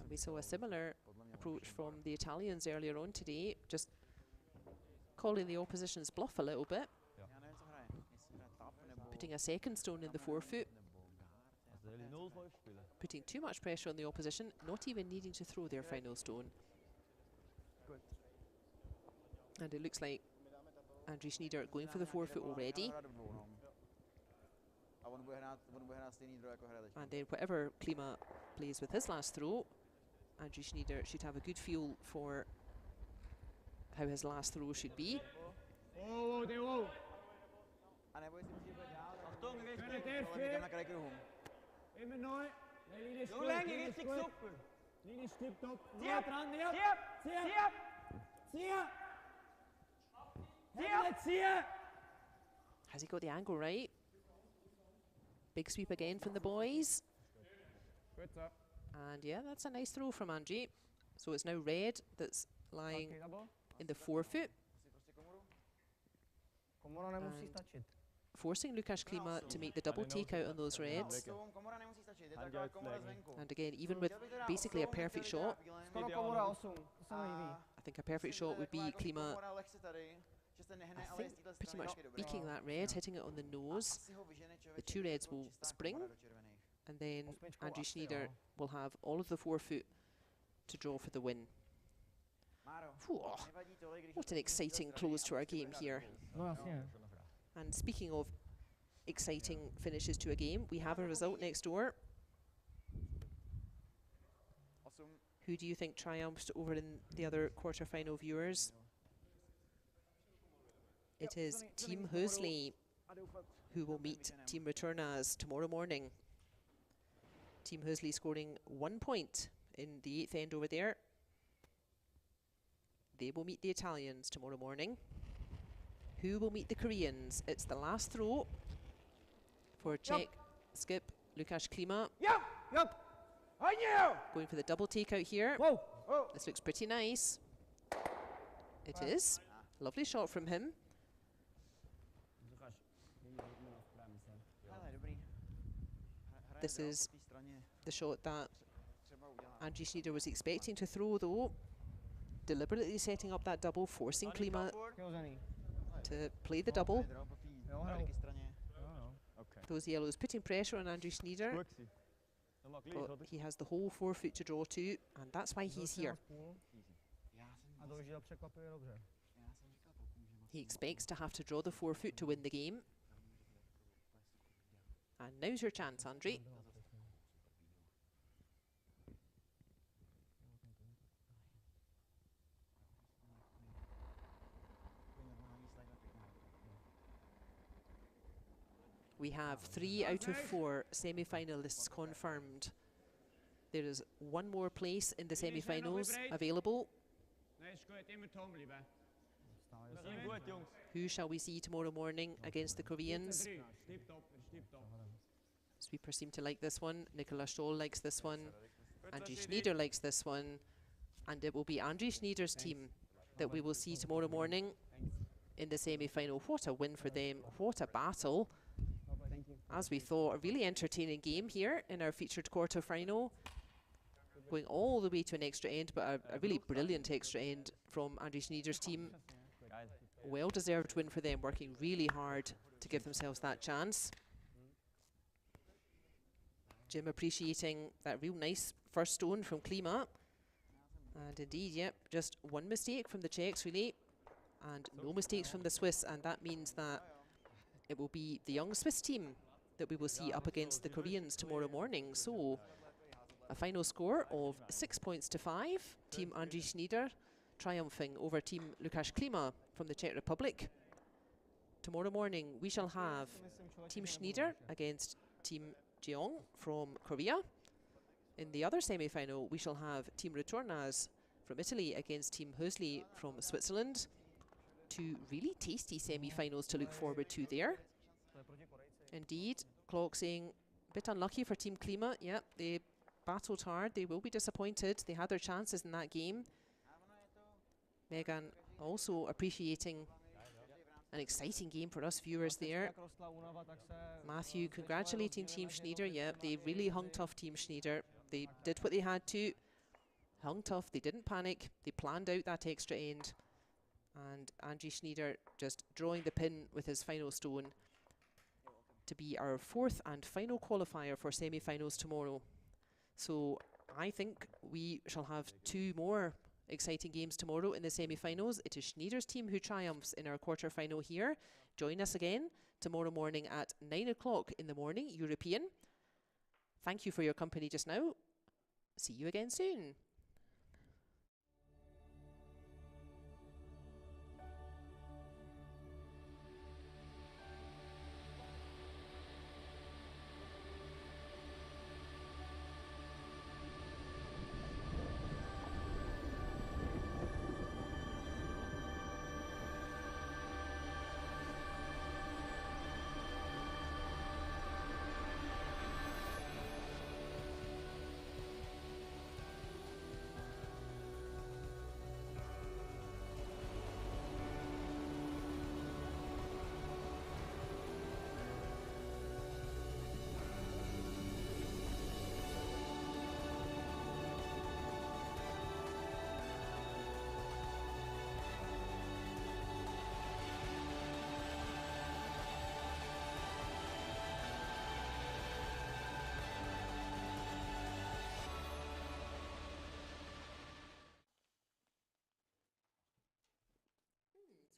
We saw a similar approach from the Italians earlier on today, just calling the opposition's bluff a little bit, putting a second stone in the forefoot, putting too much pressure on the opposition, not even needing to throw their final stone. And it looks like Andrew Schnider going for the forefoot already. And then whatever Klima plays with his last throw, Andrew Schnider should have a good feel for how his last throw should be. Achtung, richtig. Immer neu. Linie ist So gut, lange, Linie ist richtig gut. super. Linie ist tipptopp. Zieh Nah ab, dran, zieh ja. ab, Zieh zieh ab. ab. Zieh ab. Zieh ab. Jetzt zieh ab. Has he got the angle right? Big sweep again from the boys. Gut so. And yeah, that's a nice throw from Angie. So it's now red that's lying Okay, double. in the forefoot, Komora nemusí And stačit. forcing Lukáš Klima to make the double takeout on those reds. Komora nemusí stačit, je taková komora zvenku. And again, even with basically a perfect shot, Skoro komora 8. To se mi líbí. I think a perfect shot would be Klima, Komora lehce tady, že se nehne, I ale think, z téhle pretty strany much je dobrý. beaking that red, hitting it on the nose. Asi ho vyžene člověče, The two reds to will čistá spring. komora do červených. And then Osmičkou Andrew asi, Schnider jo. will have all of the forefoot to draw for the win. Máro, Phew, oh, nevadí tolik, když what an exciting close to our game here. No jasně. And speaking of exciting finishes to a game, we have a result next door. 8. Who do you think triumphed over in the other quarter-final viewers? It is Team Hösli who will meet Team Retornaz tomorrow morning. Team Hösli scoring 1 point in the 8th end over there. They will meet the Italians tomorrow morning. Who will meet the Koreans? It's the last throw for Czech skip Lukáš Klima. Yup, yup. I knew. Going for the double takeout here. Whoa, whoa. This looks pretty nice. It is. Lovely shot from him. Hele, dobrý. Hraje This dál is po té straně, the shot that třeba udělá. Andrew Schnider was expecting to throw, though. Deliberately setting up that double, forcing Klima Chozený. to play the double. Hraje po té Jo, veliké straně. Okay. Those yellows putting pressure on Andrew Schnider, Gut gewesen. Dann mal gleich, but oder? he has the whole forefoot to draw to, and that's why he's here. A doložil překvapivě dobře. Já jsem říkal klukům, že He expects to have to draw the forefoot to win the game. And now's your chance, Andrew. We have 3 out of 4 semi-finalists confirmed. There is one more place in the semi-finals available. Nee, is goed. Immer Tom bleiben. Sehr gut, Jungs. Who shall we see tomorrow morning against the Koreans? Stipt-top, stipt-top. Sweepers seem to like this one. Nicola Stoll likes this one. Andrew Schnider likes this one. And it will be Andrew Schnider's team that we will see tomorrow morning in the semi-final. What a win for them. What a battle. Thank you. As we thought, a really entertaining game here in our featured quarter-final. Going all the way to an extra end, but a really brilliant extra end from Andrew Schnider's team. Geil. Well-deserved win for them, working really hard to give themselves that chance. Jim appreciating that real nice first stone from Klima. And indeed, yep, just one mistake from the Czechs, really, and no mistakes from the Swiss, and that means that it will be the young Swiss team that we will see up against the Koreans tomorrow morning. So, a final score of 6 points to 5. Team Andrew Schnider triumphing over Team Lukáš Klima from the Czech Republic. tomorrow morning we shall have Team Schnider against Team Jeong from Korea. In the other semi-final, we shall have Team Retornaz from Italy against Team Hösli from Switzerland. Two really tasty semi-finals to look forward to there. Indeed, clock saying a bit unlucky for Team Klima. Yeah, they battled hard. They will be disappointed. They had their chances in that game. Megan also appreciating an exciting game for us viewers there. Matthew congratulating Team Schnider. Yeah, they really hung tough, Team Schnider. They did what they had to. Hung tough. They didn't panic. They planned out that extra end. And Andy Schnider just drawing the pin with his final stone to be our fourth and final qualifier for semi-finals tomorrow. So I think we shall have two more exciting games tomorrow in the semi-finals. It is Schnider's team who triumphs in our quarter-final here. Join us again tomorrow morning at 9 o'clock in the morning, European. Thank you for your company just now. See you again soon.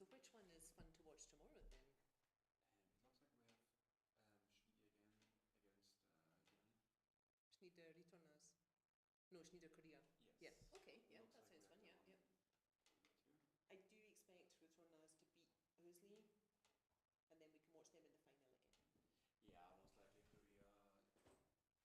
So which one is fun to watch tomorrow then?